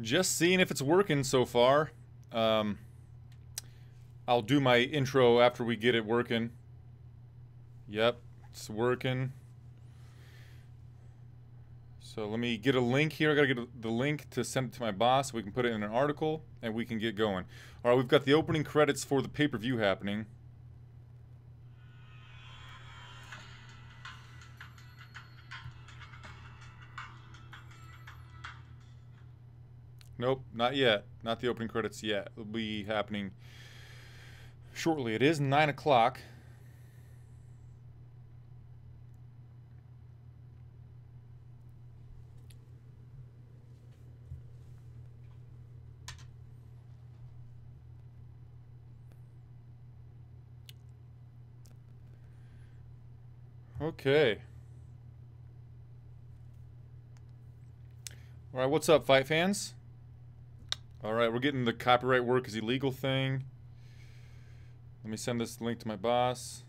Just seeing if it's working so far. I'll do my intro after we get it working. Yep, it's working. So let me get a link here. I gotta get the link to send it to my boss so we can put it in an article and we can get going. All right, we've got the opening credits for the pay-per-view happening. Nope, not yet. Not the opening credits yet. It'll be happening shortly. It is 9 o'clock. Okay. All right, what's up, fight fans? All right, we're getting the copyright work is illegal thing. Let me send this link to my boss.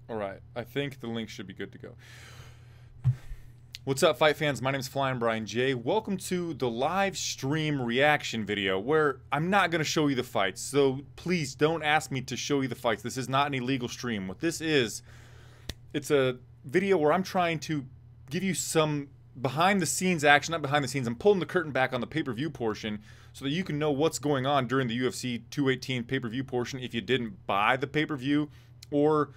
All right, I think the link should be good to go. What's up, fight fans? My name is Flyin Brian J. Welcome to the live stream reaction video where I'm not going to show you the fights. So please don't ask me to show you the fights. This is not an illegal stream. What this is, it's a video where I'm trying to give you some behind the scenes action. Not behind the scenes. I'm pulling the curtain back on the pay-per-view portion so that you can know what's going on during the UFC 218 pay-per-view portion if you didn't buy the pay-per-view or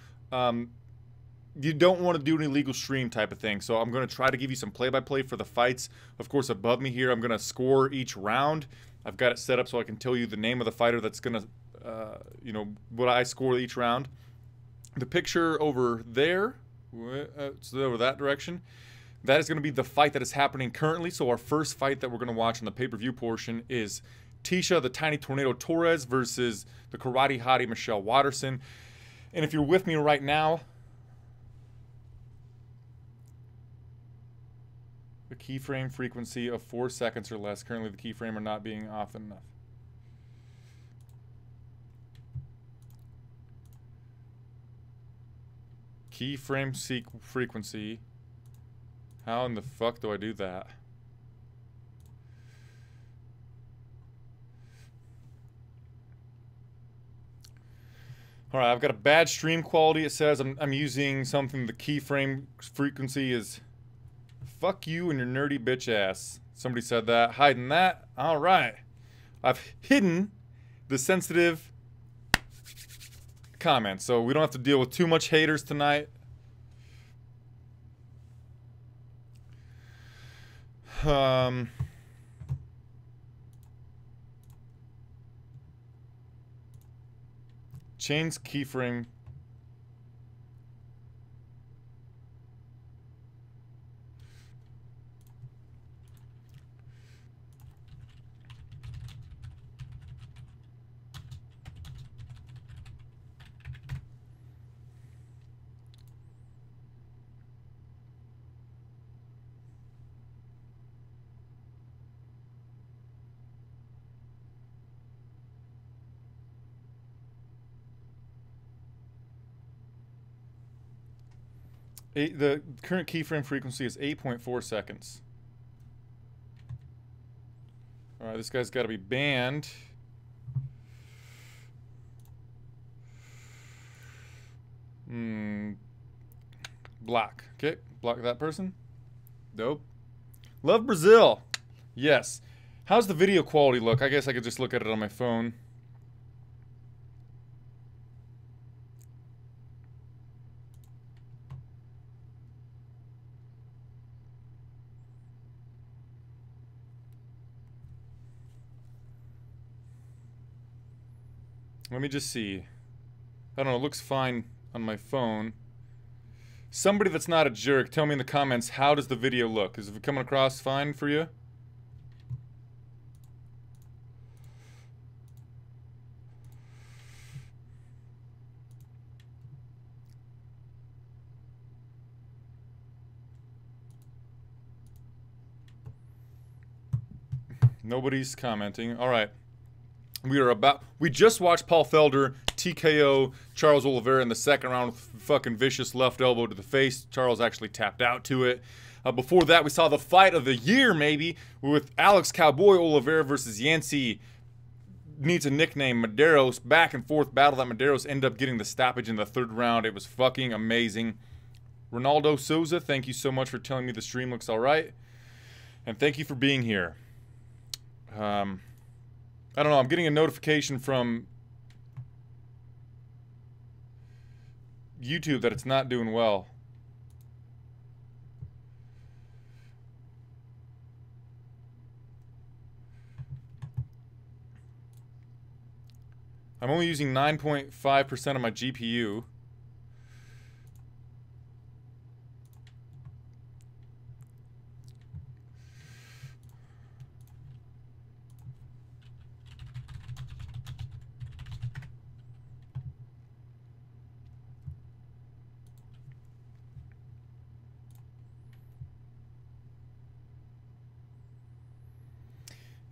you don't want to do an illegal stream type of thing. So I'm going to try to give you some play-by-play for the fights. Of course, above me here, I'm going to score each round. I've got it set up so I can tell you the name of the fighter that's going to, you know, what I score each round. The picture over there, it's over that direction. That is going to be the fight that is happening currently. So our first fight that we're going to watch on the pay-per-view portion is Tisha the Tiny Tornado Torres versus the Karate Hottie Michelle Waterson. And if you're with me right now, the keyframe frequency of 4 seconds or less. Currently, the keyframe are not being often enough. Keyframe frequency. How in the fuck do I do that? All right, I've got a bad stream quality. It says I'm using something. The keyframe frequency is fuck you and your nerdy bitch ass. Somebody said that. Hiding that. All right. I've hidden the sensitive comments, so we don't have to deal with too much haters tonight. Change keyframe. The current keyframe frequency is 8.4 seconds. All right, this guy's got to be banned. Block. Okay, block that person. Dope. Love Brazil. Yes. How's the video quality look? I guess I could just look at it on my phone. Let me just see. I don't know, it looks fine on my phone. Somebody that's not a jerk, tell me in the comments, how does the video look? Is it coming across fine for you? Nobody's commenting. All right. We just watched Paul Felder TKO Charles Oliveira in the second round with fucking vicious left elbow to the face. Charles actually tapped out to it. Before that, we saw the fight of the year, maybe, with Alex Cowboy Oliveira versus Yancy, needs a nickname, Medeiros. Back and forth battle that Medeiros ended up getting the stoppage in the third round. It was fucking amazing. Ronaldo Souza, thank you so much for telling me the stream looks all right. And thank you for being here. I don't know, I'm getting a notification from YouTube that it's not doing well. I'm only using 9.5% of my GPU.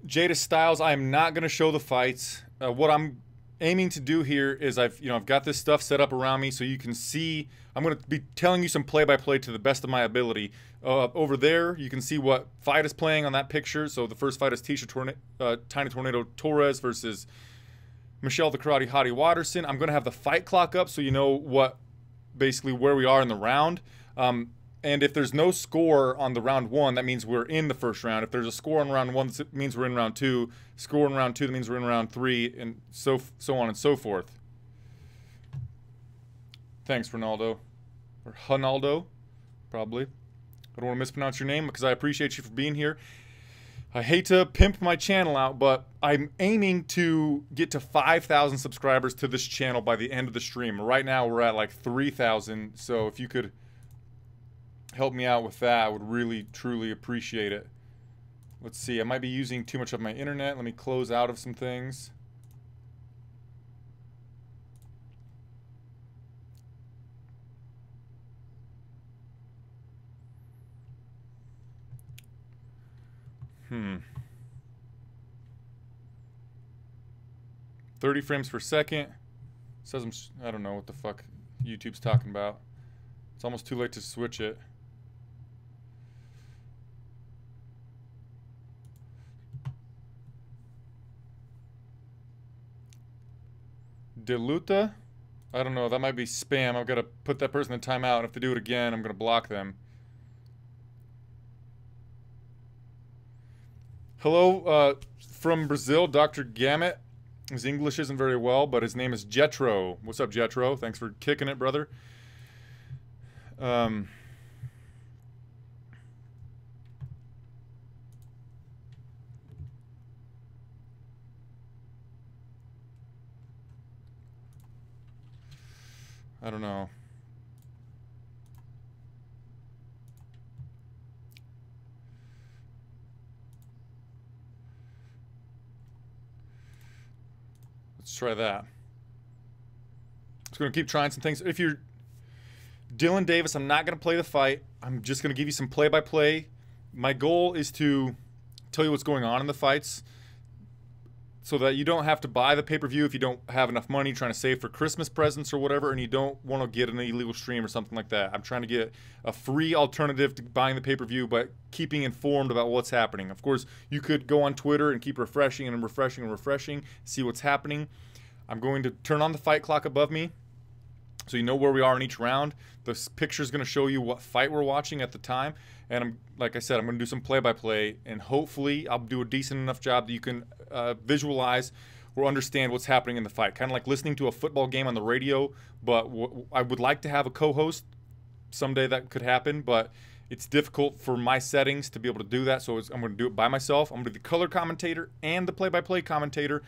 Jada Styles, I am not going to show the fights. What I'm aiming to do here is I've got this stuff set up around me so you can see. I'm going to be telling you some play-by-play to the best of my ability. Over there, you can see what fight is playing on that picture. So the first fight is Tiny Tornado Torres versus Michelle the Karate Hottie Waterson. I'm going to have the fight clock up so you know basically where we are in the round. And if there's no score on the round one, that means we're in the first round. If there's a score on round one, that means we're in round two. Score in round two, that means we're in round three, and so on and so forth. Thanks, Ronaldo. Or Hunaldo, probably. I don't want to mispronounce your name because I appreciate you for being here. I hate to pimp my channel out, but I'm aiming to get to 5,000 subscribers to this channel by the end of the stream. Right now, we're at like 3,000, so if you could help me out with that, I would really, truly appreciate it. Let's see, I might be using too much of my internet. Let me close out of some things. Hmm. 30 frames per second. Says I don't know what the fuck YouTube's talking about. It's almost too late to switch it. Diluta? I don't know. That might be spam. I've got to put that person in timeout. And if they do it again, I'm going to block them. Hello from Brazil, Dr. Gamut. His English isn't very well, but his name is Jetro. What's up, Jetro? Thanks for kicking it, brother. I don't know. Let's try that. Just going to keep trying some things. If you're Dylan Davis, I'm not going to play the fight. I'm just going to give you some play-by-play. My goal is to tell you what's going on in the fights so that you don't have to buy the pay-per-view if you don't have enough money trying to save for Christmas presents or whatever, and you don't want to get an illegal stream or something like that. I'm trying to get a free alternative to buying the pay-per-view, but keeping informed about what's happening. Of course, you could go on Twitter and keep refreshing and refreshing and refreshing, see what's happening. I'm going to turn on the fight clock above me so you know where we are in each round. This picture is going to show you what fight we're watching at the time. And like I said, I'm going to do some play-by-play, and hopefully I'll do a decent enough job that you can visualize or understand what's happening in the fight. Kind of like listening to a football game on the radio, but I would like to have a co-host. Someday that could happen, but it's difficult for my settings to be able to do that, so I'm going to do it by myself. I'm going to be the color commentator and the play-by-play commentator.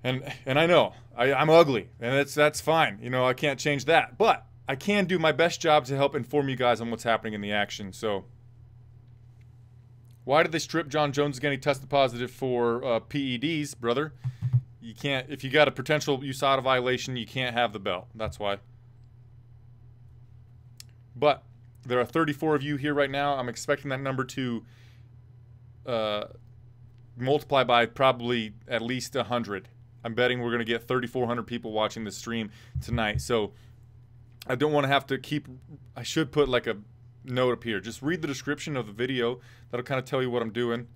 And I know, I'm ugly, and that's fine. You know, I can't change that. But I can do my best job to help inform you guys on what's happening in the action. So, why did they strip John Jones again? He tested positive for PEDs, brother. You can't, if you got a potential USADA violation, you can't have the belt. That's why. But there are 34 of you here right now. I'm expecting that number to multiply by probably at least 100. I'm betting we're going to get 3,400 people watching the stream tonight. So I don't want to have to keep... I should put like a note up here. Just read the description of the video. That'll kind of tell you what I'm doing.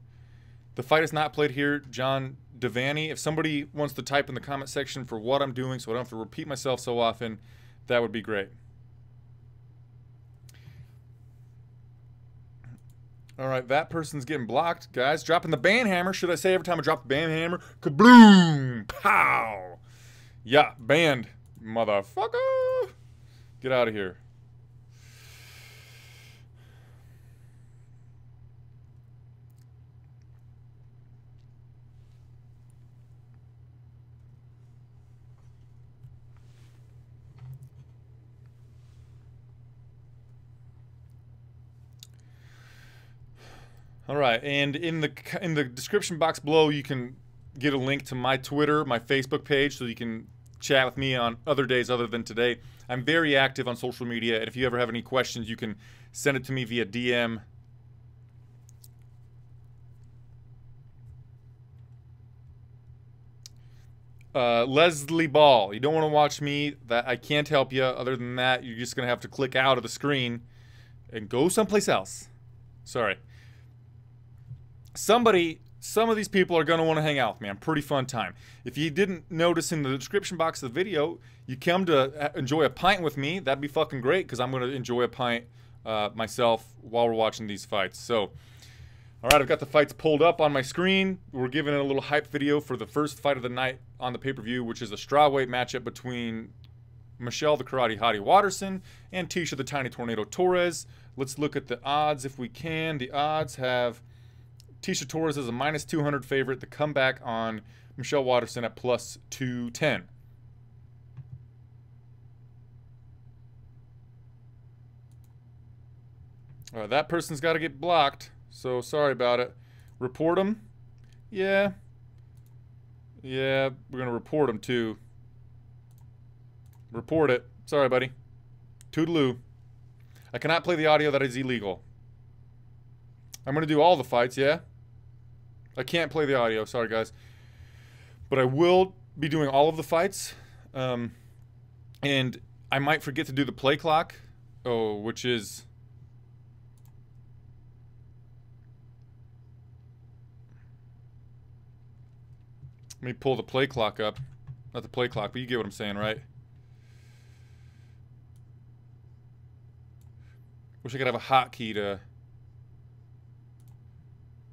The fight is not played here, John Devaney. If somebody wants to type in the comment section for what I'm doing so I don't have to repeat myself so often, that would be great. All right, that person's getting blocked, guys. Dropping the ban hammer. Should I say every time I drop the ban hammer? Kabloom! Pow! Yeah, banned, motherfucker. Get out of here. All right, and in the description box below, you can get a link to my Twitter, my Facebook page, so you can chat with me on other days other than today. I'm very active on social media, and if you ever have any questions, you can send it to me via DM. Leslie Ball, you don't want to watch me. That I can't help you. Other than that, you're just gonna have to click out of the screen and go someplace else. Sorry. Some of these people are going to want to hang out with me. I'm pretty fun time. If you didn't notice in the description box of the video, you come to enjoy a pint with me. That'd be fucking great because I'm going to enjoy a pint myself while we're watching these fights. So, all right, I've got the fights pulled up on my screen. We're giving it a little hype video for the first fight of the night on the pay-per-view, which is a strawweight matchup between Michelle the Karate Hottie Waterson and Tisha the Tiny Tornado Torres. Let's look at the odds if we can. The odds have Tisha Torres is a minus 200 favorite. The comeback on Michelle Waterson at plus 210. All right, that person's got to get blocked, so sorry about it. Report him? Yeah. Yeah, we're going to report him too. Report it. Sorry, buddy. Toodaloo. I cannot play the audio. That is illegal. I'm going to do all the fights, yeah? I can't play the audio. Sorry, guys. But I will be doing all of the fights. And I might forget to do the play clock. Oh, which is... Let me pull the play clock up. Not the play clock, but you get what I'm saying, right? Wish I could have a hotkey to...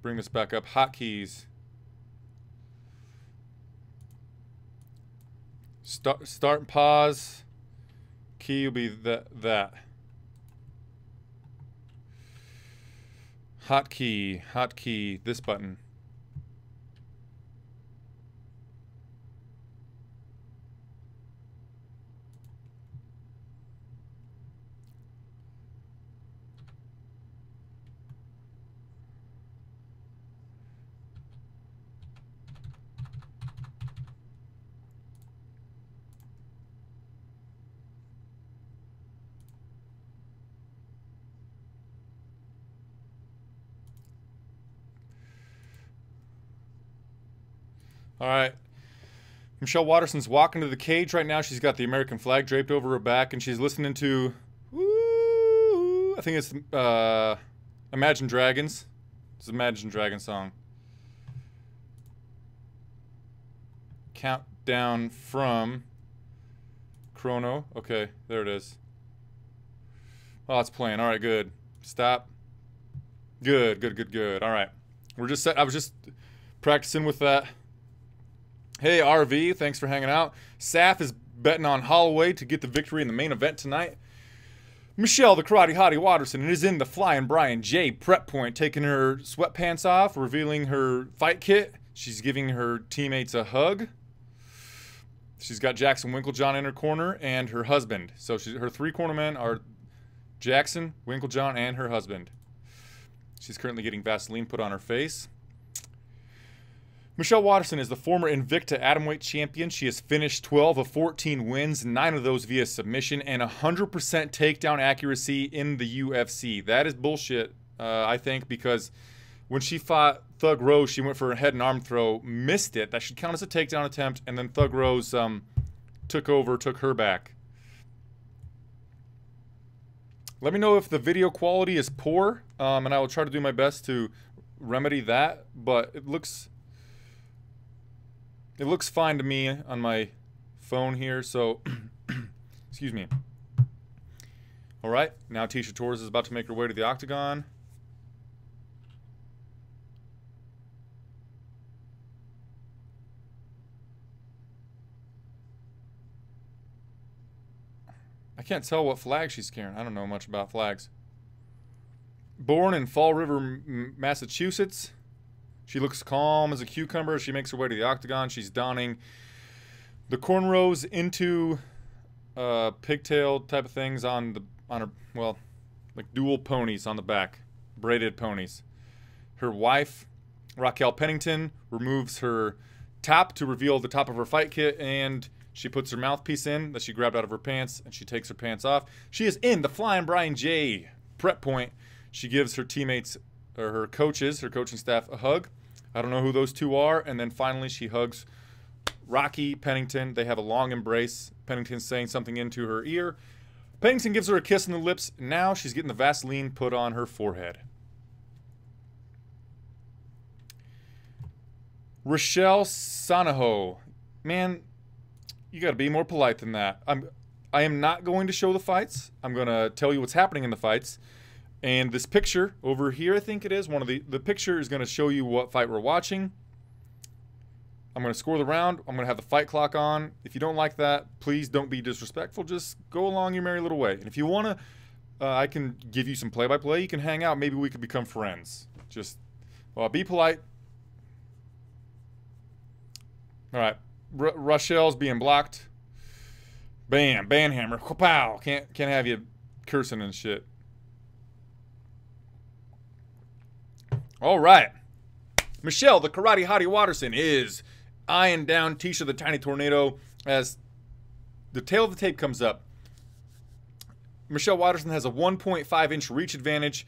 bring this back up. Hotkeys. Start and pause. Key will be that. Hotkey, this button. All right. Michelle Waterson's walking to the cage right now. She's got the American flag draped over her back, and she's listening to, I think it's Imagine Dragons. It's an Imagine Dragons song. Countdown from Chrono. Okay, there it is. Oh, it's playing. All right, good. Stop. Good. All right. We're just set. I was just practicing with that. Hey, RV, thanks for hanging out. Saf is betting on Holloway to get the victory in the main event tonight. Michelle, the Karate Hottie Waterson, is in the Flyin Brian J prep point, taking her sweatpants off, revealing her fight kit. She's giving her teammates a hug. She's got Jackson Winklejohn in her corner and her husband. So her three cornermen are Jackson, Winklejohn, and her husband. She's currently getting Vaseline put on her face. Michelle Waterson is the former Invicta Atomweight champion. She has finished 12 of 14 wins, 9 of those via submission, and 100% takedown accuracy in the UFC. That is bullshit, I think, because when she fought Thug Rose, she went for a head and arm throw, missed it. That should count as a takedown attempt, and then Thug Rose took her back. Let me know if the video quality is poor, and I will try to do my best to remedy that, but it looks fine to me on my phone here, so excuse me. All right, now Tecia Torres is about to make her way to the octagon. I can't tell what flag she's carrying. I don't know much about flags. Born in Fall River, Massachusetts. She looks calm as a cucumber. She makes her way to the octagon. She's donning the cornrows into pigtail type of things on her, well, like dual ponies on the back, braided ponies. Her wife, Raquel Pennington, removes her top to reveal the top of her fight kit, and she puts her mouthpiece in that she grabbed out of her pants, and she takes her pants off. She is in the Flyin Brian J prep point. She gives her teammates, or her coaches, her coaching staff, a hug. I don't know who those two are. And then finally she hugs Rocky Pennington. They have a long embrace. Pennington's saying something into her ear. Pennington gives her a kiss on the lips. Now she's getting the Vaseline put on her forehead. Rochelle Sanaho. Man, you got to be more polite than that. I am not going to show the fights. I'm going to tell you what's happening in the fights. And this picture over here, I think it is, one of the picture is going to show you what fight we're watching. I'm going to score the round. I'm going to have the fight clock on. If you don't like that, please don't be disrespectful. Just go along your merry little way. And if you want to, I can give you some play-by-play. You can hang out. Maybe we could become friends. Just, well, be polite. All right. Rochelle's being blocked. Bam. Banhammer. Pow. Can't have you cursing and shit. All right. Michelle, the karate hottie Waterson, is eyeing down Tecia, the tiny tornado, as the tail of the tape comes up. Michelle Waterson has a 1.5-inch reach advantage.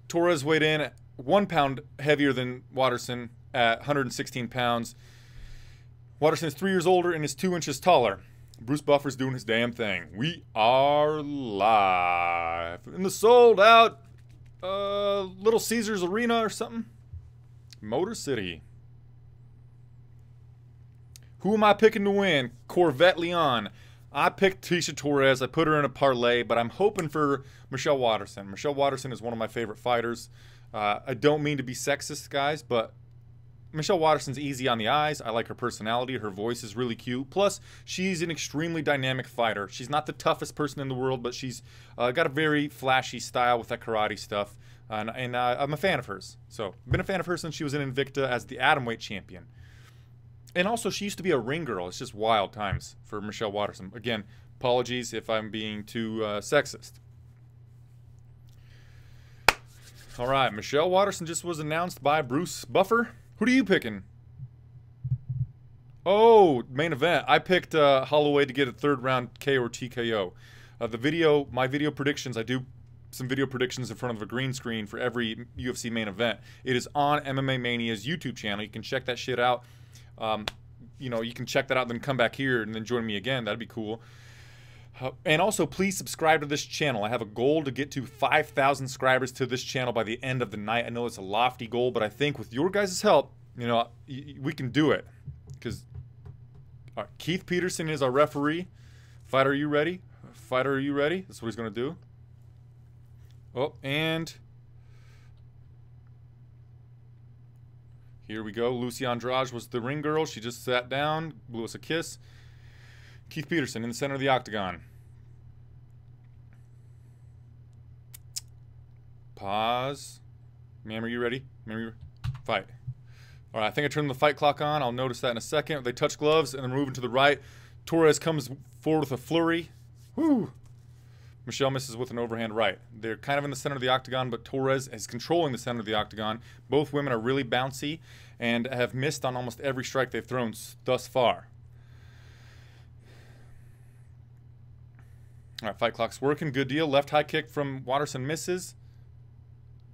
Torres weighed in 1 pound heavier than Waterson at 116 pounds. Waterson is 3 years older and is 2 inches taller. Bruce Buffer's doing his damn thing. We are live in the sold-out Little Caesars Arena or something. Motor City. Who am I picking to win? Corvette Leon. I picked Tecia Torres. I put her in a parlay, but I'm hoping for Michelle Waterson. Michelle Waterson is one of my favorite fighters. I don't mean to be sexist, guys, but Michelle Waterson's easy on the eyes. I like her personality. Her voice is really cute. Plus, she's an extremely dynamic fighter. She's not the toughest person in the world, but she's got a very flashy style with that karate stuff. And I'm a fan of hers. So, been a fan of her since she was in Invicta as the atomweight champion. And also, she used to be a ring girl. It's just wild times for Michelle Waterson. Again, apologies if I'm being too sexist. All right, Michelle Waterson just was announced by Bruce Buffer. Who are you picking? Oh, main event. I picked Holloway to get a third round KO or TKO. My video predictions, I do some video predictions in front of a green screen for every UFC main event. It is on MMA Mania's YouTube channel. You can check that shit out. You know, you can check that out, then come back here and then join me again. That'd be cool. And also, please subscribe to this channel. I have a goal to get to 5,000 subscribers to this channel by the end of the night. I know it's a lofty goal, but I think with your guys' help, you know, we can do it. Because Keith Peterson is our referee. Fighter, are you ready? Fighter, are you ready? That's what he's going to do. Oh, and here we go. Lucy Andrade was the ring girl. She just sat down, blew us a kiss. Keith Peterson in the center of the octagon. Pause. Ma'am, are you ready? Ma'am, fight. All right, I think I turned the fight clock on. I'll notice that in a second. They touch gloves and then moving to the right. Torres comes forward with a flurry. Woo! Michelle misses with an overhand right. They're kind of in the center of the octagon, but Torres is controlling the center of the octagon. Both women are really bouncy and have missed on almost every strike they've thrown thus far. All right, fight clock's working. Good deal. Left high kick from Waterson misses.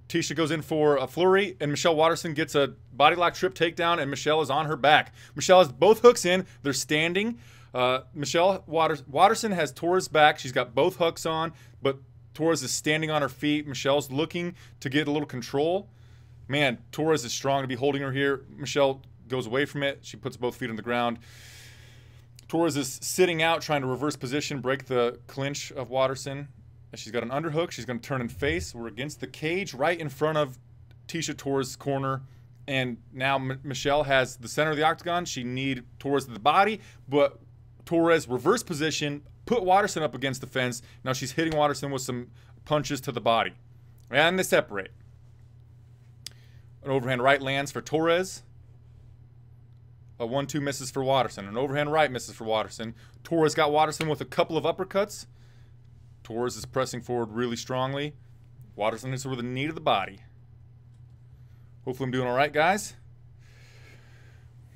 Tisha goes in for a flurry, and Michelle Waterson gets a body lock trip takedown, and Michelle is on her back. Michelle has both hooks in. They're standing. Waterson has Torres back. She's got both hooks on, but Torres is standing on her feet. Michelle's looking to get a little control. Man, Torres is strong to be holding her here. Michelle goes away from it. She puts both feet on the ground. Torres is sitting out, trying to reverse position, break the clinch of Waterson. She's got an underhook. She's going to turn and face. We're against the cage right in front of Tisha Torres' corner. And now Michelle has the center of the octagon. She needs Torres to the body, but Torres reverse position, put Waterson up against the fence. Now she's hitting Waterson with some punches to the body. And they separate. An overhand right lands for Torres. A 1-2 misses for Waterson. An overhand right misses for Waterson. Torres got Waterson with a couple of uppercuts. Torres is pressing forward really strongly. Waterson hits her with a knee to the body. Hopefully I'm doing all right, guys.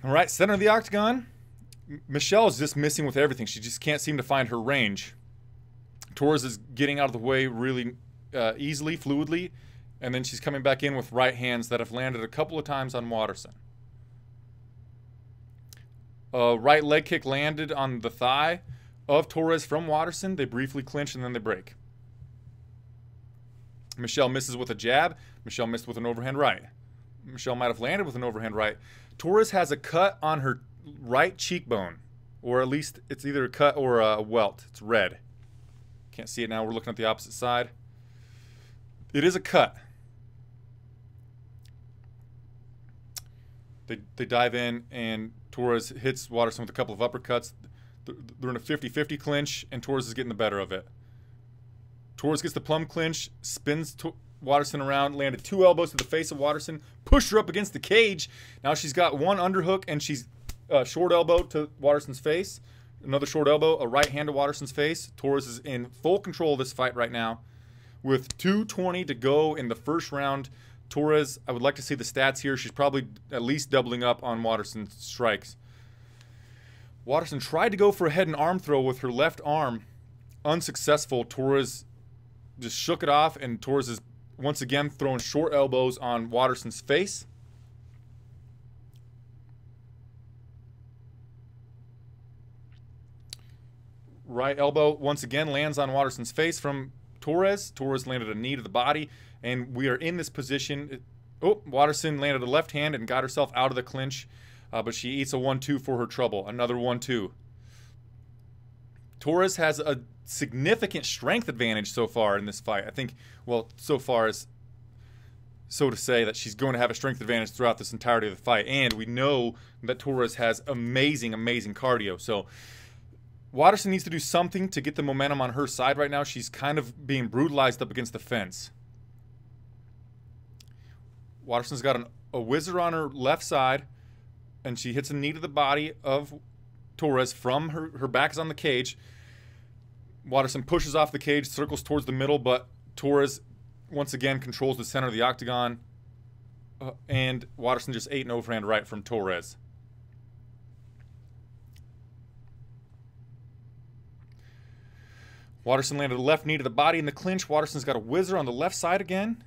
All right, center of the octagon. Michelle is just missing with everything. She just can't seem to find her range. Torres is getting out of the way really easily, fluidly, and then she's coming back in with right hands that have landed a couple of times on Waterson. Right leg kick landed on the thigh of Torres from Waterson. They briefly clinch and then they break. Michelle misses with a jab. Michelle missed with an overhand right. Michelle might have landed with an overhand right. Torres has a cut on her right cheekbone, or at least it's either a cut or a welt. It's red. Can't see it now. We're looking at the opposite side. It is a cut. They dive in, and Torres hits Waterson with a couple of uppercuts. They're in a 50-50 clinch, and Torres is getting the better of it. Torres gets the plum clinch, spins Waterson around, landed 2 elbows to the face of Waterson, pushed her up against the cage. Now she's got one underhook, and she's short elbow to Waterson's face. Another short elbow, a right hand to Waterson's face. Torres is in full control of this fight right now. With 2:20 to go in the first round, Torres, I would like to see the stats here. She's probably at least doubling up on Waterson's strikes. Waterson tried to go for a head and arm throw with her left arm. Unsuccessful. Torres just shook it off, and Torres is once again throwing short elbows on Waterson's face. Right elbow once again lands on Waterson's face from Torres. Torres landed a knee to the body, and we are in this position. Oh, Waterson landed a left hand and got herself out of the clinch, but she eats a 1-2 for her trouble. Another 1-2. Torres has a significant strength advantage so far in this fight. I think, well, so far as so to say that she's going to have a strength advantage throughout this entirety of the fight, and we know that Torres has amazing, amazing cardio. So Waterson needs to do something to get the momentum on her side right now. She's kind of being brutalized up against the fence. Waterson's got a whizzer on her left side, and she hits a knee to the body of Torres from her back is on the cage. Waterson pushes off the cage, circles towards the middle, but Torres once again controls the center of the octagon, and Waterson just ate an overhand right from Torres. Waterson landed a left knee to the body in the clinch. Waterson's got a whizzer on the left side again.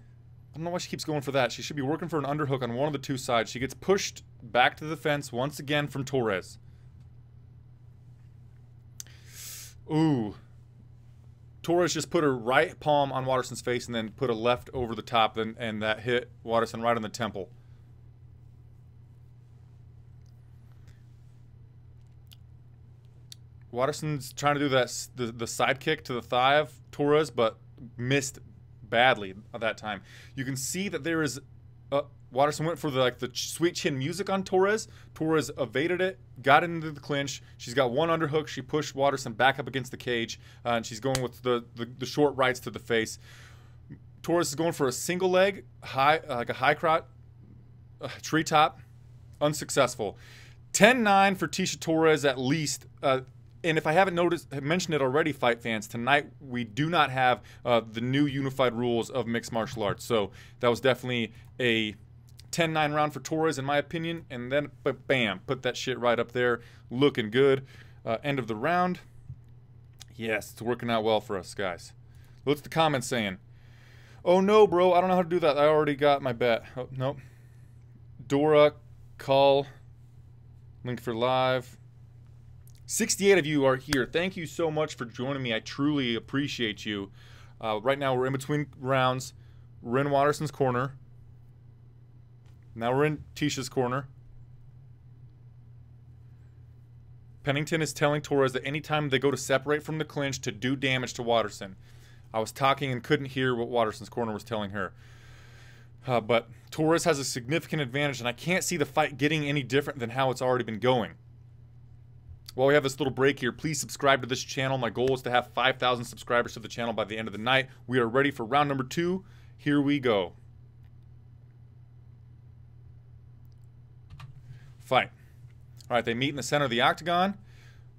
I don't know why she keeps going for that. She should be working for an underhook on one of the two sides. She gets pushed back to the fence once again from Torres. Ooh. Torres just put her right palm on Waterson's face and then put a left over the top, and that hit Waterson right on the temple. Waterson's trying to do that the side kick to the thigh of Torres, but missed badly at that time. You can see that there is Waterson went for the sweet chin music on Torres. Torres evaded it, got into the clinch. She's got one underhook. She pushed Waterson back up against the cage, and she's going with the short rights to the face. Torres is going for a single leg, like a high crotch, treetop, unsuccessful. 10-9 for Tisha Torres at least. And if I haven't mentioned it already, fight fans, tonight we do not have the new unified rules of mixed martial arts. So that was definitely a 10-9 round for Torres, in my opinion. And then, bam, put that shit right up there. Looking good. End of the round. Yes, it's working out well for us, guys. What's the comments saying? Oh no, bro, I don't know how to do that. I already got my bet. Oh, nope. Dora, call, link for live. 68 of you are here. Thank you so much for joining me. I truly appreciate you. Right now we're in between rounds. We're in Waterson's corner. Now we're in Tisha's corner. Pennington is telling Torres that anytime they go to separate from the clinch to do damage to Waterson. I was talking and couldn't hear what Waterson's corner was telling her. But Torres has a significant advantage, and I can't see the fight getting any different than how it's already been going. While we have this little break here, please subscribe to this channel. My goal is to have 5,000 subscribers to the channel by the end of the night. We are ready for round number 2. Here we go. Fight. All right, they meet in the center of the octagon.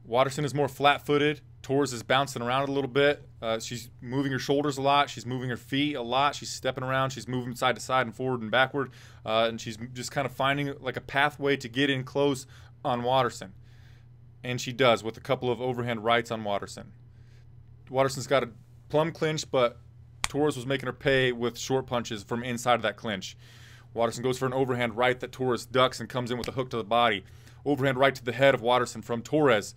Waterson is more flat-footed. Torres is bouncing around a little bit. She's moving her shoulders a lot. She's moving her feet a lot. She's stepping around. She's moving side to side and forward and backward. And she's just kind of finding like a pathway to get in close on Waterson. And she does with a couple of overhand rights on Waterson. Waterson's got a plumb clinch, but Torres was making her pay with short punches from inside of that clinch. Waterson goes for an overhand right that Torres ducks and comes in with a hook to the body. Overhand right to the head of Waterson from Torres.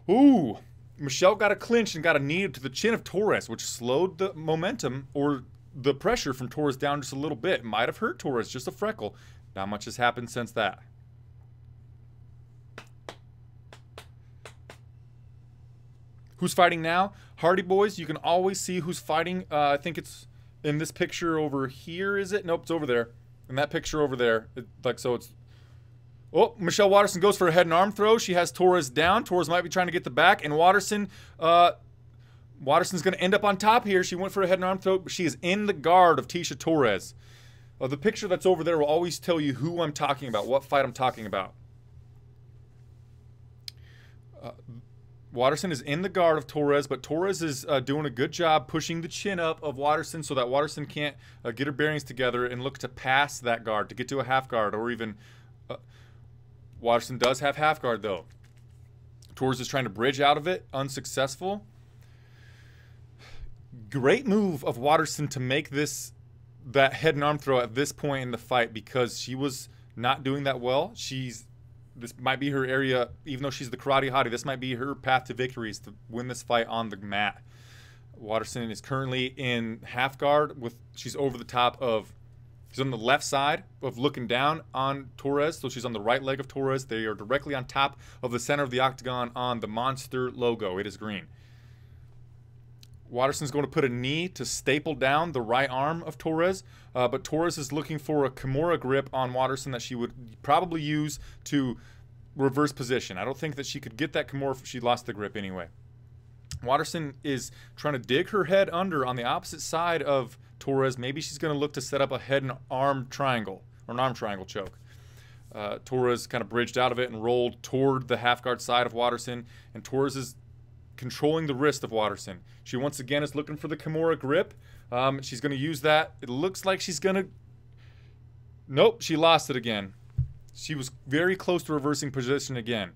Ooh! Michelle got a clinch and got a knee to the chin of Torres, which slowed the momentum or the pressure from Torres down just a little bit. Might have hurt Torres, just a freckle. Not much has happened since that. Who's fighting now? Hardy Boys, you can always see who's fighting. I think it's in this picture over here, is it? Nope, it's over there. In that picture over there. So it's... Oh, Michelle Waterson goes for a head and arm throw. She has Torres down. Torres might be trying to get the back. And Waterson's going to end up on top here. She went for a head and arm throw, but she is in the guard of Tisha Torres. The picture that's over there will always tell you who I'm talking about, what fight I'm talking about. Waterson is in the guard of Torres, but Torres is doing a good job pushing the chin up of Waterson so that Waterson can't get her bearings together and look to pass that guard, to get to a half guard or even... Waterson does have half guard though. Torres is trying to bridge out of it, unsuccessful. Great move of Waterson to make that head and arm throw at this point in the fight because she was not doing that well. This might be her area, even though she's the karate hottie, this might be her path to victory is to win this fight on the mat. Waterson is currently in half guard she's over the top of... She's on the left side of looking down on Torres, so she's on the right leg of Torres. They are directly on top of the center of the octagon on the monster logo. It is green. Waterson's going to put a knee to staple down the right arm of Torres, but Torres is looking for a Kimura grip on Waterson that she would probably use to reverse position. I don't think that she could get that Kimura if she lost the grip anyway. Waterson is trying to dig her head under on the opposite side of Torres. Maybe she's going to look to set up a head and arm triangle or an arm triangle choke. Torres kind of bridged out of it and rolled toward the half guard side of Waterson, and Torres is controlling the wrist of Waterson. She once again is looking for the Kimura grip. She's going to use that. It looks like she's going to... Nope, she lost it again. She was very close to reversing position again.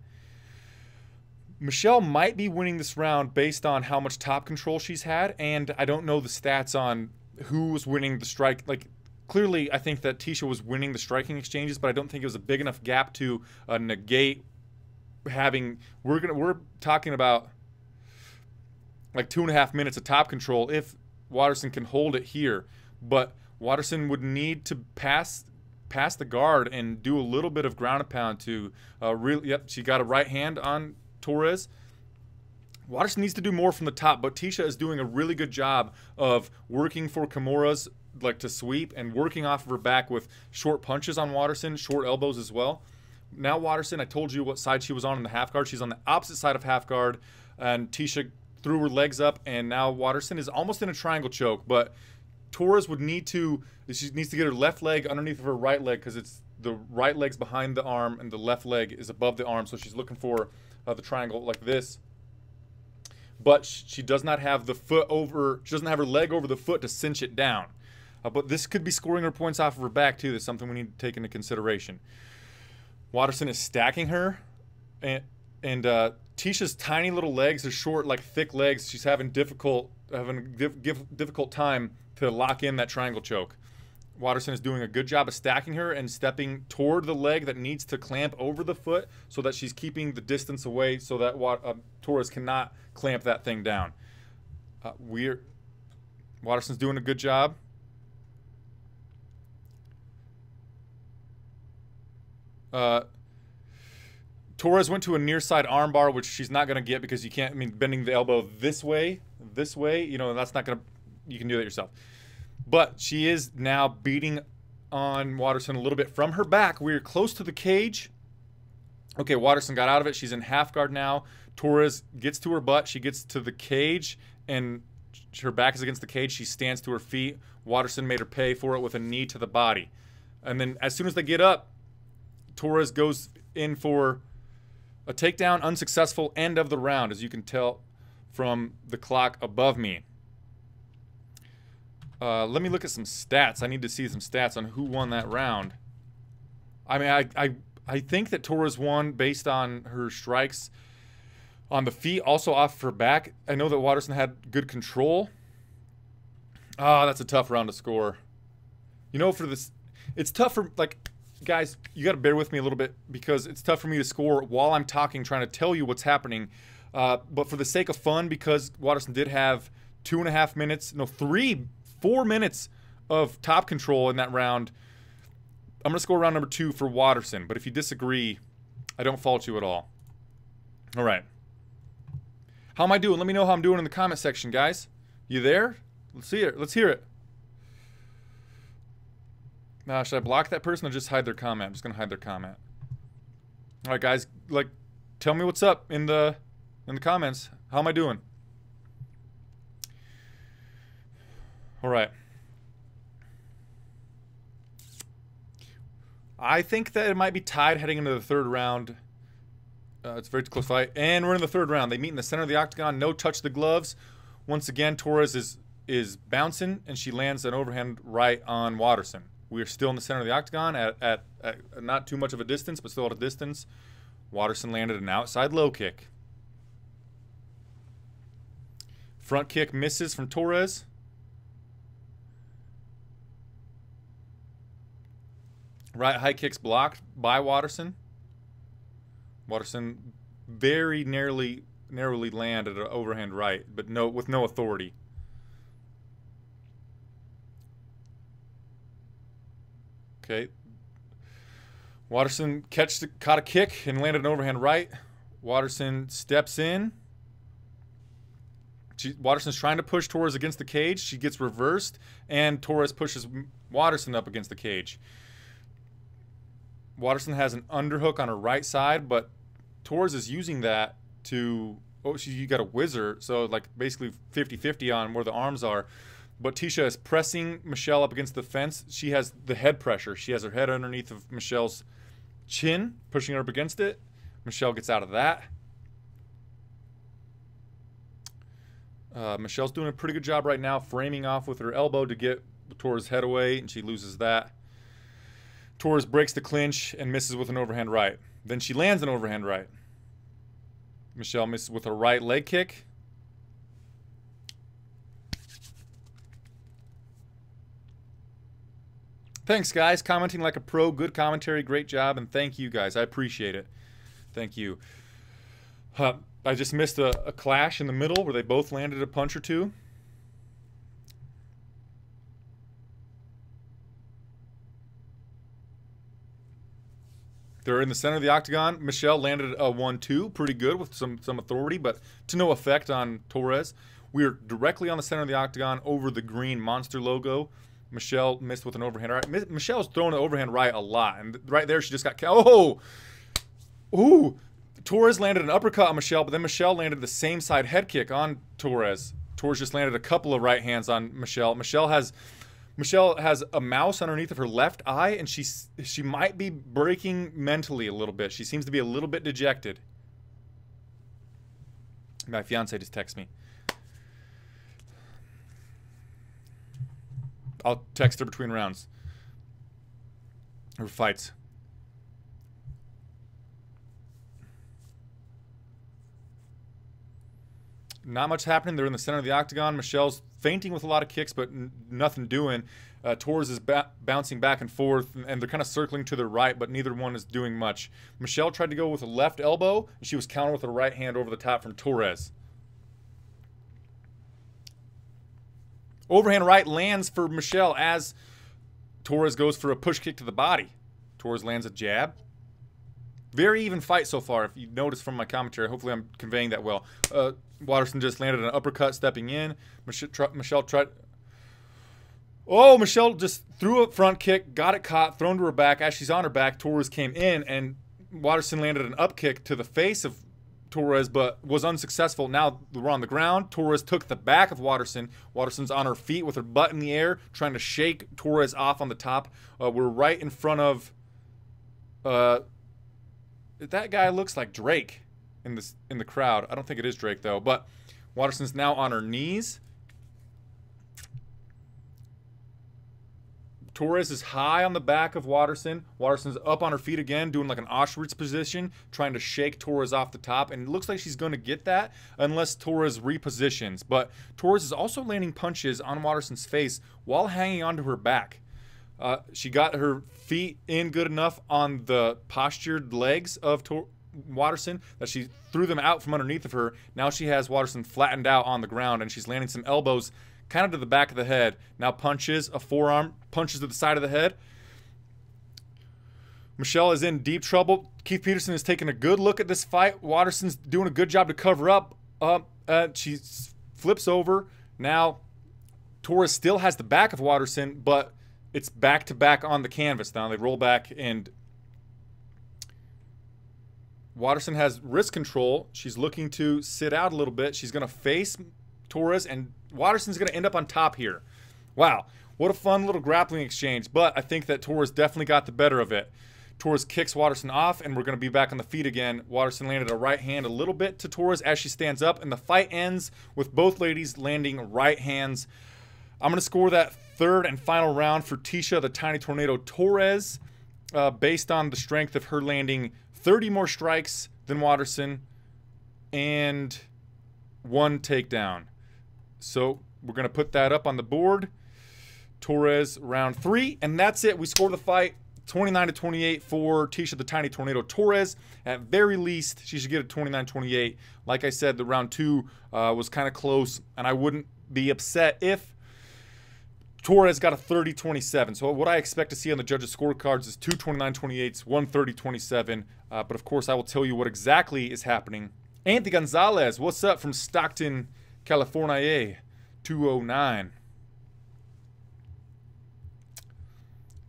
Michelle might be winning this round based on how much top control she's had, and I don't know the stats on who was winning the strike. Like, clearly, I think that Tisha was winning the striking exchanges, but I don't think it was a big enough gap to negate having... We're talking about like 2.5 minutes of top control if Waterson can hold it here, but Waterson would need to pass the guard and do a little bit of ground and pound to really... Yep, she got a right hand on Torres. Waterson needs to do more from the top, but Tisha is doing a really good job of working for Kimuras, like to sweep, and working off of her back with short punches on Waterson, short elbows as well. Now Waterson, I told you what side she was on in the half guard. She's on the opposite side of half guard, and Tisha threw her legs up, and now Waterson is almost in a triangle choke, but Torres would need to... She needs to get her left leg underneath of her right leg because it's the right leg's behind the arm and the left leg is above the arm, so she's looking for the triangle like this. But she does not have the foot over... She doesn't have her leg over the foot to cinch it down. But this could be scoring her points off of her back, too. That's something we need to take into consideration. Waterson is stacking her. And Tisha's tiny little legs, her short, like, thick legs, she's having difficult time to lock in that triangle choke. Waterson is doing a good job of stacking her and stepping toward the leg that needs to clamp over the foot so that she's keeping the distance away so that Torres cannot clamp that thing down. Waterson's doing a good job. Torres went to a near side armbar, which she's not going to get because you can't, I mean, bending the elbow this way, you know, that's not going to, you can do that yourself. But she is now beating on Waterson a little bit from her back. We're close to the cage. Okay, Waterson got out of it. She's in half guard now. Torres gets to her butt. She gets to the cage, and her back is against the cage. She stands to her feet. Waterson made her pay for it with a knee to the body. And then as soon as they get up, Torres goes in for a takedown, unsuccessful, end of the round, as you can tell from the clock above me. Let me look at some stats. I need to see some stats on who won that round. I mean, I think that Torres won based on her strikes on the feet, also off of her back. I know that Waterson had good control. Ah, that's a tough round to score. You know, for this, it's tough for, like, guys, you got to bear with me a little bit because it's tough for me to score while I'm talking, trying to tell you what's happening. But for the sake of fun, because Waterson did have 2.5 minutes, no, 4 minutes of top control in that round, I'm going to score round number 2 for Waterson. But if you disagree, I don't fault you at all. All right. How am I doing? Let me know how I'm doing in the comment section, guys. You there? Let's see it. Let's hear it. Now, should I block that person or just hide their comment? I'm just going to hide their comment. All right, guys. Like, tell me what's up in the comments. How am I doing? All right. I think that it might be tied heading into the third round. It's a very close fight. And we're in the third round. They meet in the center of the octagon. No touch the gloves. Once again, Torres is bouncing, and she lands an overhand right on Waterson. We are still in the center of the octagon at not too much of a distance, but still at a distance. Waterson landed an outside low kick. Front kick misses from Torres. Right high kick's blocked by Waterson. Waterson very narrowly landed an overhand right, but with no authority. Okay. Waterson caught a kick and landed an overhand right. Waterson steps in. Waterson's trying to push Torres against the cage. She gets reversed, and Torres pushes Waterson up against the cage. Waterson has an underhook on her right side, but Torres is using that to... Oh, you got a whizzer, so like basically 50-50 on where the arms are. But Tisha is pressing Michelle up against the fence. She has the head pressure. She has her head underneath of Michelle's chin, pushing her up against it. Michelle gets out of that. Michelle's doing a pretty good job right now, framing off with her elbow to get Torres' head away, and she loses that. Torres breaks the clinch and misses with an overhand right. Then she lands an overhand right. Michelle misses with a right leg kick. Thanks, guys. Commenting like a pro. Good commentary. Great job. And thank you, guys. I appreciate it. Thank you. I just missed a clash in the middle where they both landed a punch or two. They're in the center of the octagon. Michelle landed a 1-2. Pretty good with some authority, but to no effect on Torres. We are directly on the center of the octagon over the green monster logo. Michelle missed with an overhand right. Michelle's throwing an overhand right a lot. And right there, she just got... Oh! Ooh! Torres landed an uppercut on Michelle, but then Michelle landed the same side head kick on Torres. Torres just landed a couple of right hands on Michelle. Michelle has a mouse underneath of her left eye, and she might be breaking mentally a little bit. She seems to be a little bit dejected. My fiance just texted me. I'll text her between rounds. Or fights. not much happening. They're in the center of the octagon. Michelle's feinting with a lot of kicks, but nothing doing. Torres is bouncing back and forth, and they're kind of circling to the right, but neither one is doing much. Michelle tried to go with a left elbow, and she was countered with a right hand over the top from Torres. Overhand right lands for Michelle as Torres goes for a push kick to the body. Torres lands a jab. Very even fight so far, if you notice from my commentary. Hopefully I'm conveying that well. Waterson just landed an uppercut stepping in. Michelle tried... Oh, Michelle just threw a front kick, got it caught, thrown to her back. As she's on her back, Torres came in, and Waterson landed an up kick to the face of Torres, but was unsuccessful. Now we're on the ground. Torres took the back of Waterson. Waterson's on her feet with her butt in the air, trying to shake Torres off on the top. We're right in front of... that guy looks like Drake in the crowd. I don't think it is Drake, though. But Waterson's now on her knees. Torres is high on the back of Waterson. Waterson's up on her feet again, doing like an Auschwitz position, trying to shake Torres off the top. And it looks like she's going to get that unless Torres repositions. But Torres is also landing punches on Waterson's face while hanging onto her back. She got her feet in good enough on the postured legs of Waterson that she threw them out from underneath of her. Now she has Waterson flattened out on the ground, and she's landing some elbows kind of to the back of the head. Now punches, a forearm, punches to the side of the head. Michelle is in deep trouble. Keith Peterson is taking a good look at this fight. Waterson's doing a good job to cover up. She flips over. Now Torres still has the back of Waterson, but it's back to back on the canvas now. They roll back, and Waterson has wrist control. She's looking to sit out a little bit. She's going to face Torres, and Waterson's going to end up on top here. Wow, what a fun little grappling exchange. But I think that Torres definitely got the better of it. Torres kicks Waterson off, and we're going to be back on the feet again. Waterson landed a right hand a little bit to Torres as she stands up, and the fight ends with both ladies landing right hands. I'm going to score that third and final round for Tisha the Tiny Tornado Torres based on the strength of her landing 30 more strikes than Waterson and 1 takedown. So we're going to put that up on the board. Torres round 3, and that's it. We score the fight 29-28 for Tisha the Tiny Tornado Torres. At very least, she should get a 29-28. Like I said, the round 2 was kind of close, and I wouldn't be upset if Torres got a 30-27. So what I expect to see on the judges' scorecards is 2 29-28s, 1 30-27. But of course, I will tell you what exactly is happening. Anthony Gonzalez, what's up from Stockton, California, 209.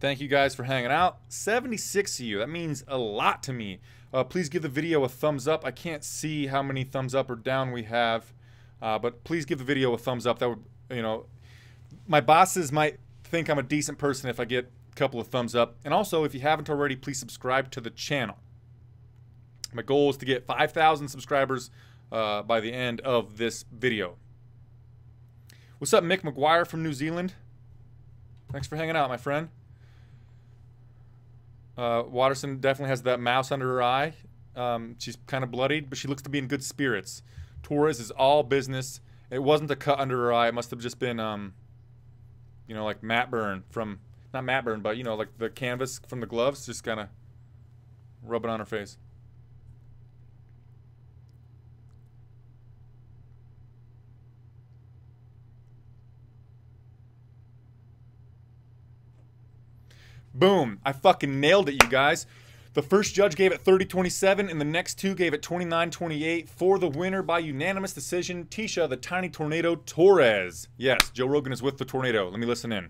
Thank you guys for hanging out. 76 of you. That means a lot to me. Please give the video a thumbs up. I can't see how many thumbs up or down we have, but please give the video a thumbs up. That would, you know, my bosses might think I'm a decent person if I get a couple of thumbs up. And also, if you haven't already, please subscribe to the channel. My goal is to get 5,000 subscribers by the end of this video. What's up, Mick McGuire from New Zealand? Thanks for hanging out, my friend. Waterson definitely has that mouse under her eye. She's kind of bloodied, but she looks to be in good spirits. Torres is all business. It wasn't a cut under her eye. It must have just been, you know, like matte burn from, not matte burn, but, you know, like the canvas from the gloves, just kind of rubbing on her face. Boom. I fucking nailed it, you guys. The first judge gave it 30-27, and the next 2 gave it 29-28 for the winner by unanimous decision, Tisha the Tiny Tornado Torres. Yes, Joe Rogan is with the tornado. Let me listen in.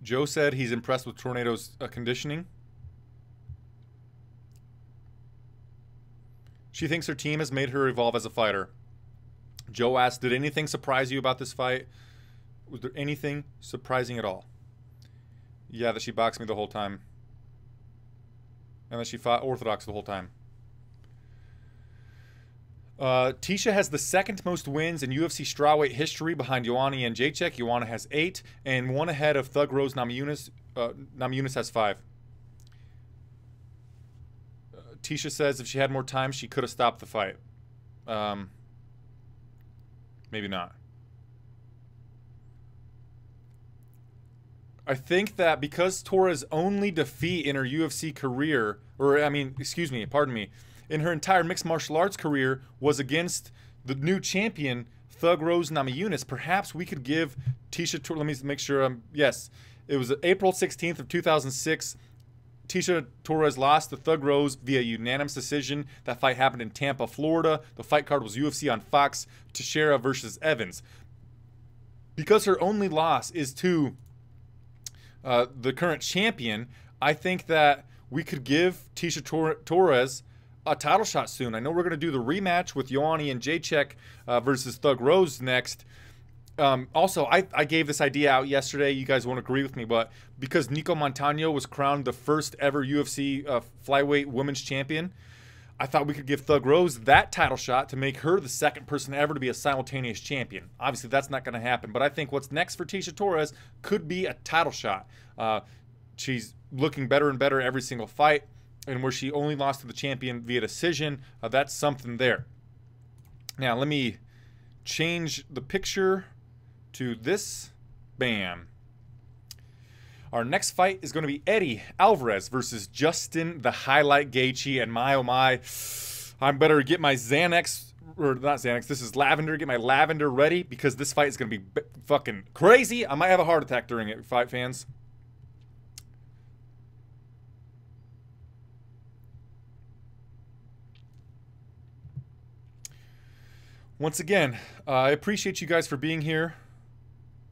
Joe said he's impressed with Tornado's conditioning. She thinks her team has made her evolve as a fighter. Joe asked, did anything surprise you about this fight? Was there anything surprising at all? Yeah, that she boxed me the whole time. And that she fought orthodox the whole time. Tisha has the second most wins in UFC strawweight history behind Joanna and Jacek. Joanna has 8 and 1 ahead of Thug Rose Namajunas. Namajunas has 5. Tisha says if she had more time, she could have stopped the fight. Maybe not. I think that because Torres' only defeat in her UFC career, pardon me, in her entire mixed martial arts career was against the new champion, Thug Rose Namajunas, perhaps we could give Tisha, let me make sure, yes, it was April 16th of 2006. Tisha Torres lost to Thug Rose via unanimous decision. That fight happened in Tampa, Florida. The fight card was UFC on Fox, Teixeira versus Evans. Because her only loss is to the current champion, I think that we could give Tisha Torres a title shot soon. I know we're going to do the rematch with Ioane and Jacek versus Thug Rose next. Also, I gave this idea out yesterday. You guys won't agree with me, but because Nico Montano was crowned the first ever UFC flyweight women's champion, I thought we could give Thug Rose that title shot to make her the second person ever to be a simultaneous champion. Obviously, that's not going to happen, but I think what's next for Tisha Torres could be a title shot. She's looking better and better every single fight, and where she only lost to the champion via decision, that's something there. Now, let me change the picture to this. Bam. Our next fight is going to be Eddie Alvarez versus Justin the Highlight Gaethje, and my oh my, I better get my Xanax, or not Xanax, this is lavender, get my lavender ready, because this fight is going to be fucking crazy. I might have a heart attack during it, fight fans. Once again, I appreciate you guys for being here.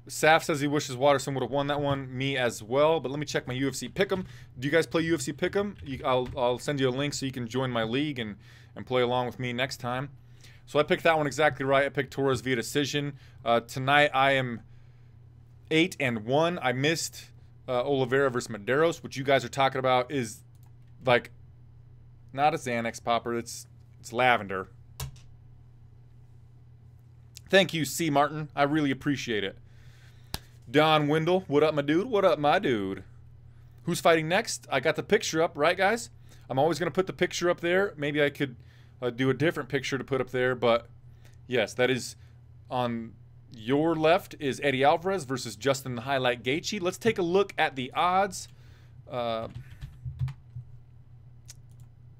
Saf says he wishes Waterson would have won that one. Me as well. But let me check my UFC Pick'em. Do you guys play UFC Pick'em? I'll send you a link so you can join my league and play along with me next time. So I picked that one exactly right. I picked Torres via decision. Tonight I am 8-1. I missed Oliveira versus Medeiros, which you guys are talking about is like not a Xanax popper. It's lavender. Thank you, C. Martin. I really appreciate it. Don Wendell, what up, my dude? What up, my dude? Who's fighting next? I got the picture up, right, guys? I'm always going to put the picture up there. Maybe I could do a different picture to put up there, but yes, that is on your left is Eddie Alvarez versus Justin the Highlight Gaethje. Let's take a look at the odds.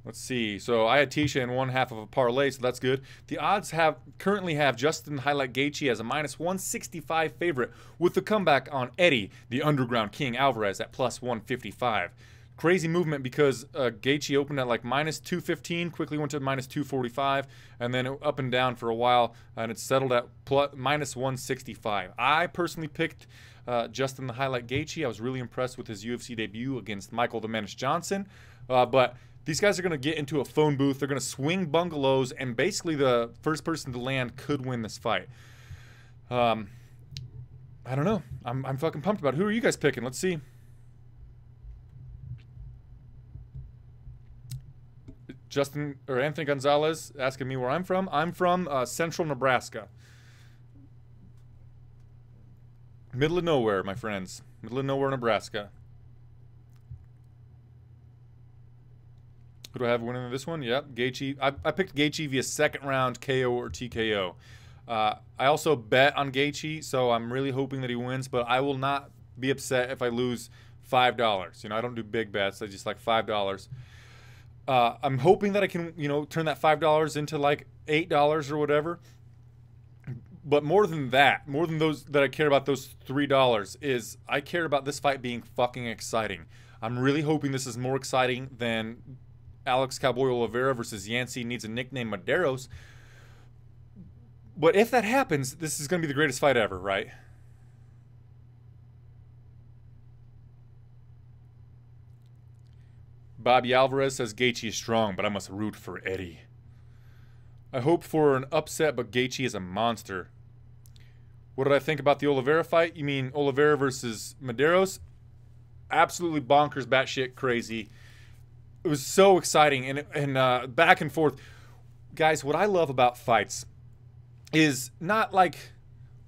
Let's see. So I had Tisha in one half of a parlay, so that's good. The odds currently have Justin Highlight Gaethje as a -165 favorite, with the comeback on Eddie, the Underground King Alvarez, at +155. Crazy movement because Gaethje opened at like -215, quickly went to -245, and then up and down for a while, and it settled at -165. I personally picked Justin the Highlight Gaethje. I was really impressed with his UFC debut against Michael the Menace Johnson, but these guys are going to get into a phone booth. They're going to swing bungalows, and basically the first person to land could win this fight. I don't know. I'm fucking pumped about it. Who are you guys picking? Let's see. Justin or Anthony Gonzalez asking me where I'm from. I'm from central Nebraska. Middle of nowhere, my friends. Middle of nowhere, Nebraska. Who do I have winning this one? Yep, Gaethje. I picked Gaethje via second round KO or TKO. I also bet on Gaethje, so I'm really hoping that he wins, but I will not be upset if I lose $5. You know, I don't do big bets. I just like $5. I'm hoping that I can, you know, turn that $5 into like $8 or whatever. But more than that, more than those that I care about those $3 is I care about this fight being fucking exciting. I'm really hoping this is more exciting than Alex Cowboy Oliveira versus Yancey needs a nickname Medeiros. But if that happens, this is going to be the greatest fight ever, right? Bobby Alvarez says Gaethje is strong, but I must root for Eddie. I hope for an upset, but Gaethje is a monster. What did I think about the Oliveira fight? You mean Oliveira versus Medeiros? Absolutely bonkers, batshit crazy. It was so exciting and back and forth. guys, what I love about fights is not like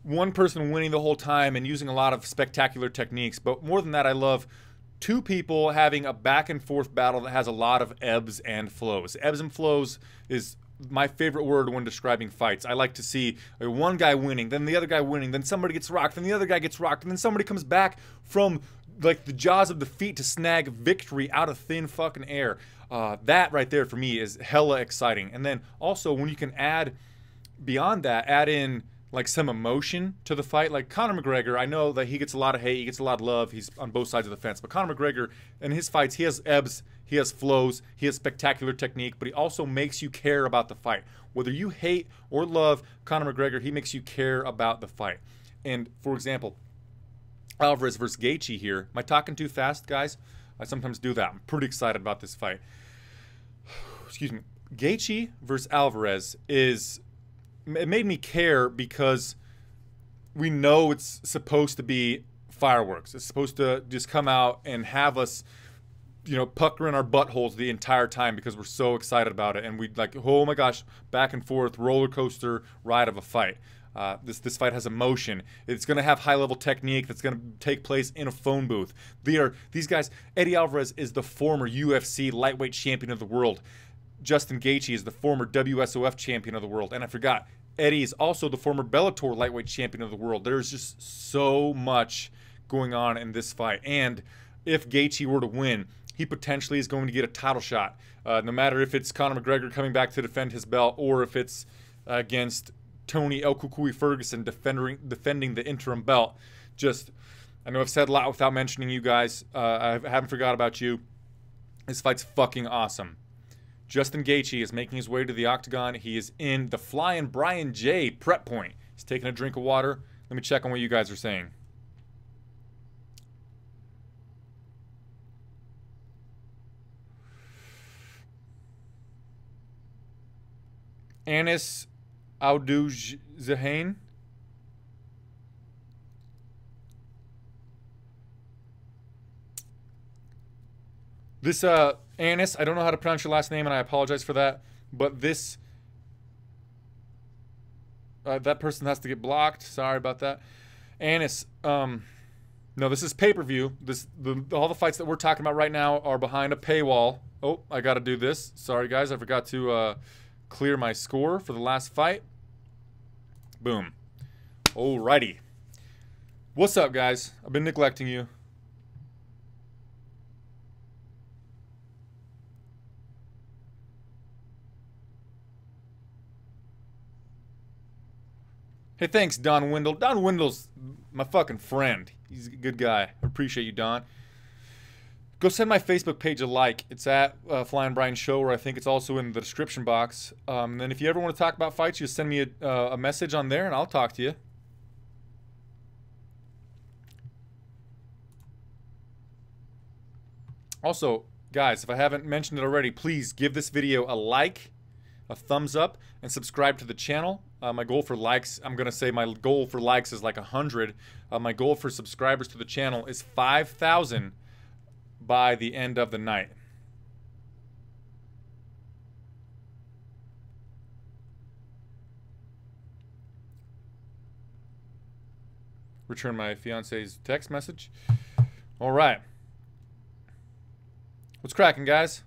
one person winning the whole time and using a lot of spectacular techniques, but more than that, I love two people having a back and forth battle that has a lot of ebbs and flows. Ebbs and flows is my favorite word when describing fights. I like to see one guy winning, then the other guy winning, then somebody gets rocked, then the other guy gets rocked, and then somebody comes back from like the jaws of defeat to snag victory out of thin fucking air. That right there for me is hella exciting. And then also when you can add, beyond that, add in like some emotion to the fight. Like Conor McGregor, I know that he gets a lot of hate, he gets a lot of love, he's on both sides of the fence, but Conor McGregor in his fights, he has ebbs, he has flows, he has spectacular technique, but he also makes you care about the fight. Whether you hate or love Conor McGregor, he makes you care about the fight. And for example, Alvarez versus Gaethje here. Am I talking too fast, guys? I sometimes do that. I'm pretty excited about this fight. Excuse me. Gaethje versus Alvarez is... It made me care because we know it's supposed to be fireworks. It's supposed to just come out and have us, you know, puckering our buttholes the entire time because we're so excited about it. And we like, oh my gosh, back and forth roller coaster ride of a fight. This fight has emotion. It's going to have high-level technique that's going to take place in a phone booth. These guys, Eddie Alvarez is the former UFC lightweight champion of the world. Justin Gaethje is the former WSOF champion of the world. And I forgot, Eddie is also the former Bellator lightweight champion of the world. There's just so much going on in this fight. And if Gaethje were to win, he potentially is going to get a title shot. No matter if it's Conor McGregor coming back to defend his belt or if it's against Tony El Cucuy Ferguson defending the interim belt. Just, I know I've said a lot without mentioning you guys. I haven't forgot about you. This fight's fucking awesome. Justin Gaethje is making his way to the octagon. He is in the Flyin Brian J prep point. He's taking a drink of water. Let me check on what you guys are saying. Anis Aldo Zahane. This Anis, I don't know how to pronounce your last name, and I apologize for that. But this, that person has to get blocked. Sorry about that. Anis, no, this is pay-per-view. All the fights that we're talking about right now are behind a paywall. Oh, I got to do this. Sorry, guys, I forgot to clear my score for the last fight. Boom. Alrighty. What's up, guys? I've been neglecting you. Hey, thanks, Don Wendell. Don Wendell's my fucking friend. He's a good guy. I appreciate you, Don. Go send my Facebook page a like. It's at Flyin Brian Show, or I think it's also in the description box. And then if you ever want to talk about fights, you just send me a message on there, and I'll talk to you. Also, guys, if I haven't mentioned it already, please give this video a like, a thumbs up, and subscribe to the channel. My goal for likes, I'm going to say my goal for likes is like 100. My goal for subscribers to the channel is 5,000 by the end of the night. Return my fiance's text message. All right. What's cracking, guys?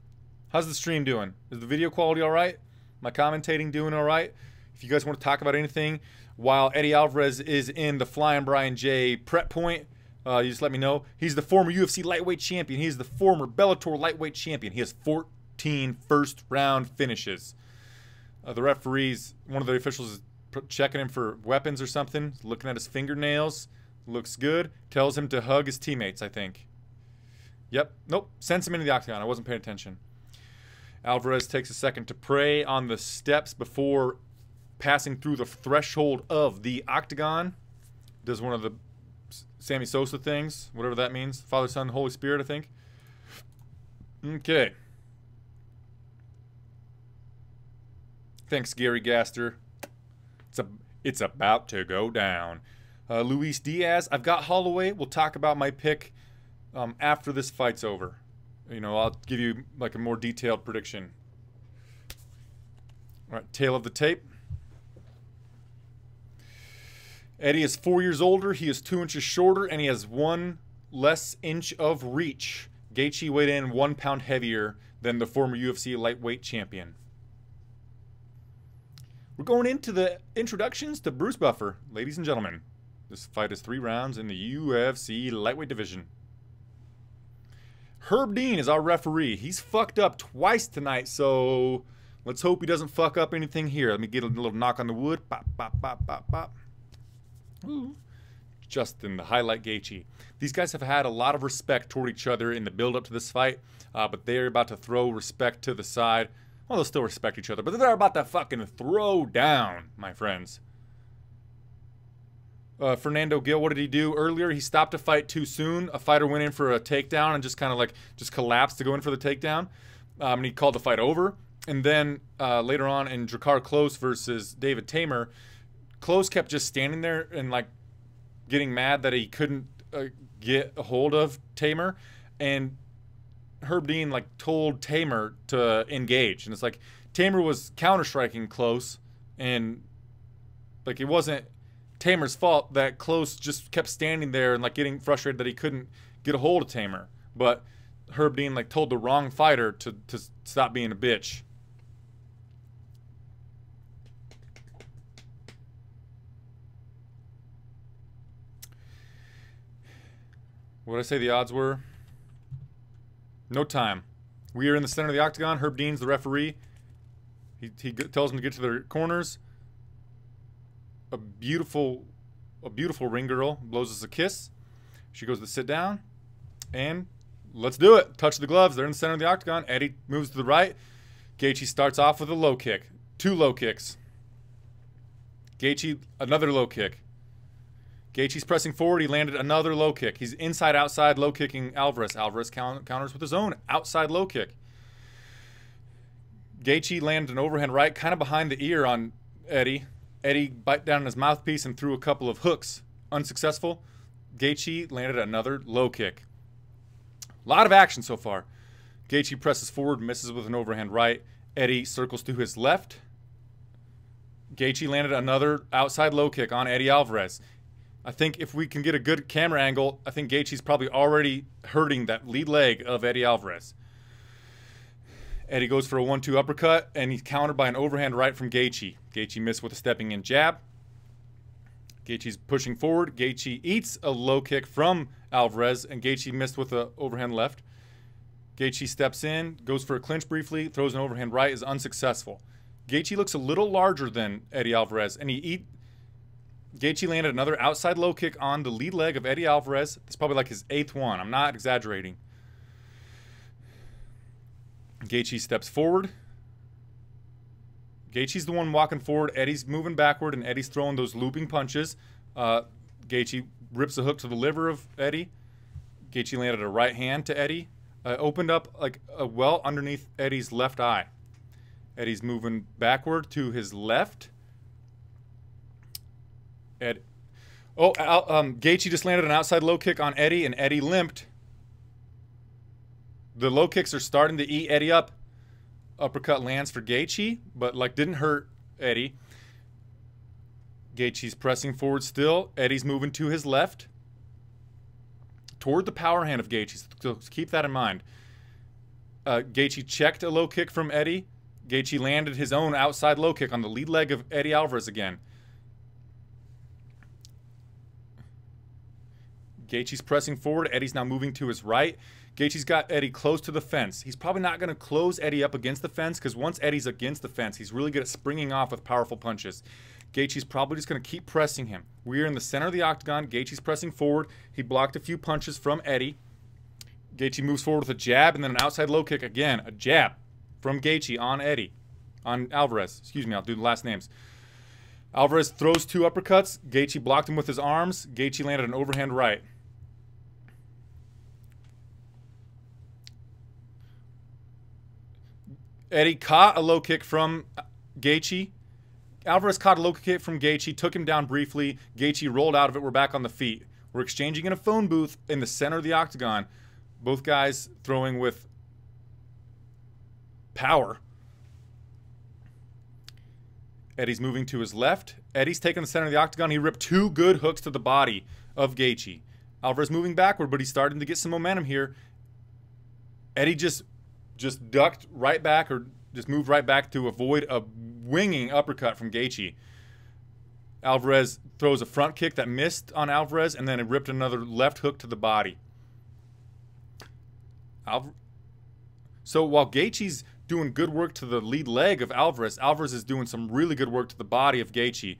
How's the stream doing? Is the video quality all right? My commentating doing all right? If you guys want to talk about anything while Eddie Alvarez is in the Flyin Brian J prep point, you just let me know. He's the former UFC lightweight champion. He's the former Bellator lightweight champion. He has 14 first-round finishes. The referees, one of the officials is checking him for weapons or something, looking at his fingernails. Looks good. Tells him to hug his teammates, I think. Yep. Nope. Sends him into the octagon. I wasn't paying attention. Alvarez takes a second to pray on the steps before passing through the threshold of the octagon. Does one of the Sammy Sosa things, whatever that means. Father, Son, Holy Spirit, I think. Okay. Thanks, Gary Gaster. It's about to go down. Luis Diaz. I've got Holloway. We'll talk about my pick after this fight's over. You know, I'll give you like a more detailed prediction. All right, tail of the tape. Eddie is 4 years older. He is 2 inches shorter, and he has 1 less inch of reach. Gaethje weighed in 1 pound heavier than the former UFC lightweight champion. We're going into the introductions to Bruce Buffer. Ladies and gentlemen, this fight is 3 rounds in the UFC lightweight division. Herb Dean is our referee. He's fucked up twice tonight, so let's hope he doesn't fuck up anything here. Let me get a little knock on the wood. Pop, pop, pop, pop, pop. Ooh. Justin, the highlight Gaethje. These guys have had a lot of respect toward each other in the build-up to this fight, but they're about to throw respect to the side. Well, they'll still respect each other, but they're about to fucking throw down, my friends. Fernando Gil, what did he do earlier? He stopped a fight too soon. A fighter went in for a takedown and just kind of like collapsed to go in for the takedown, and he called the fight over. And then later on in Jacare Close versus David Tamer, Close kept just standing there and like getting mad that he couldn't get a hold of Tamer, and Herb Dean like told Tamer to engage, and it's like Tamer was counter-striking Close, and like it wasn't Tamer's fault that Close just kept standing there and like getting frustrated that he couldn't get a hold of Tamer, but Herb Dean like told the wrong fighter to stop being a bitch. What did I say the odds were? No time. We are in the center of the octagon. Herb Dean's the referee. He tells them to get to their corners. A beautiful ring girl blows us a kiss. She goes to sit down. And let's do it. Touch the gloves. They're in the center of the octagon. Eddie moves to the right. Gaethje starts off with a low kick. 2 low kicks. Gaethje, another low kick. Gaethje's pressing forward. He landed another low kick. He's inside-outside low kicking Alvarez. Alvarez counters with his own outside low kick. Gaethje landed an overhand right kind of behind the ear on Eddie. Eddie bit down on his mouthpiece and threw a couple of hooks. Unsuccessful. Gaethje landed another low kick. A lot of action so far. Gaethje presses forward, misses with an overhand right. Eddie circles to his left. Gaethje landed another outside low kick on Eddie Alvarez. I think if we can get a good camera angle, I think Gaethje's probably already hurting that lead leg of Eddie Alvarez. Eddie goes for a 1-2 uppercut, and he's countered by an overhand right from Gaethje. Gaethje missed with a stepping in jab. Gaethje's pushing forward. Gaethje eats a low kick from Alvarez, and Gaethje missed with an overhand left. Gaethje steps in, goes for a clinch briefly, throws an overhand right, is unsuccessful. Gaethje looks a little larger than Eddie Alvarez, and Gaethje landed another outside low kick on the lead leg of Eddie Alvarez. It's probably like his 8th one. I'm not exaggerating. Gaethje steps forward. Gaethje's the one walking forward. Eddie's moving backward, and Eddie's throwing those looping punches. Gaethje rips a hook to the liver of Eddie. Gaethje landed a right hand to Eddie. Opened up like a well underneath Eddie's left eye. Eddie's moving backward to his left. Gaethje just landed an outside low kick on Eddie, and Eddie limped. The low kicks are starting to eat Eddie up. Uppercut lands for Gaethje, but like didn't hurt Eddie. Gaethje's pressing forward still. Eddie's moving to his left. Toward the power hand of Gaethje, so keep that in mind. Gaethje checked a low kick from Eddie. Gaethje landed his own outside low kick on the lead leg of Eddie Alvarez again. Gaethje's pressing forward. Eddie's now moving to his right. Gaethje's got Eddie close to the fence. He's probably not going to close Eddie up against the fence because once Eddie's against the fence, he's really good at springing off with powerful punches. Gaethje's probably just going to keep pressing him. We are in the center of the octagon. Gaethje's pressing forward. He blocked a few punches from Eddie. Gaethje moves forward with a jab and then an outside low kick again. A jab from Gaethje on Alvarez. Excuse me, I'll do the last names. Alvarez throws 2 uppercuts. Gaethje blocked him with his arms. Gaethje landed an overhand right. Eddie caught a low kick from Gaethje. Alvarez caught a low kick from Gaethje, took him down briefly. Gaethje rolled out of it. We're back on the feet. We're exchanging in a phone booth in the center of the octagon. Both guys throwing with power. Eddie's moving to his left. Eddie's taking the center of the octagon. He ripped 2 good hooks to the body of Gaethje. Alvarez moving backward, but he's starting to get some momentum here. Eddie just ducked right back, or just moved right back to avoid a winging uppercut from Gaethje. Alvarez throws a front kick that missed on Alvarez, and then it ripped another left hook to the body. So while Gaethje's doing good work to the lead leg of Alvarez, Alvarez is doing some really good work to the body of Gaethje.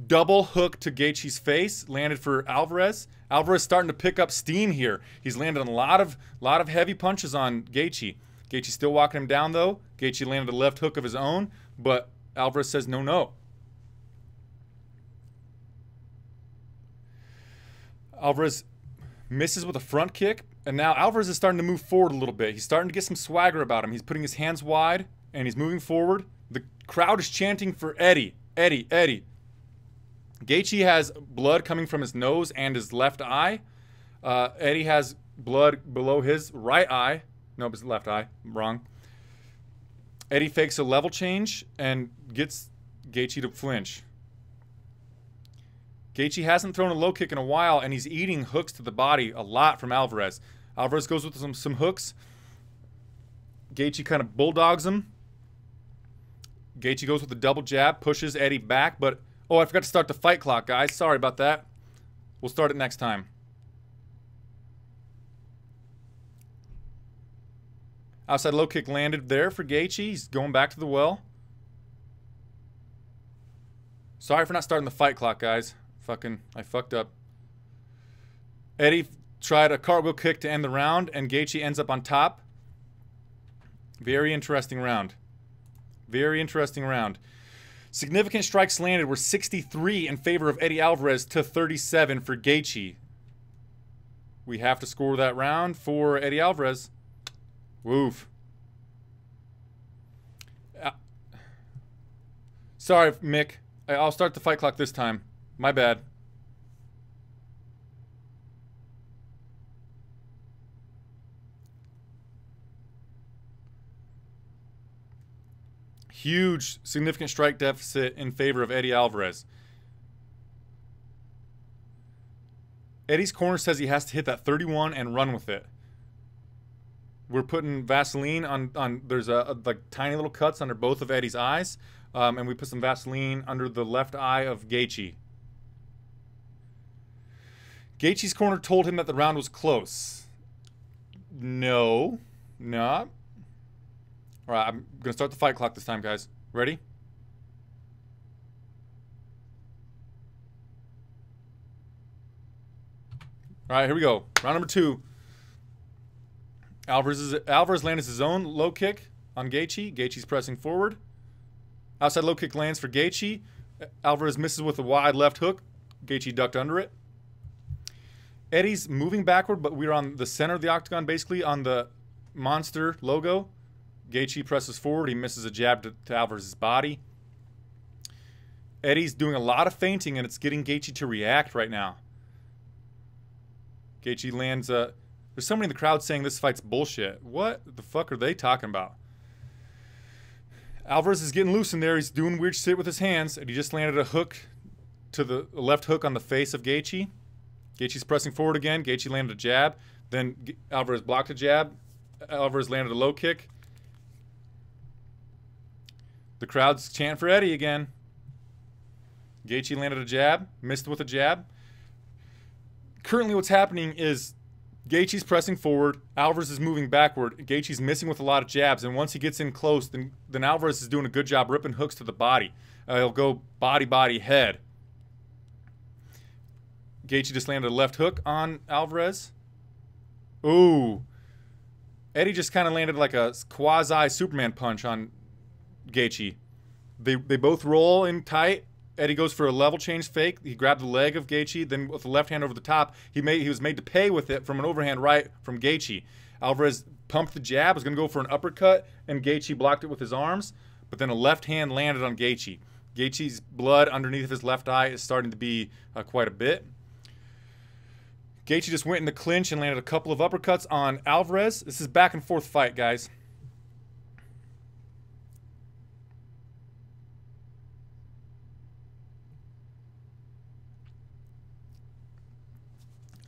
Double hook to Gaethje's face landed for Alvarez. Alvarez starting to pick up steam here. He's landed a lot of heavy punches on Gaethje. Gaethje still walking him down though. Gaethje landed a left hook of his own, but Alvarez says no, no. Alvarez misses with a front kick, and now Alvarez is starting to move forward a little bit. He's starting to get some swagger about him. He's putting his hands wide, and he's moving forward. The crowd is chanting for Eddie, Eddie, Eddie. Gaethje has blood coming from his nose and his left eye. Eddie has blood below his right eye. Nope, his left eye. I'm wrong. Eddie fakes a level change and gets Gaethje to flinch. Gaethje hasn't thrown a low kick in a while, and he's eating hooks to the body a lot from Alvarez. Alvarez goes with some hooks. Gaethje kind of bulldogs him. Gaethje goes with a double jab, pushes Eddie back, but... Oh, I forgot to start the fight clock, guys. Sorry about that. We'll start it next time. Outside low kick landed there for Gaethje. He's going back to the well. Sorry for not starting the fight clock, guys. I fucked up. Eddie tried a cartwheel kick to end the round, and Gaethje ends up on top. Very interesting round. Very interesting round. Significant strikes landed were 63 in favor of Eddie Alvarez to 37 for Gaethje. We have to score that round for Eddie Alvarez. Woof. Sorry, Mick. I'll start the fight clock this time. My bad. Huge, significant strike deficit in favor of Eddie Alvarez. Eddie's corner says he has to hit that 31 and run with it. We're putting Vaseline on there's like tiny little cuts under both of Eddie's eyes. And we put some Vaseline under the left eye of Gaethje. Gaethje's corner told him that the round was close. No. Not. All right, I'm going to start the fight clock this time, guys. Ready? All right, here we go. Round number 2. Alvarez lands his own low kick on Gaethje. Gaethje's pressing forward. Outside low kick lands for Gaethje. Alvarez misses with a wide left hook. Gaethje ducked under it. Eddie's moving backward, but we're on the center of the octagon, basically on the monster logo. Gaethje presses forward. He misses a jab to Alvarez's body. Eddie's doing a lot of feinting, and it's getting Gaethje to react right now. Gaethje lands a... There's somebody in the crowd saying this fight's bullshit. What the fuck are they talking about? Alvarez is getting loose in there. He's doing weird shit with his hands, and he just landed a hook to the left hook on the face of Gaethje. Gaethje's pressing forward again. Gaethje landed a jab. Then Alvarez blocked a jab. Alvarez landed a low kick. The crowd's chanting for Eddie again. Gaethje landed a jab. Missed with a jab. Currently what's happening is Gaethje's pressing forward. Alvarez is moving backward. Gaethje's missing with a lot of jabs. And once he gets in close, then Alvarez is doing a good job ripping hooks to the body. He'll go body, body, head. Gaethje just landed a left hook on Alvarez. Ooh. Eddie just kind of landed like a quasi-Superman punch on Gaethje. They both roll in tight. Eddie goes for a level change fake. He grabbed the leg of Gaethje, then with the left hand over the top, he was made to pay with it from an overhand right from Gaethje. Alvarez pumped the jab, was going to go for an uppercut, and Gaethje blocked it with his arms, but then a left hand landed on Gaethje. Gaethje's blood underneath his left eye is starting to be quite a bit. Gaethje just went in the clinch and landed a couple of uppercuts on Alvarez. This is back and forth fight, guys.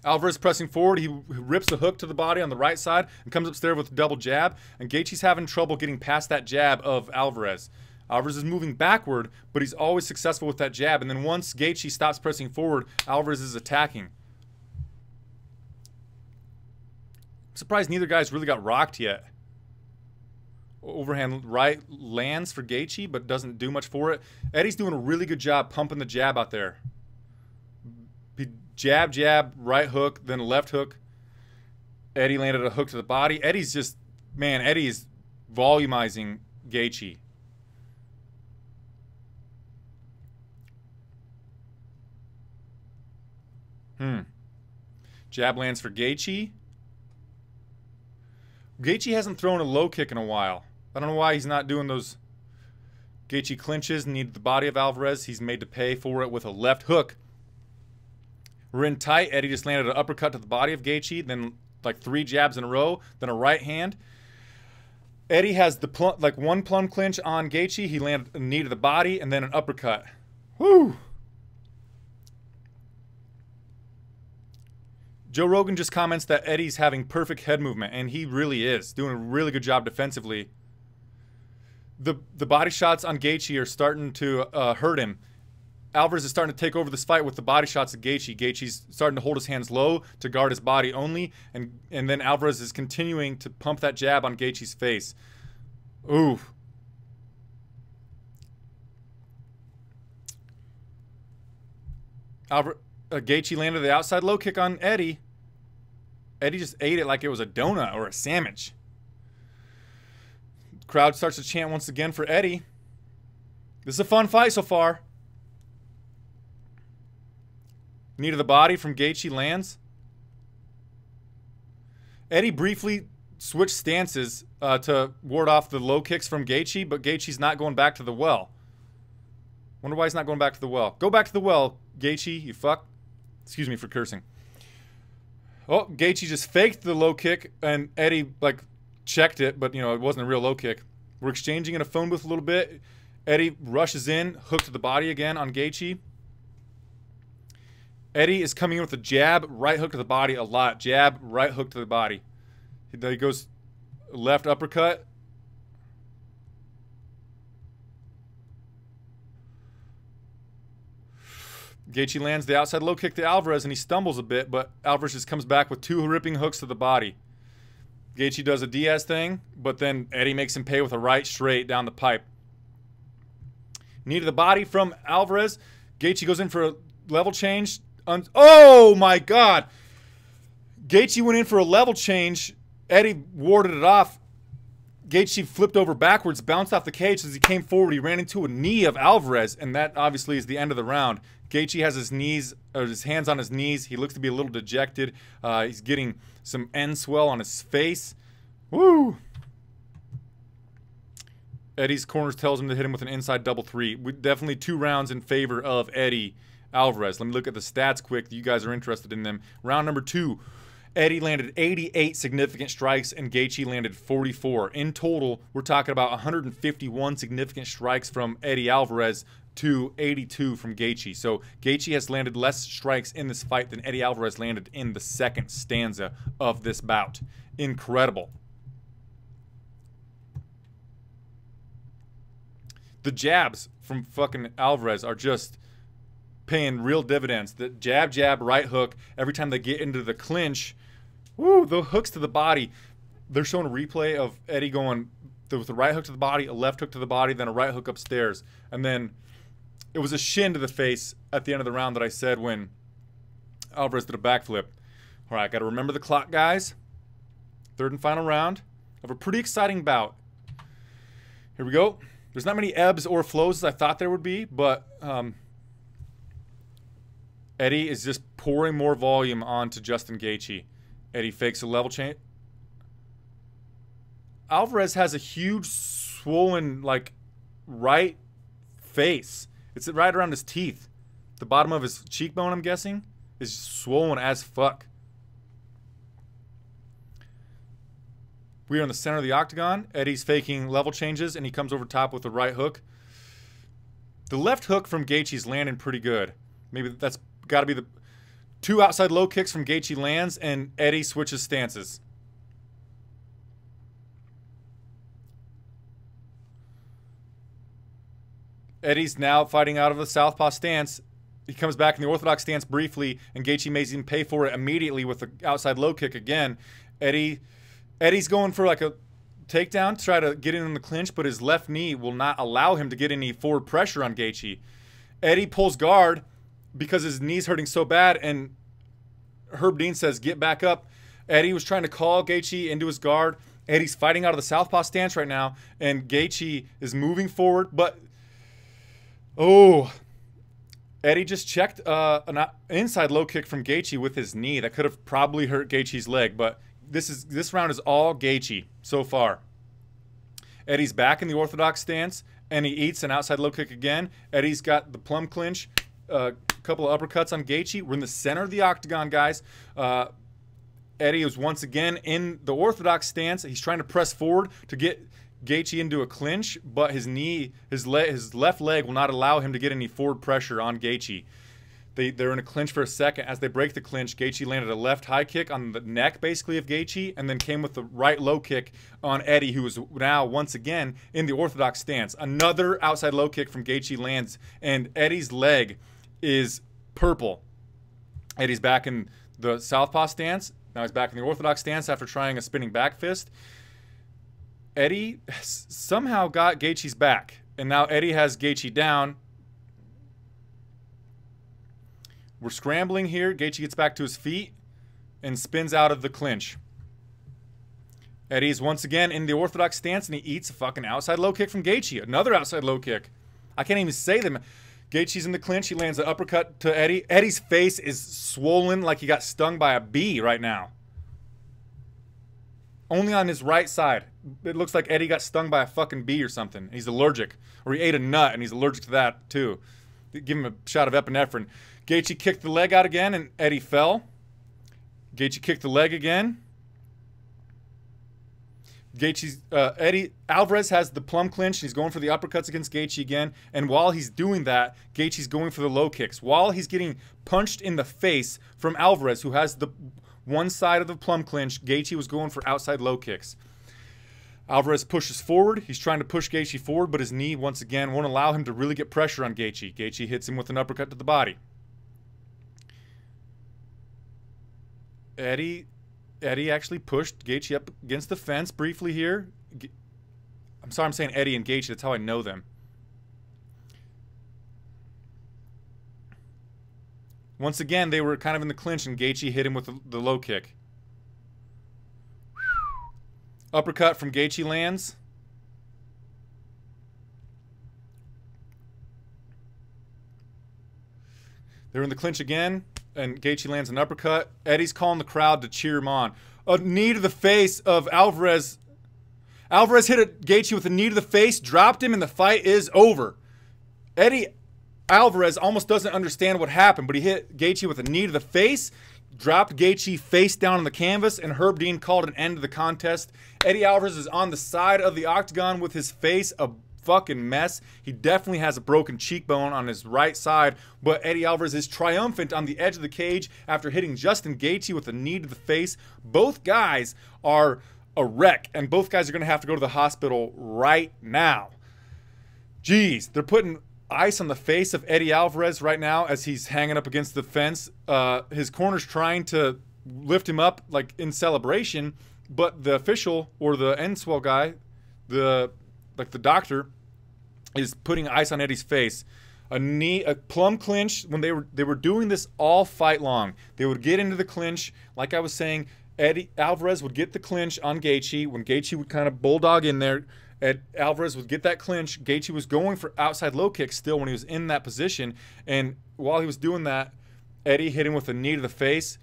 Alvarez pressing forward. He rips the hook to the body on the right side and comes upstairs with a double jab. And Gaethje's having trouble getting past that jab of Alvarez. Alvarez is moving backward, but he's always successful with that jab. And then once Gaethje stops pressing forward, Alvarez is attacking. I'm surprised neither guy's really got rocked yet. Overhand right lands for Gaethje, but doesn't do much for it. Eddie's doing a really good job pumping the jab out there. Jab, jab, right hook, then left hook. Eddie landed a hook to the body. Eddie's just, man, Eddie's volumizing Gaethje. Jab lands for Gaethje. Gaethje hasn't thrown a low kick in a while. I don't know why he's not doing those. Gaethje clinches, needed the body of Alvarez. He's made to pay for it with a left hook. We're in tight. Eddie just landed an uppercut to the body of Gaethje, then like 3 jabs in a row, then a right hand. Eddie has the one plum clinch on Gaethje. He landed a knee to the body and then an uppercut. Woo! Joe Rogan just comments that Eddie's having perfect head movement, and he really is. Doing a really good job defensively. The body shots on Gaethje are starting to hurt him. Alvarez is starting to take over this fight with the body shots of Gaethje. Gaethje's starting to hold his hands low to guard his body only, and then Alvarez is continuing to pump that jab on Gaethje's face. Ooh. Gaethje landed the outside low kick on Eddie. Eddie just ate it like it was a donut or a sandwich. Crowd starts to chant once again for Eddie. This is a fun fight so far. Knee to the body from Gaethje lands. Eddie briefly switched stances to ward off the low kicks from Gaethje, but Gaethje's not going back to the well. Wonder why he's not going back to the well. Go back to the well, Gaethje, you fuck. Excuse me for cursing. Oh, Gaethje just faked the low kick, and Eddie, like, checked it, but, you know, it wasn't a real low kick. We're exchanging in a phone booth a little bit. Eddie rushes in, hook to the body again on Gaethje. Eddie is coming in with a jab, right hook to the body a lot. Jab, right hook to the body. He goes left uppercut. Gaethje lands the outside low kick to Alvarez, and he stumbles a bit, but Alvarez just comes back with 2 ripping hooks to the body. Gaethje does a Diaz thing, but then Eddie makes him pay with a right straight down the pipe. Knee to the body from Alvarez. Gaethje goes in for a level change. Oh my God! Gaethje went in for a level change. Eddie warded it off. Gaethje flipped over backwards, bounced off the cage as he came forward. He ran into a knee of Alvarez, and that obviously is the end of the round. Gaethje has his hands on his knees. He looks to be a little dejected. He's getting some end swell on his face. Woo! Eddie's corners tells him to hit him with an inside double 3. Definitely 2 rounds in favor of Eddie Alvarez. Let me look at the stats quick. You guys are interested in them. Round number 2. Eddie landed 88 significant strikes and Gaethje landed 44. In total, we're talking about 151 significant strikes from Eddie Alvarez to 82 from Gaethje. So Gaethje has landed less strikes in this fight than Eddie Alvarez landed in the second stanza of this bout. Incredible. The jabs from fucking Alvarez are just paying real dividends. The jab, jab, right hook, every time they get into the clinch, woo, the hooks to the body. They're showing a replay of Eddie going with the right hook to the body, a left hook to the body, then a right hook upstairs. And then it was a shin to the face at the end of the round that I said when Alvarez did a backflip. All right, got to remember the clock, guys. 3rd and final round of a pretty exciting bout. Here we go. There's not many ebbs or flows as I thought there would be, but Eddie is just pouring more volume onto Justin Gaethje. Eddie fakes a level change. Alvarez has a huge, swollen, like, right face. It's right around his teeth. The bottom of his cheekbone, I'm guessing, is swollen as fuck. We are in the center of the octagon. Eddie's faking level changes, and he comes over top with the right hook. The left hook from Gaethje's landing pretty good. Maybe that's got to be the... 2 outside low kicks from Gaethje lands, and Eddie switches stances. Eddie's now fighting out of the southpaw stance. He comes back in the orthodox stance briefly, and Gaethje makes him pay for it immediately with the outside low kick again. Eddie's going for like a takedown to try to get in the clinch, but his left knee will not allow him to get any forward pressure on Gaethje. Eddie pulls guard because his knee's hurting so bad, and Herb Dean says, get back up. Eddie was trying to call Gaethje into his guard. Eddie's fighting out of the southpaw stance right now, and Gaethje is moving forward, but Eddie just checked an inside low kick from Gaethje with his knee that could have probably hurt Gaethje's leg, but this round is all Gaethje so far. Eddie's back in the orthodox stance, and he eats an outside low kick again. Eddie's got the plum clinch, a couple of uppercuts on Gaethje. We're in the center of the octagon, guys. Eddie is once again in the orthodox stance. He's trying to press forward to get Gaethje into a clinch, but his left leg will not allow him to get any forward pressure on Gaethje. They're in a clinch for a second. As they break the clinch, Gaethje landed a left high kick on the neck, basically, of Gaethje, and then came with the right low kick on Eddie, who is now, once again, in the orthodox stance. Another outside low kick from Gaethje lands, and Eddie's leg is purple. Eddie's back in the southpaw stance. Now he's back in the orthodox stance after trying a spinning back fist. Eddie somehow got Gaethje's back, and now Eddie has Gaethje down. We're scrambling here. Gaethje gets back to his feet and spins out of the clinch. Eddie's once again in the orthodox stance, and he eats a fucking outside low kick from Gaethje. Another outside low kick. I can't even say them. Gaethje's in the clinch. He lands an uppercut to Eddie. Eddie's face is swollen like he got stung by a bee right now. Only on his right side. It looks like Eddie got stung by a fucking bee or something. He's allergic. Or he ate a nut, and he's allergic to that, too. Give him a shot of epinephrine. Gaethje kicked the leg out again, and Eddie fell. Gaethje kicked the leg again. Eddie Alvarez has the plum clinch. And he's going for the uppercuts against Gaethje again. And while he's doing that, Gaethje's going for the low kicks. While he's getting punched in the face from Alvarez, who has the one side of the plum clinch, Gaethje was going for outside low kicks. Alvarez pushes forward. He's trying to push Gaethje forward, but his knee, once again, won't allow him to really get pressure on Gaethje. Gaethje hits him with an uppercut to the body. Eddie actually pushed Gaethje up against the fence briefly here. I'm sorry I'm saying Eddie and Gaethje. That's how I know them. Once again, they were kind of in the clinch, and Gaethje hit him with the low kick. Uppercut from Gaethje lands. They're in the clinch again, and Gaethje lands an uppercut. Eddie's calling the crowd to cheer him on. A knee to the face of Alvarez. Alvarez hit Gaethje with a knee to the face, dropped him, and the fight is over. Eddie Alvarez almost doesn't understand what happened, but he hit Gaethje with a knee to the face, dropped Gaethje face down on the canvas, and Herb Dean called an end to the contest. Eddie Alvarez is on the side of the octagon with his face a fucking mess. He definitely has a broken cheekbone on his right side, but Eddie Alvarez is triumphant on the edge of the cage after hitting Justin Gaethje with a knee to the face. Both guys are a wreck, and both guys are going to have to go to the hospital right now. Jeez, they're putting ice on the face of Eddie Alvarez right now as he's hanging up against the fence. His corner's trying to lift him up like in celebration, but the official or the NSWEL guy, the doctor, is putting ice on Eddie's face. A plum clinch. When they were doing this all fight long, they would get into the clinch. Like I was saying, Eddie Alvarez would get the clinch on Gaethje. When Gaethje would kind of bulldog in there, Alvarez would get that clinch. Gaethje was going for outside low kicks still when he was in that position. And while he was doing that, Eddie hit him with a knee to the face.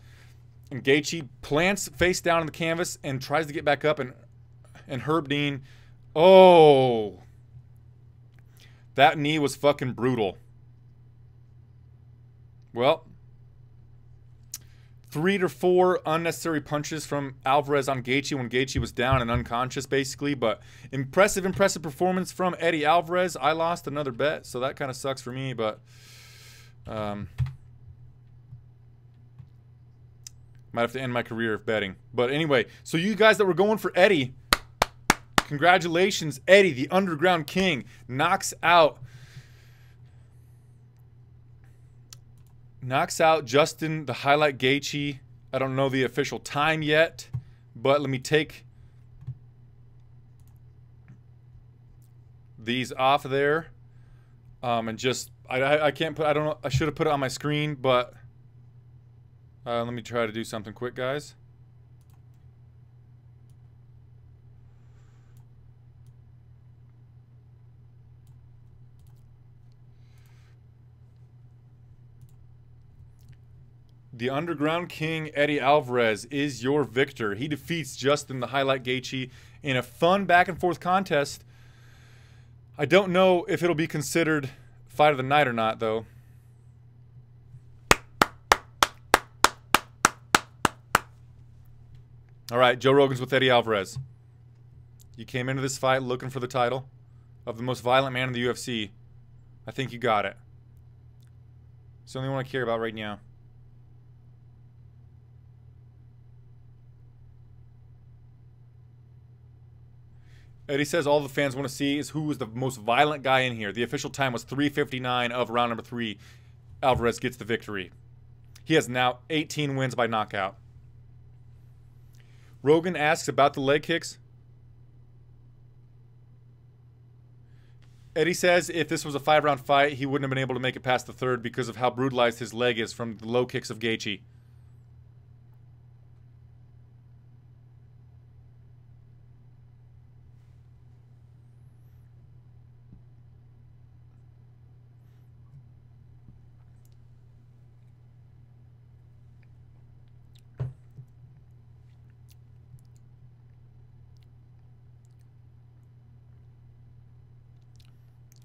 And Gaethje plants face down on the canvas and tries to get back up. And Herb Dean, oh, that knee was fucking brutal. Well, 3 to 4 unnecessary punches from Alvarez on Gaethje when Gaethje was down and unconscious, basically. But impressive performance from Eddie Alvarez. I lost another bet, so that kind of sucks for me. But Might have to end my career of betting. But anyway, so you guys that were going for Eddie, congratulations. Eddie, the Underground King, knocks out Justin, the Highlight Gaethje. I don't know the official time yet, but let me take these off there. And just, I can't put, I don't know, I should have put it on my screen, but let me try to do something quick, guys. The Underground King, Eddie Alvarez, is your victor. He defeats Justin, the Highlight Gaethje, in a fun back-and-forth contest. I don't know if it'll be considered fight of the night or not, though. All right, Joe Rogan's with Eddie Alvarez. You came into this fight looking for the title of the most violent man in the UFC. I think you got it. It's the only one I care about right now. Eddie says all the fans want to see is who was the most violent guy in here. The official time was 3:59 of round number 3. Alvarez gets the victory. He has now 18 wins by knockout. Rogan asks about the leg kicks. Eddie says if this was a 5-round fight, he wouldn't have been able to make it past the third because of how brutalized his leg is from the low kicks of Gaethje.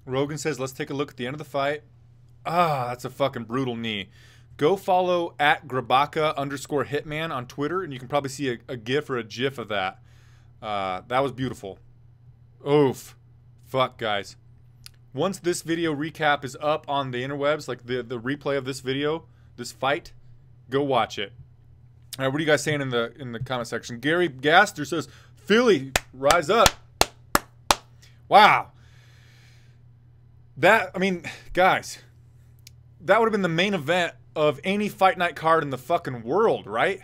Rogan says, let's take a look at the end of the fight. Ah, that's a fucking brutal knee. Go follow at Grabaka_Hitman on Twitter, and you can probably see a GIF or a GIF of that. That was beautiful. Oof. Fuck, guys. Once this video recap is up on the interwebs, like the replay of this video, this fight, go watch it. All right, what are you guys saying in the comment section? Gary Gaster says, Philly, rise up. Wow. That, I mean, guys, that would have been the main event of any fight night card in the fucking world, right?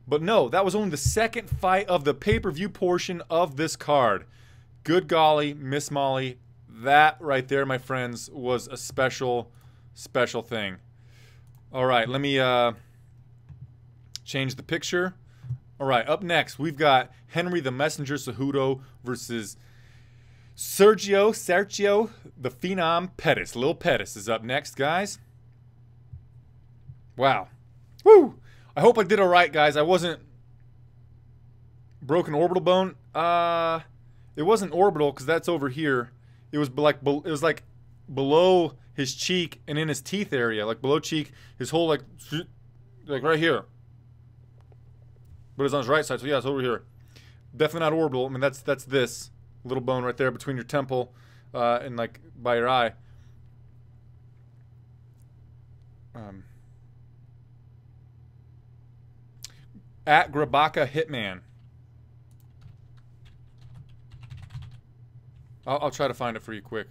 But no, that was only the second fight of the pay-per-view portion of this card. Good golly, Miss Molly, that right there, my friends, was a special, special thing. All right, let me change the picture. All right, up next, we've got Henry the Messenger Cejudo versus Sergio, the Phenom Pettis. Lil Pettis is up next, guys. Wow. Woo! I hope I did all right, guys. I wasn't broken orbital bone. It wasn't orbital because that's over here. It was like below his cheek and in his teeth area, like below cheek, his whole like right here. But it's on his right side, so yeah, it's over here. Definitely not orbital. I mean, that's this little bone right there between your temple and like by your eye. At Grabaka Hitman. I'll try to find it for you quick.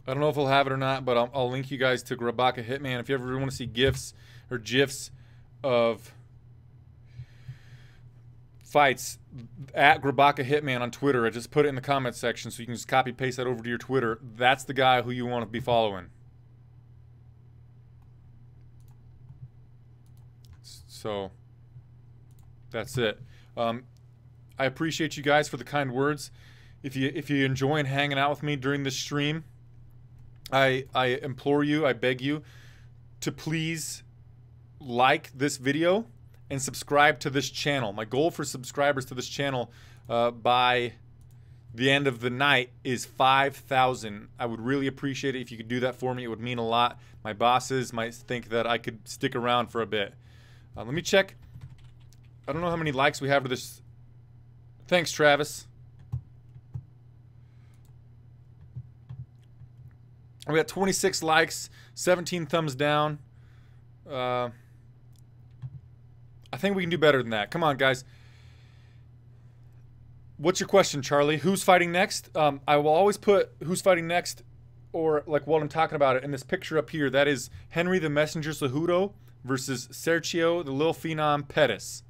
I don't know if we'll have it or not, but I'll link you guys to Grabaka Hitman. If you ever want to see GIFs or GIFs of fights, at Grabaka Hitman on Twitter. I just put it in the comments section so you can just copy paste that over to your Twitter. That's the guy who you want to be following. So that's it. I appreciate you guys for the kind words. If you enjoy hanging out with me during this stream, I implore you, I beg you to please like this video and subscribe to this channel. My goal for subscribers to this channel by the end of the night is 5,000. I would really appreciate it if you could do that for me. It would mean a lot. My bosses might think that I could stick around for a bit. Let me check I don't know how many likes we have to this. Thanks, Travis. We got 26 likes, 17 thumbs down. I think we can do better than that. Come on, guys. What's your question, Charlie? Who's fighting next? I will always put who's fighting next, or like while I'm talking about it, in this picture up here. That is Henry the Messenger Cejudo versus Sergio the Lil Phenom Pettis.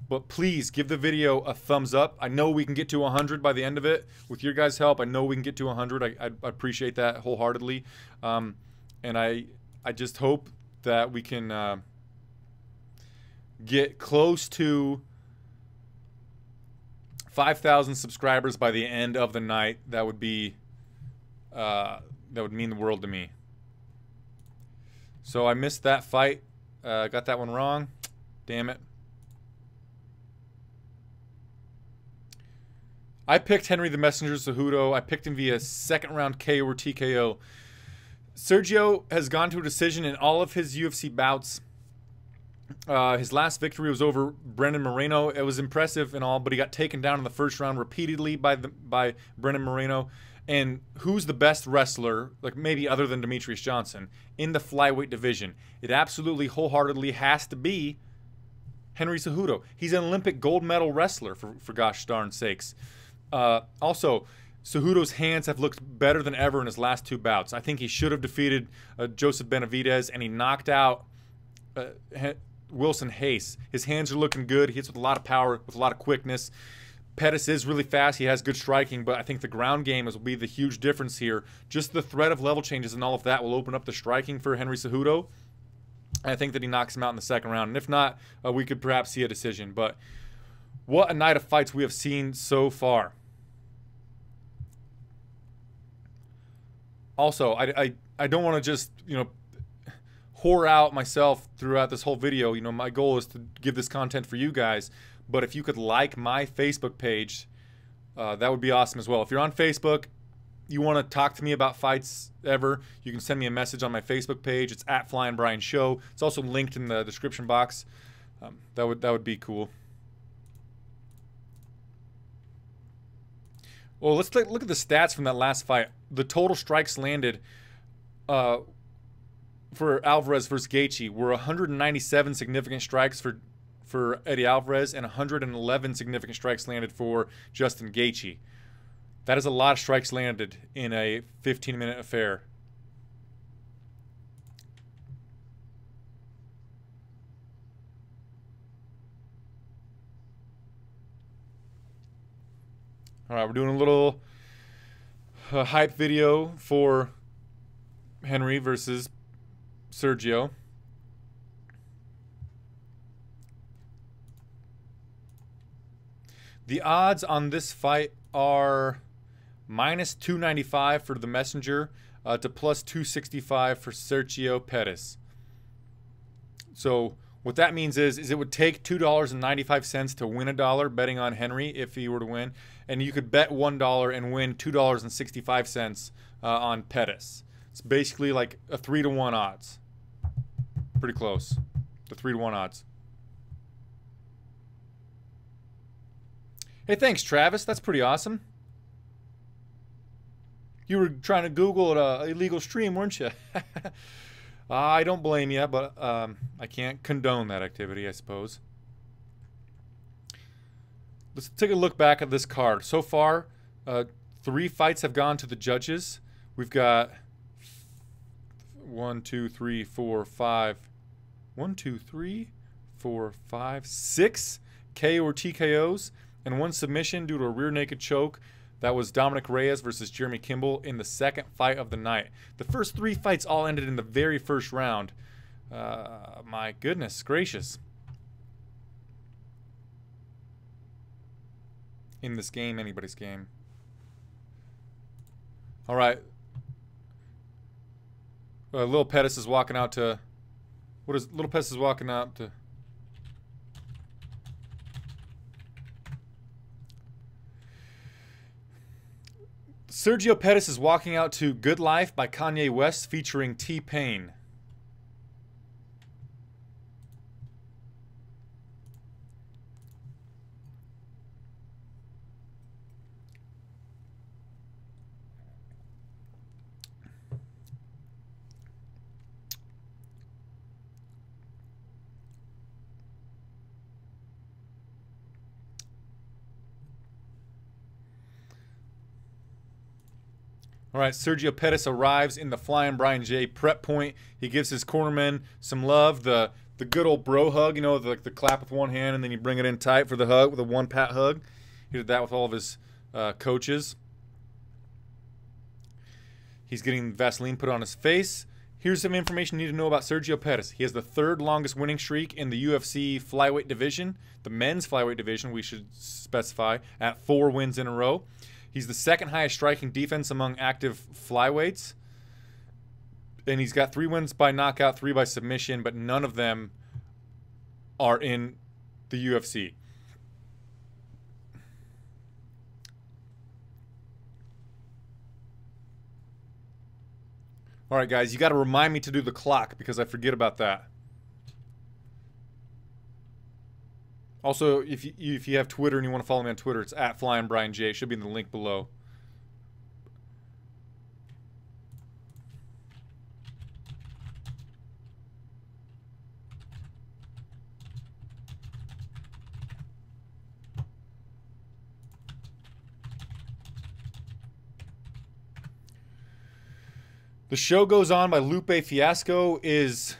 But please give the video a thumbs up. I know we can get to 100 by the end of it. With your guys' help, I know we can get to 100. I appreciate that wholeheartedly. And I just hope that we can get close to 5,000 subscribers by the end of the night. That would be that would mean the world to me. So I missed that fight. Got that one wrong. Damn it. I picked Henry the Messenger Cejudo. I picked him via second round KO or TKO. Sergio has gone to a decision in all of his UFC bouts. His last victory was over Brendan Moreno. It was impressive and all, but he got taken down in the first round repeatedly by Brendan Moreno. And who's the best wrestler, like maybe other than Demetrius Johnson, in the flyweight division? It absolutely wholeheartedly has to be Henry Cejudo. He's an Olympic gold medal wrestler, for gosh darn sakes. Also, Cejudo's hands have looked better than ever in his last two bouts. I think he should have defeated Joseph Benavidez, and he knocked out Wilson Hayes. His hands are looking good. He hits with a lot of power, with a lot of quickness. Pettis is really fast. He has good striking, but I think the ground game will be the huge difference here. Just the threat of level changes and all of that will open up the striking for Henry Cejudo. I think that he knocks him out in the second round. And if not, we could perhaps see a decision. But what a night of fights we have seen so far. Also, I don't want to just, whore out myself throughout this whole video. My goal is to give this content for you guys. But if you could like my Facebook page, that would be awesome as well. If you're on Facebook, you want to talk to me about fights ever, you can send me a message on my Facebook page. It's at Flyin Brian Show. It's also linked in the description box. That would be cool. Well, let's look at the stats from that last fight. The total strikes landed for Alvarez versus Gaethje were 197 significant strikes for Eddie Alvarez and 111 significant strikes landed for Justin Gaethje. That is a lot of strikes landed in a 15-minute affair. All right, we're doing a little hype video for Henry versus Sergio. The odds on this fight are minus 295 for the Messenger to plus 265 for Sergio Pettis. So what that means is it would take $2.95 to win $1 betting on Henry if he were to win, and you could bet $1 and win $2.65 on Pettis. It's basically like a 3-to-1 odds. Pretty close. The 3-to-1 odds. Hey, thanks, Travis. That's pretty awesome. You were trying to Google an illegal stream, weren't you? I don't blame you, but I can't condone that activity, I suppose. Let's take a look back at this card. So far, 3 fights have gone to the judges. We've got 1, 2, 3, 4, 5. 1, 2, 3, 4, 5, 6 KO or TKOs, and 1 submission due to a rear naked choke. That was Dominic Reyes versus Jeremy Kimball in the second fight of the night. The first 3 fights all ended in the very first round. My goodness gracious. In this game, anybody's game. All right. Lil Pettis is walking out to... What is... Lil Pettis is walking out to... Sergio Pettis is walking out to Good Life by Kanye West featuring T-Pain. All right, Sergio Pettis arrives in the Flyin Brian J prep point. He gives his cornermen some love, the good old bro hug, you know, the clap with one hand and then you bring it in tight for the hug with a one pat hug. He did that with all of his coaches. He's getting Vaseline put on his face. Here's some information you need to know about Sergio Pettis. He has the 3rd longest winning streak in the UFC flyweight division, the men's flyweight division, we should specify, at 4 wins in a row. He's the 2nd highest striking defense among active flyweights. And he's got 3 wins by knockout, 3 by submission, but none of them are in the UFC. All right, guys, you got to remind me to do the clock because I forget about that. Also, if you have Twitter and you want to follow me on Twitter, it's at Flyin Brian J. It should be in the link below. The show goes on by Lupe Fiasco is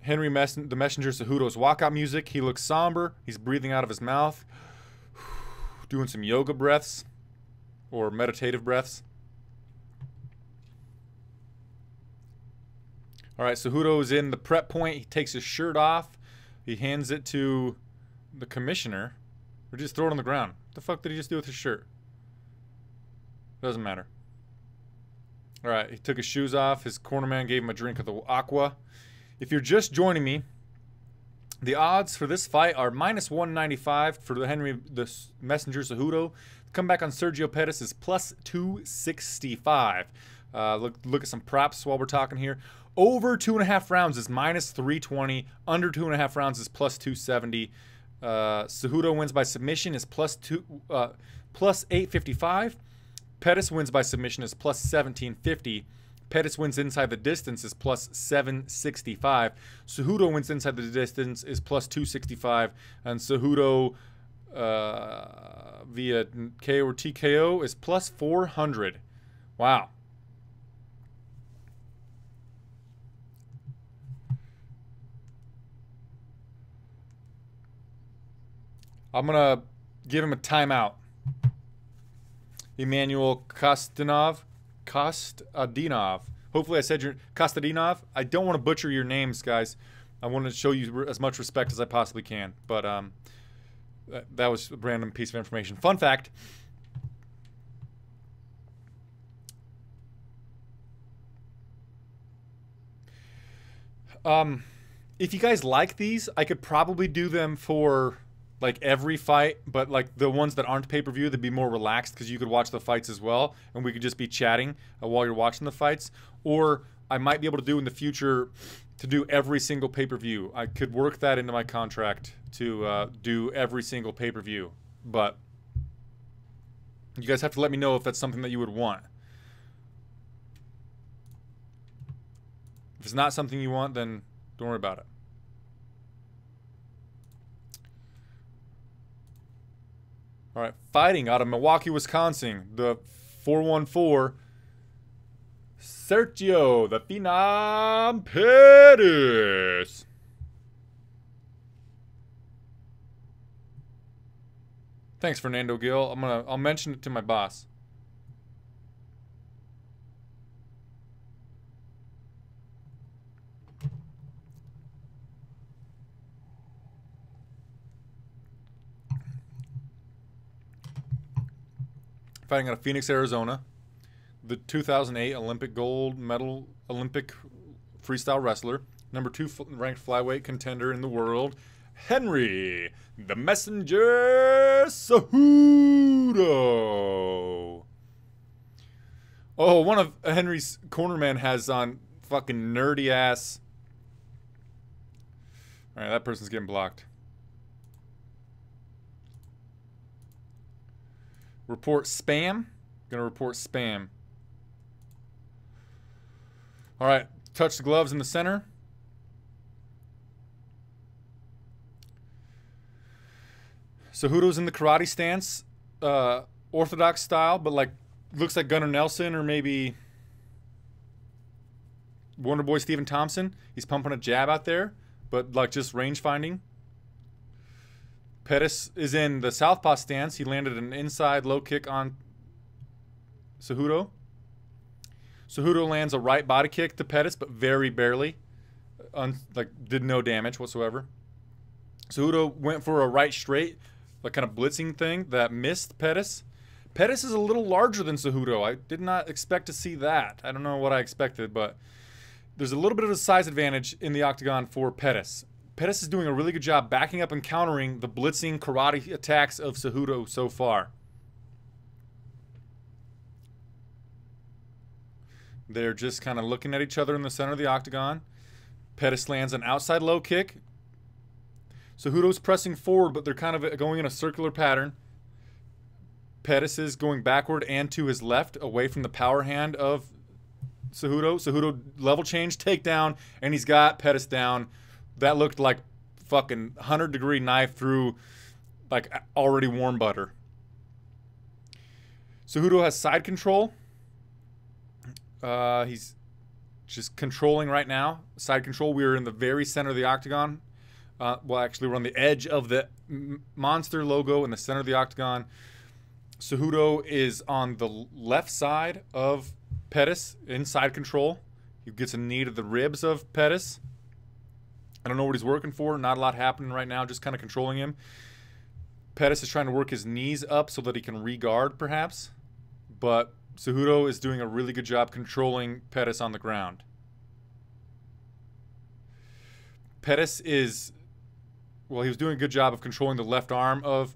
the Messenger Cejudo's walkout music. He looks somber. He's breathing out of his mouth. Doing some yoga breaths or meditative breaths. All right, Cejudo is in the prep point. He takes his shirt off. He hands it to the commissioner. Or just throw it on the ground. What the fuck did he just do with his shirt? Doesn't matter. All right, he took his shoes off. His cornerman gave him a drink of the aqua. If you're just joining me, the odds for this fight are -195 for the Messenger Cejudo. Comeback on Sergio Pettis is +265. Look at some props while we're talking here. Over 2.5 rounds is -320. Under 2.5 rounds is +270. Cejudo wins by submission is +855. Pettis wins by submission is +1750. Pettis wins inside the distance is +765. Cejudo wins inside the distance is +265. And Cejudo via KO or TKO is +400. Wow. I'm going to give him a timeout. Emmanuel Kostadinov. Hopefully I said your Kostadinov. I don't want to butcher your names, guys. I want to show you as much respect as I possibly can. But that was a random piece of information. Fun fact. If you guys like these, I could probably do them for like every fight, but like the ones that aren't pay-per-view, they'd be more relaxed because you could watch the fights as well, and we could just be chatting while you're watching the fights. Or I might be able to do in the future to do every single pay-per-view. I could work that into my contract to do every single pay-per-view, but you guys have to let me know if that's something that you would want. If it's not something you want, then don't worry about it. All right, fighting out of Milwaukee, Wisconsin, the 414, Sergio, the Phenom Pettis. Thanks, Fernando Gill. I'll mention it to my boss. Fighting out of Phoenix, Arizona, the 2008 Olympic gold medal Olympic freestyle wrestler, #2 ranked flyweight contender in the world, Henry, the Messenger Cejudo. Oh, one of Henry's cornermen has on fucking nerdy ass. All right, that person's getting blocked. Report spam. Gonna report spam. All right, touch the gloves in the center. Cejudo's in the karate stance, orthodox style, but like looks like Gunnar Nelson or maybe Wonder Boy Stephen Thompson. He's pumping a jab out there, but like just range finding. Pettis is in the southpaw stance. He landed an inside low kick on Cejudo. Cejudo lands a right body kick to Pettis, but very barely. Did no damage whatsoever. Cejudo went for a right straight, like kind of blitzing thing that missed Pettis. Pettis is a little larger than Cejudo. I did not expect to see that. I don't know what I expected, but there's a little bit of a size advantage in the octagon for Pettis. Pettis is doing a really good job backing up and countering the blitzing karate attacks of Cejudo so far. They're just kind of looking at each other in the center of the octagon. Pettis lands an outside low kick. Cejudo's pressing forward, but they're kind of going in a circular pattern. Pettis is going backward and to his left, away from the power hand of Cejudo. Cejudo level change, takedown, and he's got Pettis down. That looked like fucking 100-degree knife through like already warm butter. Cejudo has side control. He's just controlling right now. Side control. We are in the very center of the octagon. Well, actually, we're on the edge of the monster logo in the center of the octagon. Cejudo is on the left side of Pettis, inside control. He gets a knee to the ribs of Pettis. I don't know what he's working for. Not a lot happening right now, just kind of controlling him. Pettis is trying to work his knees up so that he can re-guard, perhaps. But Cejudo is doing a really good job controlling Pettis on the ground. Pettis is... Well, he was doing a good job of controlling the left arm of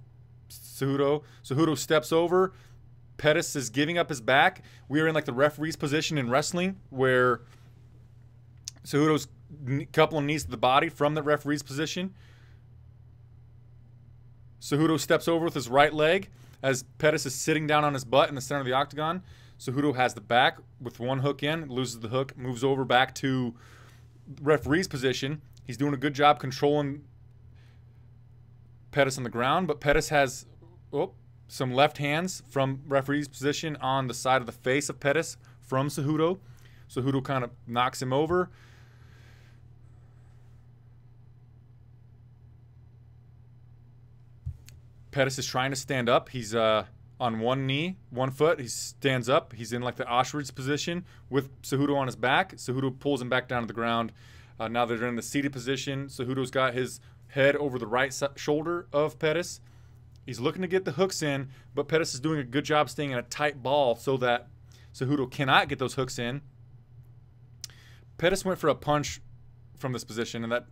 Cejudo. Cejudo steps over. Pettis is giving up his back. We are in like the referee's position in wrestling where Cejudo's couple of knees to the body from the referee's position. Cejudo steps over with his right leg as Pettis is sitting down on his butt in the center of the octagon. Cejudo has the back with one hook in, loses the hook, moves over back to referee's position. He's doing a good job controlling Pettis on the ground, but Pettis has some left hands from referee's position on the side of the face of Pettis from Cejudo. Cejudo kind of knocks him over. Pettis is trying to stand up. He's on one knee, one foot. He stands up. He's in like the Auschwitz position with Cejudo on his back. Cejudo pulls him back down to the ground. Now they're in the seated position. Cejudo's got his head over the right shoulder of Pettis. He's looking to get the hooks in, but Pettis is doing a good job staying in a tight ball so that Cejudo cannot get those hooks in. Pettis went for a punch from this position, and that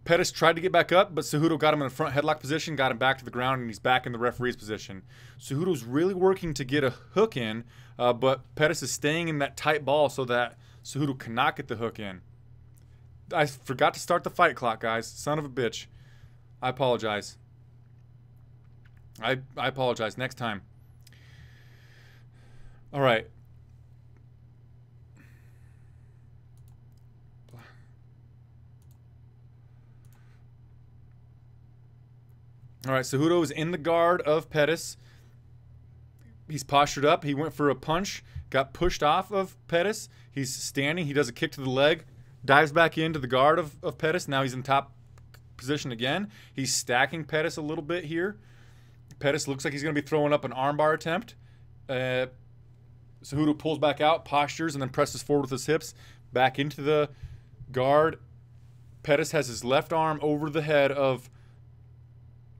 Pettis tried to get back up, but Cejudo got him in a front headlock position, got him back to the ground, and he's back in the referee's position. Cejudo's really working to get a hook in, but Pettis is staying in that tight ball so that Cejudo cannot get the hook in. I forgot to start the fight clock, guys. Son of a bitch. I apologize. I apologize. Next time. All right. All right, Cejudo is in the guard of Pettis. He's postured up. He went for a punch, got pushed off of Pettis. He's standing. He does a kick to the leg, dives back into the guard of Pettis. Now he's in top position again. He's stacking Pettis a little bit here. Pettis looks like he's going to be throwing up an armbar attempt. Cejudo pulls back out, postures, and then presses forward with his hips back into the guard. Pettis has his left arm over the head of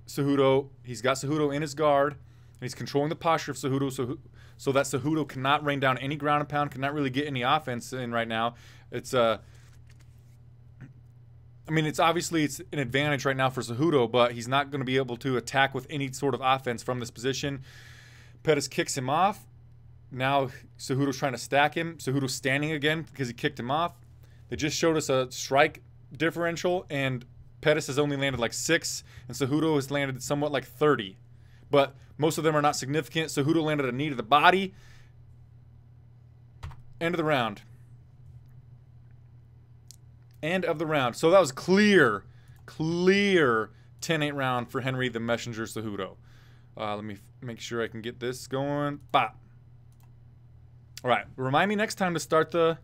Cejudo. He's got Cejudo in his guard, and he's controlling the posture of Cejudo so that Cejudo cannot rain down any ground and pound, cannot really get any offense in right now. It's it's obviously it's an advantage right now for Cejudo, but he's not going to be able to attack with any sort of offense from this position. Pettis kicks him off. Now Cejudo's trying to stack him. Cejudo's standing again because he kicked him off. They just showed us a strike differential, and Pettis has only landed like 6, and Cejudo has landed somewhat like 30. But most of them are not significant. Cejudo landed a knee to the body. End of the round. End of the round. So that was clear 10-8 round for Henry the Messenger Cejudo. Let me make sure I can get this going. Bop. All right, remind me next time to start the...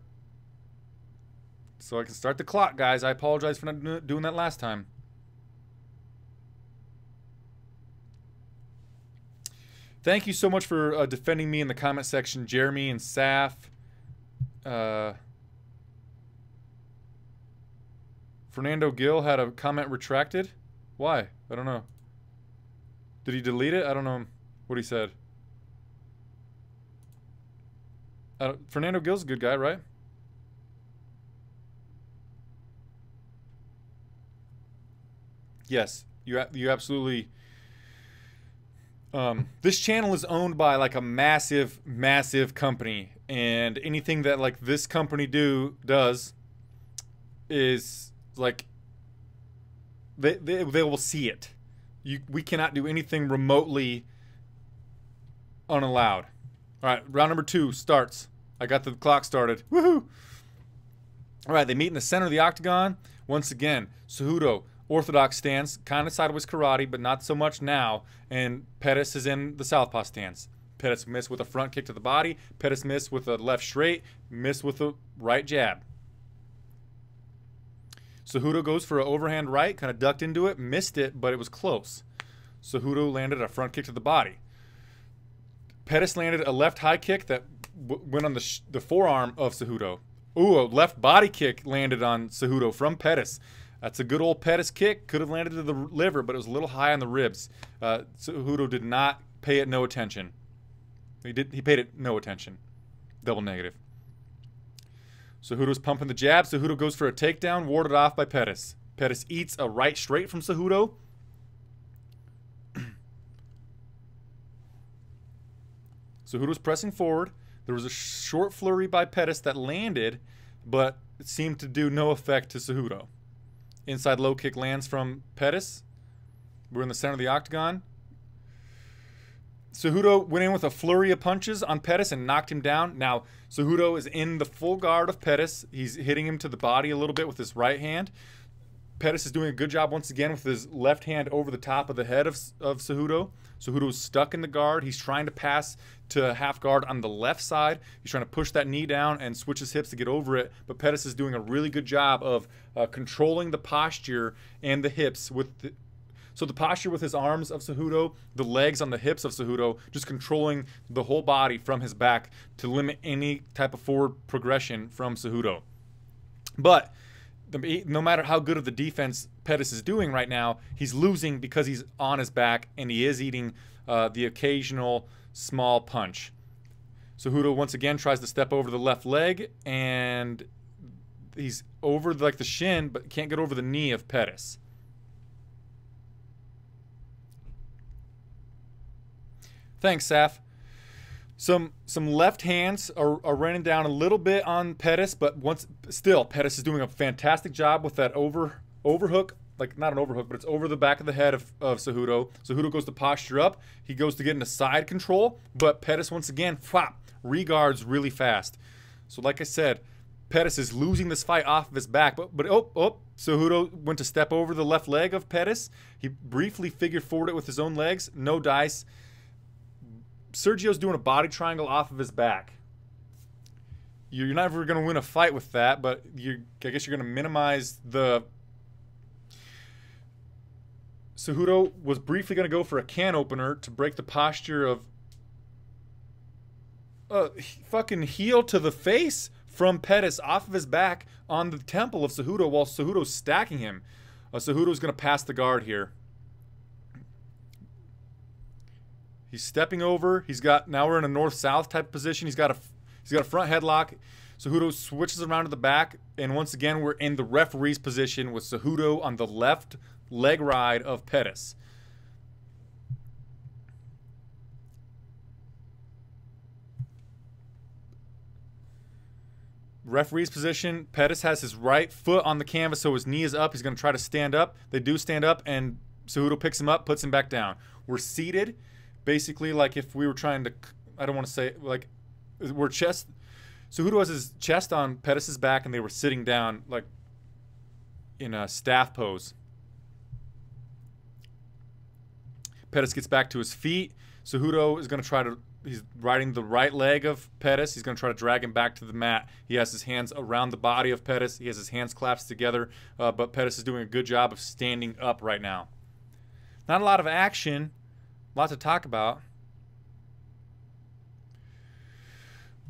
So I can start the clock, guys. I apologize for not doing that last time. Thank you so much for defending me in the comment section, Jeremy and Saf. Fernando Gill had a comment retracted. Why? I don't know. Did he delete it? I don't know what he said. Fernando Gill's a good guy, right? Yes, you absolutely... this channel is owned by like a massive company, and anything that like this company does is like they will see it. We cannot do anything remotely unallowed. All right, round number 2 starts. I got the clock started. Woohoo! All right, they meet in the center of the octagon. Once again, Cejudo, orthodox stance, kind of sideways karate, but not so much now. And Pettis is in the southpaw stance. Pettis missed with a front kick to the body. Pettis missed with a left straight. Missed with a right jab. Cejudo goes for an overhand right, kind of ducked into it, missed it, but it was close. Cejudo landed a front kick to the body. Pettis landed a left high kick that went on the forearm of Cejudo. Ooh, a left body kick landed on Cejudo from Pettis. That's a good old Pettis kick. Could have landed to the liver, but it was a little high on the ribs. Cejudo did not pay it no attention. He paid it no attention. Double negative. Cejudo's pumping the jab. Cejudo goes for a takedown, warded off by Pettis. Pettis eats a right straight from Cejudo. Cejudo's pressing forward. There was a short flurry by Pettis that landed, but it seemed to do no effect to Cejudo. Inside low kick lands from Pettis. We're in the center of the octagon. Cejudo went in with a flurry of punches on Pettis and knocked him down. Now, Cejudo is in the full guard of Pettis. He's hitting him to the body a little bit with his right hand. Pettis is doing a good job once again with his left hand over the top of the head of Cejudo. Cejudo's stuck in the guard. He's trying to pass to half guard on the left side. He's trying to push that knee down and switch his hips to get over it. But Pettis is doing a really good job of controlling the posture and the hips with so the posture with his arms of Cejudo, the legs on the hips of Cejudo, just controlling the whole body from his back to limit any type of forward progression from Cejudo. But no matter how good of the defense Pettis is doing right now, he's losing because he's on his back and he is eating the occasional small punch. Cejudo once again tries to step over the left leg, and he's over like the shin, but can't get over the knee of Pettis. Thanks, Saf. Some left hands are running down a little bit on Pettis, but still, Pettis is doing a fantastic job with that overhook. Like, not an overhook, but it's over the back of the head of Cejudo. Cejudo goes to posture up. He goes to get into side control, but Pettis, once again, reguards really fast. So, like I said, Pettis is losing this fight off of his back, but Cejudo went to step over the left leg of Pettis. He briefly figured forward it with his own legs. No dice. Sergio's doing a body triangle off of his back. You're never going to win a fight with that, but I guess you're going to minimize the... Cejudo was briefly going to go for a can opener to break the posture of... fucking heel to the face from Pettis off of his back on the temple of Cejudo while Cejudo's stacking him. Cejudo's going to pass the guard here. He's stepping over. Now we're in a north-south type position. He's got a front headlock. Cejudo switches around to the back, and once again we're in the referee's position with Cejudo on the left leg ride of Pettis. Referee's position. Pettis has his right foot on the canvas, so his knee is up. He's going to try to stand up. They do stand up, and Cejudo picks him up, puts him back down. We're seated. Basically, like if we were trying to, I don't want to say, like, we're chest. Cejudo has his chest on Pettis' back, and they were sitting down, like, in a staff pose. Pettis gets back to his feet. Cejudo is going to try to He's riding the right leg of Pettis. He's going to try to drag him back to the mat. He has his hands around the body of Pettis. He has his hands clasped together, but Pettis is doing a good job of standing up right now. Not a lot of action, a lot to talk about.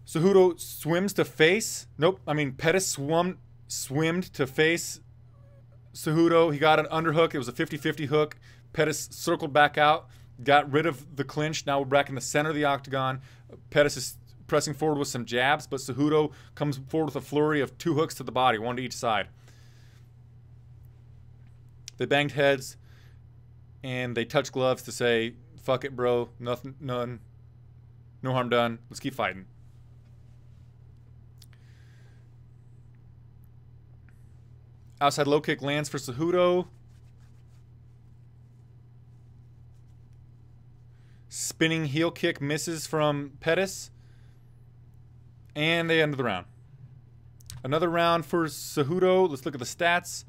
Cejudo swims to face. Nope, I mean Pettis swimmed to face Cejudo. He got an underhook. It was a 50-50 hook. Pettis circled back out, got rid of the clinch. Now we're back in the center of the octagon. Pettis is pressing forward with some jabs, but Cejudo comes forward with a flurry of 2 hooks to the body, 1 to each side. They banged heads, and they touched gloves to say, fuck it, bro. Nothing, none. No harm done. Let's keep fighting. Outside low kick lands for Cejudo. Spinning heel kick misses from Pettis. And they end the round. Another round for Cejudo. Let's look at the stats.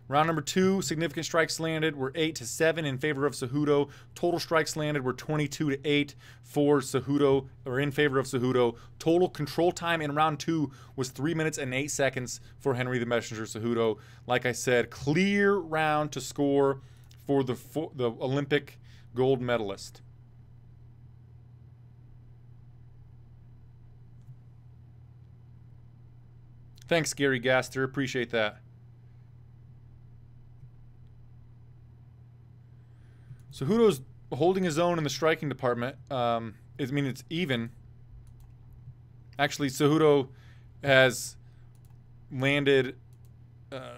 Round number 2, significant strikes landed were 8-7 in favor of Cejudo. Total strikes landed were 22-8 for Cejudo, or in favor of Cejudo. Total control time in round 2 was 3 minutes and 8 seconds for Henry the Messenger Cejudo. Like I said, clear round to score for the Olympic gold medalist. Thanks, Gary Gaster. Appreciate that. Cejudo's holding his own in the striking department. I mean, it's even. Actually, Cejudo has landed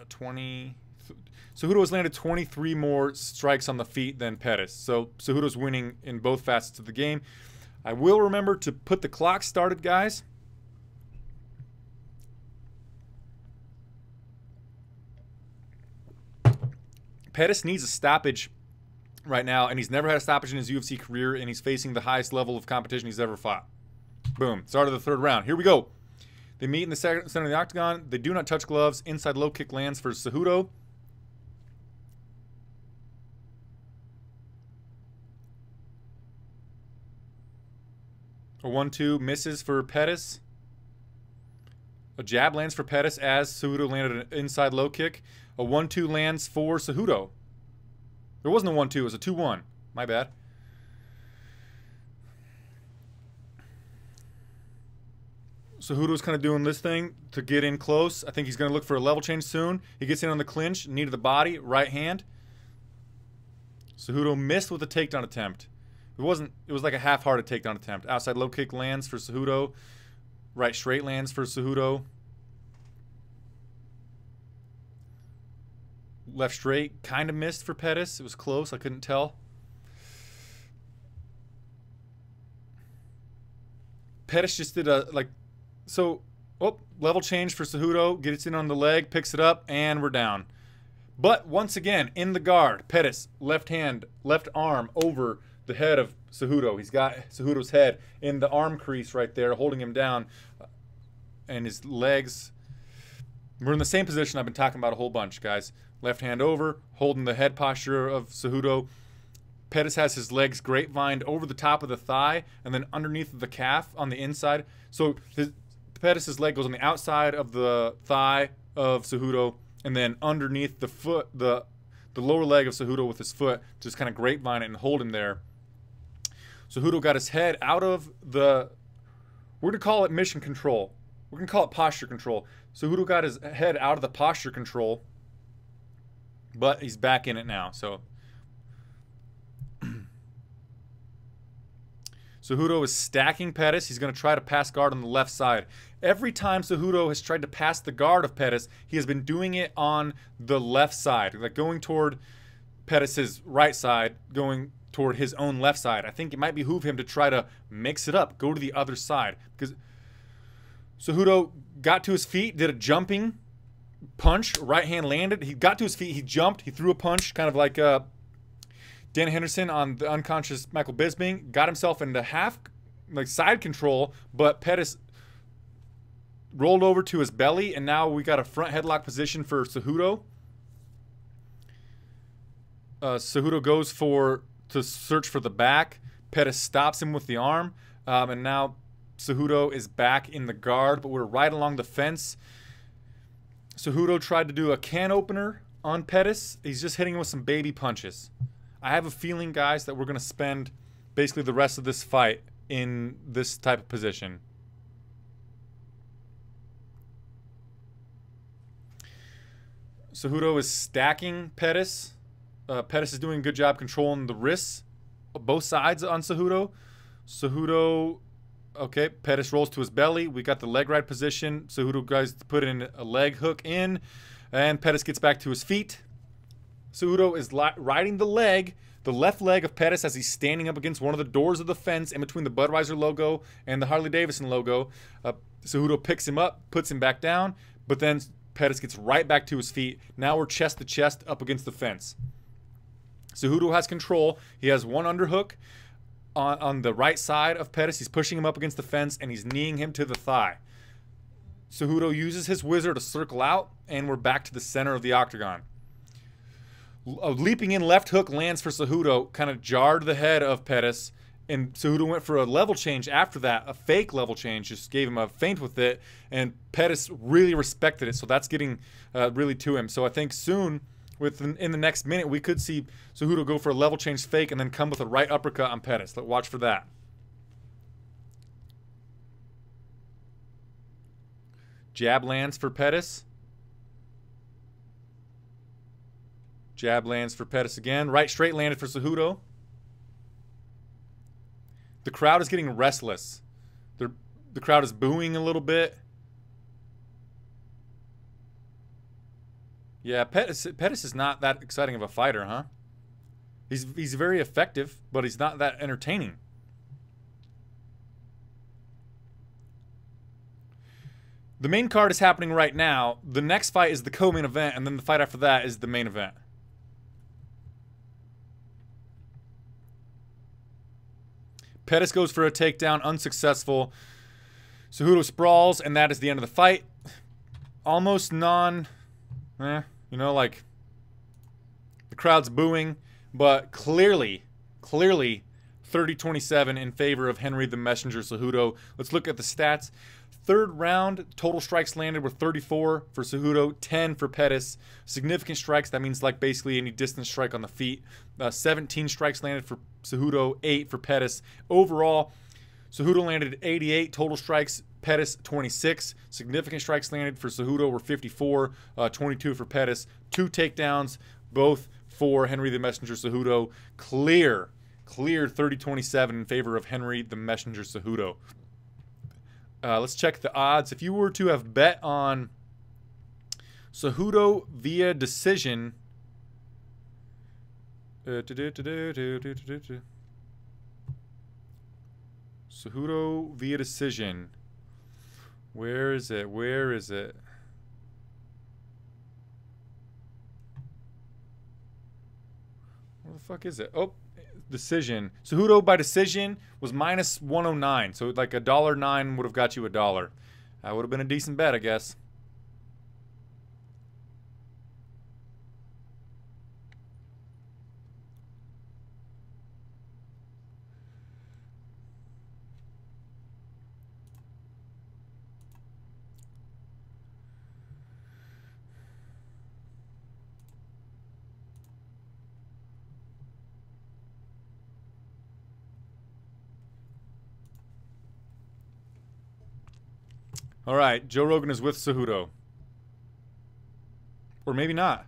20. Cejudo has landed 23 more strikes on the feet than Pettis. So Cejudo's winning in both facets of the game. I will remember to put the clock started, guys. Pettis needs a stoppage right now, and he's never had a stoppage in his UFC career, and he's facing the highest level of competition he's ever fought. Boom. Start of the 3rd round. Here we go. They meet in the center of the octagon. They do not touch gloves. Inside low kick lands for Cejudo. A 1-2 misses for Pettis. A jab lands for Pettis as Cejudo landed an inside low kick. A 1-2 lands for Cejudo. There wasn't a 1-2. It was a 2-1. My bad. Cejudo's kind of doing this thing to get in close. I think he's going to look for a level change soon. He gets in on the clinch, knee to the body, right hand. Cejudo missed with a takedown attempt. It was like a half-hearted takedown attempt. Outside low kick lands for Cejudo. Right straight lands for Cejudo. Left straight kind of missed for Pettis. It was close. I couldn't tell. Pettis just did a, like, so, oh, level change for Cejudo. Gets in on the leg, picks it up, and we're down. But once again, in the guard, Pettis, left hand, left arm over the head of Cejudo. He's got Cejudo's head in the arm crease right there, holding him down. And his legs, we're in the same position I've been talking about a whole bunch, guys. Left hand over, holding the head posture of Cejudo. Pettis has his legs grapevined over the top of the thigh and then underneath the calf on the inside. So Pettis' leg goes on the outside of the thigh of Cejudo and then underneath the foot, the lower leg of Cejudo with his foot, just kind of grapevine it and hold him there. Cejudo got his head out of the, we're going to call it mission control. We're going to call it posture control. Cejudo got his head out of the posture control, but he's back in it now. So Cejudo is stacking Pettis. He's going to try to pass guard on the left side. Every time Cejudo has tried to pass the guard of Pettis, he has been doing it on the left side, like going toward Pettis' right side, going toward his own left side. I think it might behoove him to try to mix it up, go to the other side. Because Cejudo got to his feet, did a jumping punch, right hand landed. He got to his feet, he jumped, he threw a punch, kind of like Dan Henderson on the unconscious Michael Bisping, got himself into half, like side control, but Pettis rolled over to his belly, and now we got a front headlock position for Cejudo. Cejudo goes to search for the back. Pettis stops him with the arm. And now Cejudo is back in the guard, but we're right along the fence. Cejudo tried to do a can opener on Pettis. He's just hitting him with some baby punches. I have a feeling, guys, that we're going to spend basically the rest of this fight in this type of position. Cejudo is stacking Pettis. Pettis is doing a good job controlling the wrists, both sides on Cejudo. Cejudo, okay, Pettis rolls to his belly. We got the leg ride position. Cejudo guys put in a leg hook in, and Pettis gets back to his feet. Cejudo is riding the left leg of Pettis as he's standing up against one of the doors of the fence in between the Budweiser logo and the Harley-Davidson logo. Cejudo picks him up, puts him back down, but then Pettis gets right back to his feet. Now we're chest to chest up against the fence. Cejudo has control. He has one underhook on the right side of Pettis. He's pushing him up against the fence, and he's kneeing him to the thigh. Cejudo uses his whizzer to circle out, and we're back to the center of the octagon. A leaping in left hook lands for Cejudo, kind of jarred the head of Pettis, and Cejudo went for a level change after that, a fake level change, just gave him a feint with it, and Pettis really respected it, so that's getting really to him. So I think soon, in the next minute, we could see Cejudo go for a level change fake and then come with a right uppercut on Pettis. Let's watch for that. Jab lands for Pettis. Jab lands for Pettis again. Right straight landed for Cejudo. The crowd is getting restless. The crowd is booing a little bit. Yeah, Pettis is not that exciting of a fighter, huh? He's very effective, but he's not that entertaining. The main card is happening right now. The next fight is the co-main event, and then the fight after that is the main event. Pettis goes for a takedown, unsuccessful. Cejudo sprawls, and that is the end of the fight. Almost you know, like, the crowd's booing, but clearly 30-27 in favor of Henry the Messenger Cejudo. Let's look at the stats. Third round, total strikes landed were 34 for Cejudo, 10 for Pettis. Significant strikes, that means like basically any distance strike on the feet. 17 strikes landed for Cejudo, 8 for Pettis. Overall, Cejudo landed 88 total strikes, Pettis 26. Significant strikes landed for Cejudo were 54, 22 for Pettis. 2 takedowns, both for Henry the Messenger Cejudo. Clear 30-27 in favor of Henry the Messenger Cejudo. Let's check the odds. If you were to have bet on Cejudo via decision, Cejudo via decision. Where is it? Where is it? Where the fuck is it? Oh, decision. Cejudo by decision was minus 109. So like $1.09 would have got you $1. That would have been a decent bet, I guess. All right, Joe Rogan is with Cejudo. Or maybe not.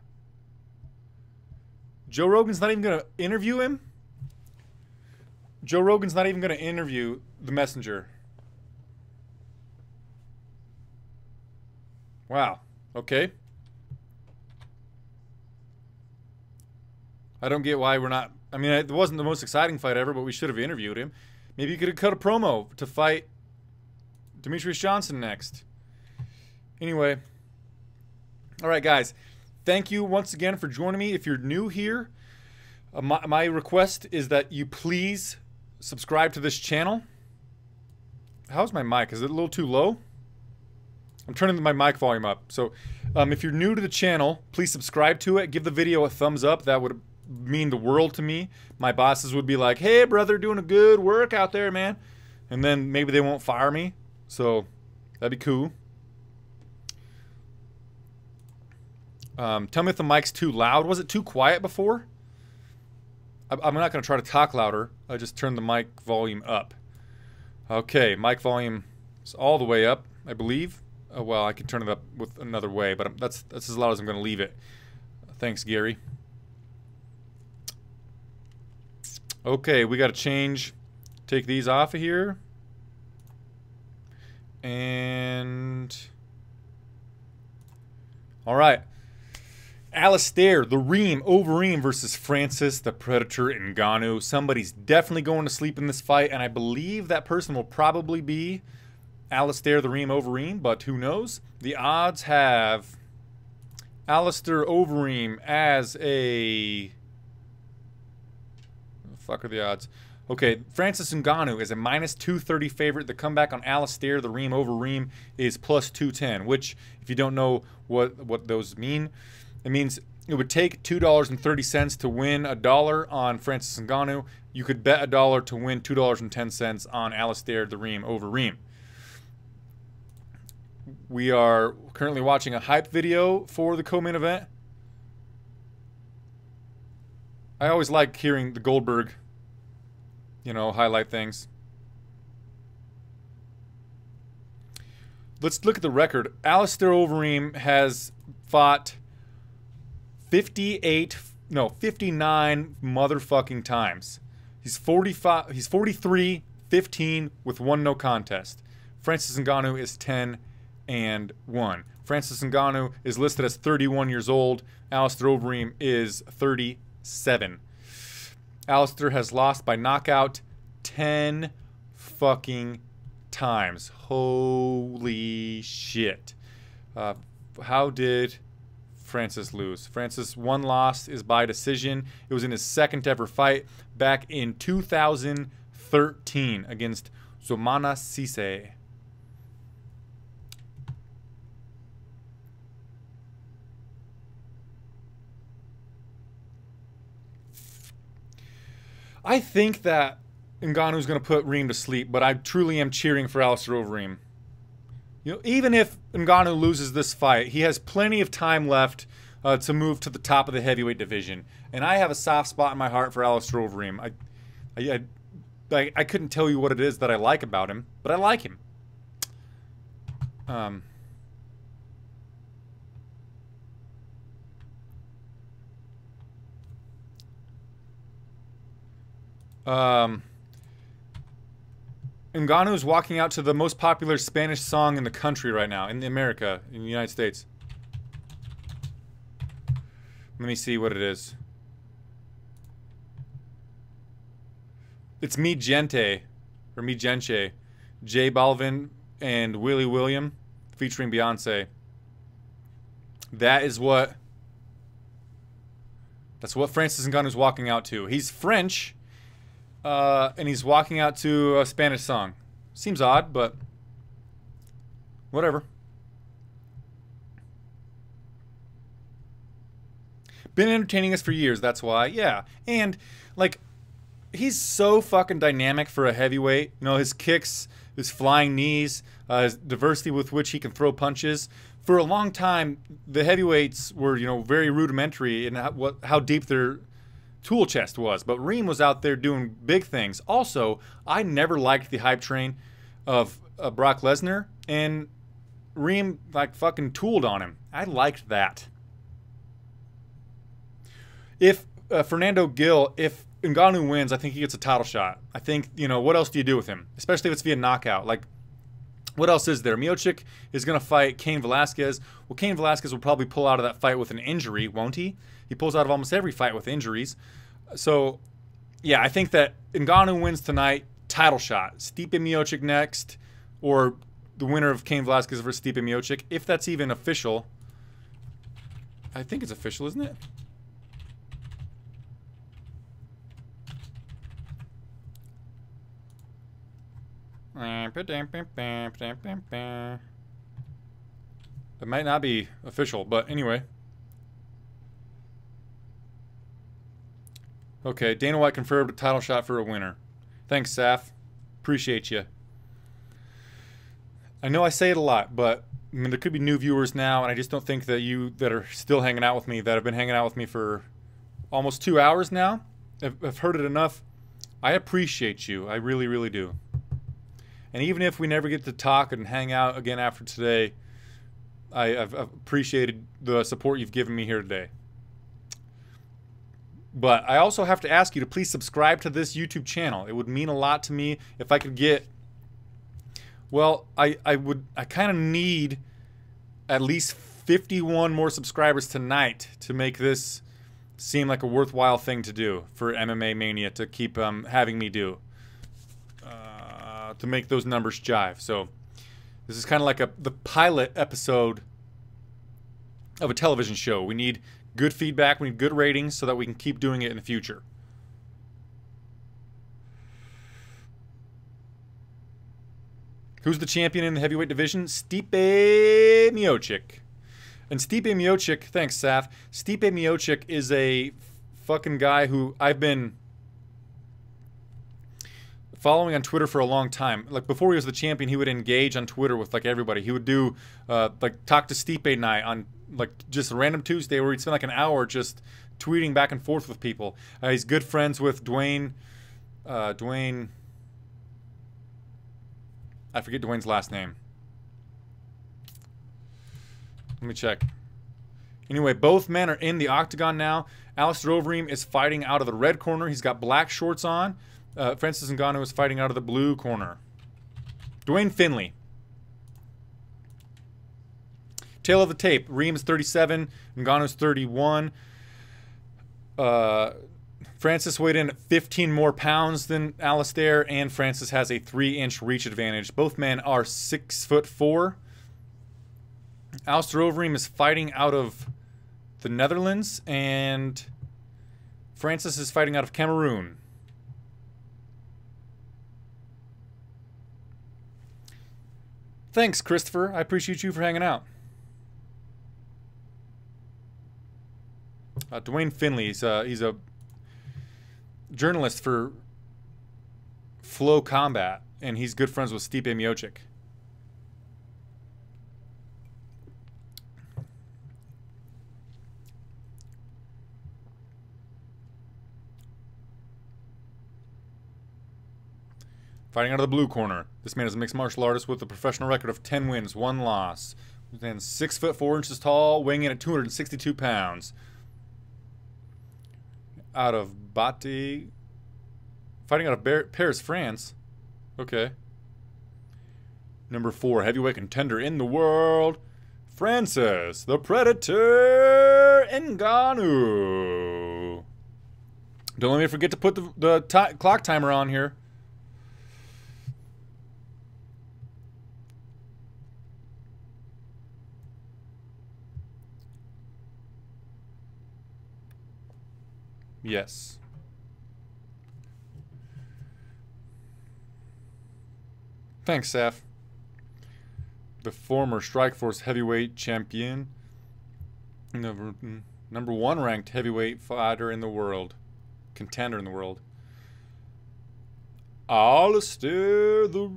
Joe Rogan's not even going to interview him? Joe Rogan's not even going to interview the Messenger. Wow. Okay. I don't get why we're not... I mean, it wasn't the most exciting fight ever, but we should have interviewed him. Maybe you could have cut a promo to fight Demetrius Johnson next. Anyway. All right, guys. Thank you once again for joining me. If you're new here, my request is that you please subscribe to this channel. How's my mic? Is it a little too low? I'm turning my mic volume up. So if you're new to the channel, please subscribe to it. Give the video a thumbs up. That would mean the world to me. My bosses would be like, hey, brother, doing a good work out there, man. and then maybe they won't fire me. So that'd be cool. Tell me if the mic's too loud. Was it too quiet before? I'm not going to try to talk louder. I just turned the mic volume up. Okay, mic volume is all the way up, I believe. Well, I can turn it up with another way, but that's as loud as I'm going to leave it. Thanks, Gary. Okay, we got to change. Take these off of here. And... all right. Alistair, the Reem, Overeem versus Francis, the Predator Ngannou. Somebody's definitely going to sleep in this fight, and I believe that person will probably be Alistair, the Reem, Overeem, but who knows? The odds have Alistair Overeem as a... what the fuck are the odds? Okay, Francis Ngannou is a -230 favorite. The comeback on Alistair, the Reem, Overeem, is +210, which, if you don't know what those mean, it means it would take $2.30 to win $1 on Francis Ngannou. You could bet $1 to win $2.10 on Alistair, the Reem, Overeem. We are currently watching a hype video for the co-main event. I always like hearing the Goldberg, you know, highlight things. Let's look at the record. Alistair Overeem has fought 59 motherfucking times. He's 43, 15 with 1 no contest. Francis Ngannou is 10-1. Francis Ngannou is listed as 31 years old. Alistair Overeem is 37. Alistair has lost by knockout 10 fucking times. Holy shit. How did Francis lose? Francis' one loss is by decision. It was in his second ever fight back in 2013 against Zomana Cisse. I think that Ngannou's going to put Reem to sleep, but I truly am cheering for Alistair Overeem. You know, even if Ngannou loses this fight, he has plenty of time left to move to the top of the heavyweight division. And I have a soft spot in my heart for Alistair Overeem. I couldn't tell you what it is that I like about him, but I like him. Ngannou's walking out to the most popular Spanish song in the country right now, in America, in the United States. Let me see what it is. It's Mi Gente, or Mi Gente, J Balvin and Willie William, featuring Beyonce. That's what Francis Ngannou's walking out to. He's French. And he's walking out to a Spanish song. Seems odd, but whatever. Been entertaining us for years, that's why. Yeah. And, like, he's so fucking dynamic for a heavyweight. You know, his kicks, his flying knees, his diversity with which he can throw punches. For a long time, the heavyweights were, you know, very rudimentary in how deep their tool chest was, but Reem was out there doing big things. Also, I never liked the hype train of Brock Lesnar, and Reem like fucking tooled on him. I liked that. If Fernando Gil, if Ngannou wins, I think he gets a title shot. I think, you know, what else do you do with him? Especially if it's via knockout. Like, what else is there? Miocic is going to fight Cain Velasquez. Well, Cain Velasquez will probably pull out of that fight with an injury, won't he? He pulls out of almost every fight with injuries. So, yeah, I think that Ngannou wins tonight, title shot. Stipe Miocic next, or the winner of Cain Velasquez versus Stipe Miocic, if that's even official. I think it's official, isn't it? It might not be official, but anyway. Okay, Dana White confirmed a title shot for a winner. Thanks, Saf. Appreciate you. I know I say it a lot, but I mean, there could be new viewers now, and I just don't think that you that are still hanging out with me, that have been hanging out with me for almost 2 hours now, have heard it enough. I appreciate you. I really, really do. And even if we never get to talk and hang out again after today, I've appreciated the support you've given me here today. But I also have to ask you to please subscribe to this YouTube channel. It would mean a lot to me if I could get, well, I kind of need at least 51 more subscribers tonight to make this seem like a worthwhile thing to do for MMA Mania to keep having me do. To make those numbers jive. So this is kind of like the pilot episode of a television show. We need good feedback, we need good ratings so that we can keep doing it in the future. Who's the champion in the heavyweight division? Stipe Miocic. And Stipe Miocic, thanks Saf. Stipe Miocic is a fucking guy who I've been following on Twitter for a long time. Like before he was the champion, he would engage on Twitter with like everybody. He would do like talk to Stipe night on like just a random Tuesday where he'd spend like an hour just tweeting back and forth with people. He's good friends with Dwayne. I forget Dwayne's last name. Let me check. Anyway, both men are in the octagon now. Alistair Overeem is fighting out of the red corner. He's got black shorts on. Francis Ngannou is fighting out of the blue corner. Dwayne Finley. Tail of the tape. Reem's 37. Ngannou's 31. Francis weighed in at 15 more pounds than Alistair, and Francis has a 3-inch reach advantage. Both men are 6'4". Alistair Overeem is fighting out of the Netherlands, and Francis is fighting out of Cameroon. Thanks, Christopher. I appreciate you for hanging out. Dwayne Finley, he's a journalist for Flow Combat, and he's good friends with Stipe Miocic. Fighting out of the blue corner. This man is a mixed martial artist with a professional record of 10 wins, 1 loss. And 6'4" tall, weighing in at 262 pounds. Out of Bati. Fighting out of Paris, France. Okay. Number 4, heavyweight contender in the world. Francis, the Predator Ngannou. Don't let me forget to put the clock timer on here. Yes. Thanks, Saf. The former Strikeforce heavyweight champion. Number 1 ranked heavyweight fighter in the world. Contender in the world. Alistair, the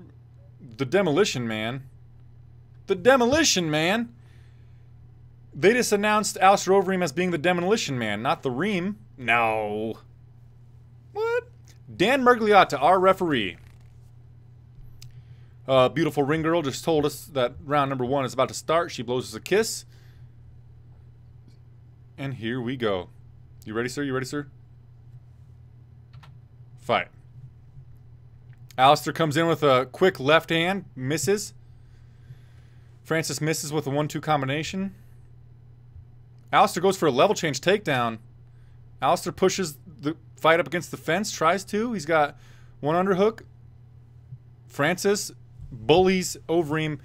Demolition Man. The Demolition Man? They just announced Alistair Overeem as being the Demolition Man, not the Reem. No. What? Dan Mergliotta, our referee. Beautiful ring girl just told us that round number 1 is about to start. She blows us a kiss. And here we go. You ready, sir? You ready, sir? Fight. Alistair comes in with a quick left hand. Misses. Francis misses with a 1-2 combination. Alistair goes for a level change takedown. Alistair pushes the fight up against the fence, tries to. He's got 1 underhook. Francis bullies Overeem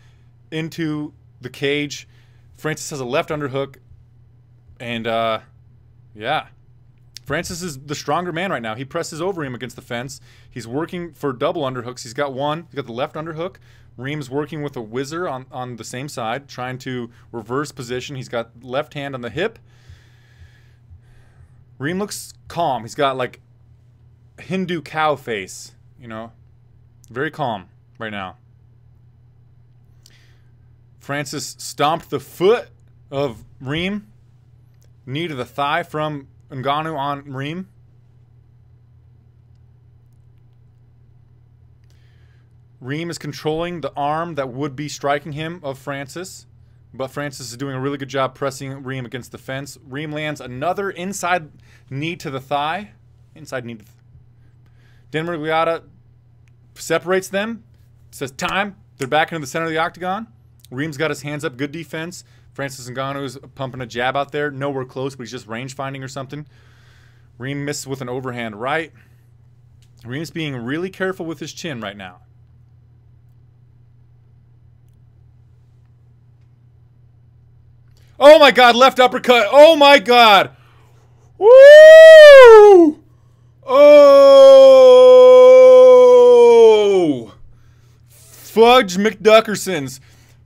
into the cage. Francis has a left underhook. And, yeah. Francis is the stronger man right now. He presses Overeem against the fence. He's working for double underhooks. He's got 1. He's got the left underhook. Reem's working with a whizzer on the same side, trying to reverse position. He's got left hand on the hip. Reem looks calm. He's got like Hindu cow face, you know. Very calm right now. Francis stomped the foot of Reem. Knee to the thigh from Ngannou on Reem. Reem is controlling the arm that would be striking him of Francis. But Francis is doing a really good job pressing Reem against the fence. Reem lands another inside knee to the thigh. Inside knee to the Dan Miragliotta separates them. Says time. They're back into the center of the octagon. Reem's got his hands up. Good defense. Francis Ngannou's pumping a jab out there. Nowhere close, but he's just range finding or something. Reem misses with an overhand right. Reem's being really careful with his chin right now. Oh my God, left uppercut. Oh my God. Woo! Oh! Fudge McDuckersons.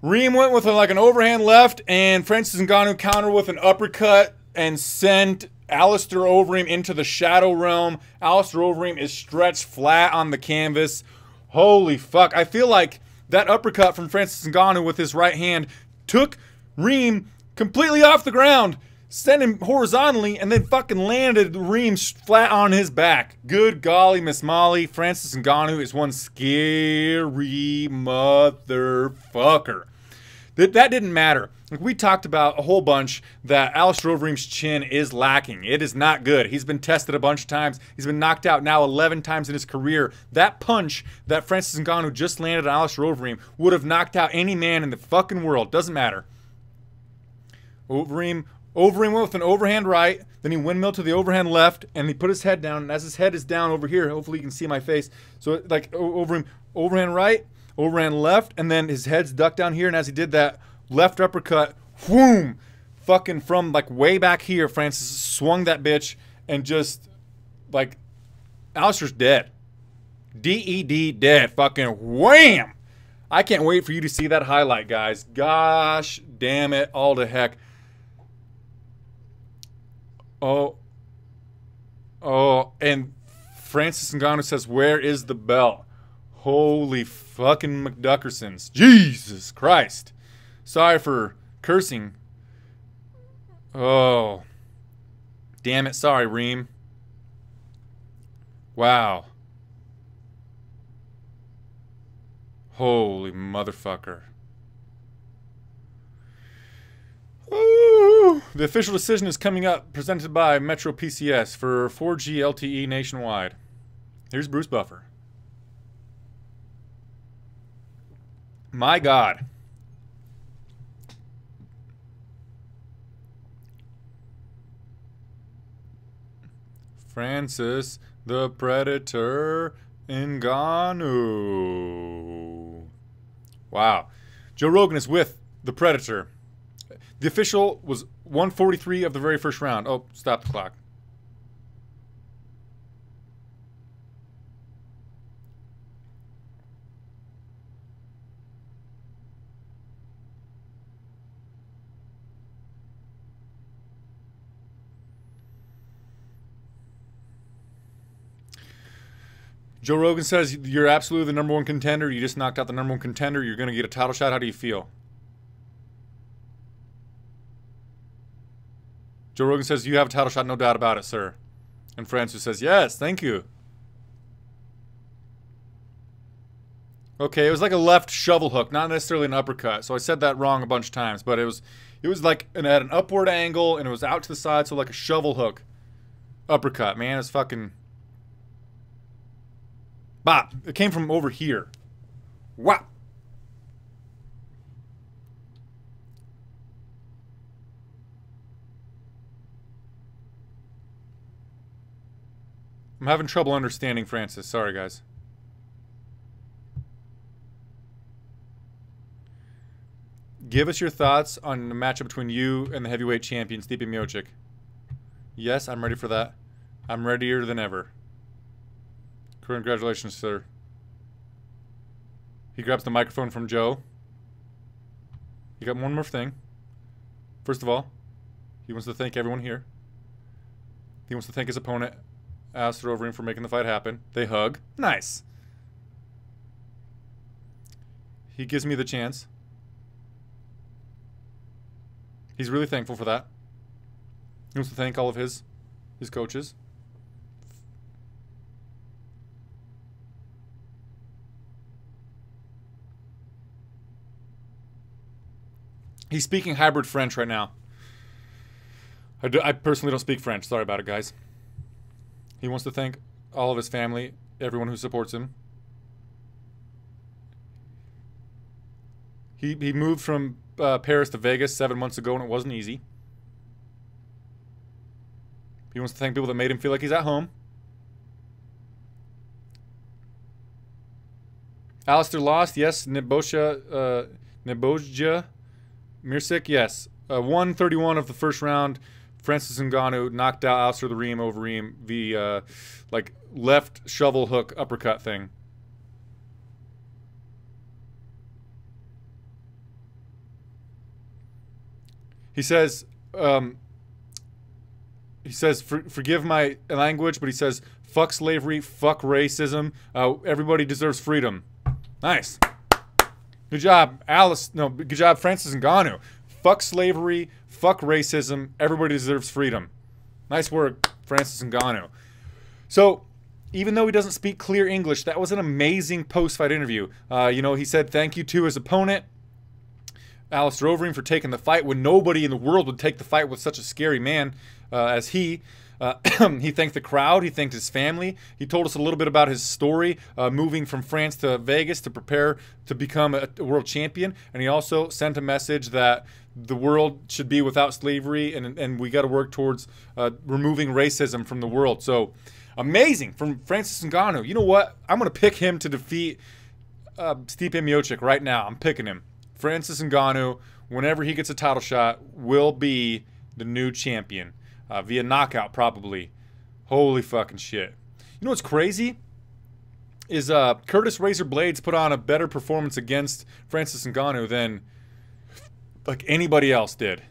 Reem went with like an overhand left, and Francis Ngannou countered with an uppercut and sent Alistair Overeem into the shadow realm. Alistair Overeem is stretched flat on the canvas. Holy fuck. I feel like that uppercut from Francis Ngannou with his right hand took Reem completely off the ground, sent him horizontally, and then fucking landed Reem flat on his back. Good golly, Miss Molly. Francis Ngannou is one scary motherfucker. That didn't matter. Like, we talked about a whole bunch that Alistair Overeem's chin is lacking. It is not good. He's been tested a bunch of times. He's been knocked out now 11 times in his career. That punch that Francis Ngannou just landed on Alistair Overeem would have knocked out any man in the fucking world. Doesn't matter. Overeem went with an overhand right, then he windmilled to the overhand left, and he put his head down, and as his head is down over here, hopefully you can see my face, so like Overeem, overhand right, overhand left, and then his head's ducked down here, and as he did that, left uppercut, whoom, fucking from like way back here, Francis swung that bitch, and just, like, Alistair's dead. D-E-D, dead, fucking wham! I can't wait for you to see that highlight, guys. Gosh damn it, all the heck. Oh, and Francis Ngannou says, where is the belt? Holy fucking McDuckersons. Jesus Christ. Sorry for cursing. Oh. Damn it. Sorry, Reem. Wow. Holy motherfucker. Ooh. The official decision is coming up, presented by Metro PCS for 4G LTE nationwide. Here's Bruce Buffer. My God. Francis the Predator Ngannou. Wow. Joe Rogan is with the Predator. The official was 143 of the very first round. Oh, stop the clock. Joe Rogan says you're absolutely the number one contender. You just knocked out the number one contender. You're going to get a title shot. How do you feel? Joe Rogan says, you have a title shot, no doubt about it, sir. And Francis says, yes, thank you. Okay, it was like a left shovel hook, not necessarily an uppercut. So I said that wrong a bunch of times, but it was like at an upward angle, and it was out to the side, so like a shovel hook uppercut. Man, it's fucking... Bop. It came from over here. Wow. I'm having trouble understanding Francis. Sorry, guys. Give us your thoughts on the matchup between you and the heavyweight champion, Stipe Miocic. Yes, I'm ready for that. I'm readier than ever. Congratulations, sir. He grabs the microphone from Joe. You got one more thing. First of all, he wants to thank everyone here. He wants to thank his opponent, Alistair Overeem, for making the fight happen. They hug. Nice. He gives me the chance He's really thankful for that. He wants to thank all of his coaches. He's speaking hybrid French right now. I personally don't speak French. Sorry about it, guys. He wants to thank all of his family, everyone who supports him. He moved from Paris to Vegas 7 months ago, and it wasn't easy. He wants to thank people that made him feel like he's at home. Alistair lost, yes. Nebojsa Mirsik, yes. 131 of the first round. Francis Ngannou knocked out Alistair the Reem over Reem via like left shovel hook uppercut thing. He says, forgive my language, but he says, fuck slavery, fuck racism. Everybody deserves freedom. Nice. Good job, Alice. No, good job, Francis Ngannou. Fuck slavery, fuck racism. Everybody deserves freedom. Nice work, Francis Ngannou. So, even though he doesn't speak clear English, that was an amazing post-fight interview. You know, he said thank you to his opponent, Alistair Overeem, for taking the fight when nobody in the world would take the fight with such a scary man as he. He thanked the crowd. He thanked his family. He told us a little bit about his story, moving from France to Vegas to prepare to become a world champion. And he also sent a message that the world should be without slavery, and we got to work towards removing racism from the world. So amazing from Francis Ngannou. You know what? I'm going to pick him to defeat Stipe Miocic right now. I'm picking him. Francis Ngannou, whenever he gets a title shot, will be the new champion. Via knockout, probably. Holy fucking shit. You know what's crazy? Is Curtis Razor Blades put on a better performance against Francis Ngannou than like anybody else did.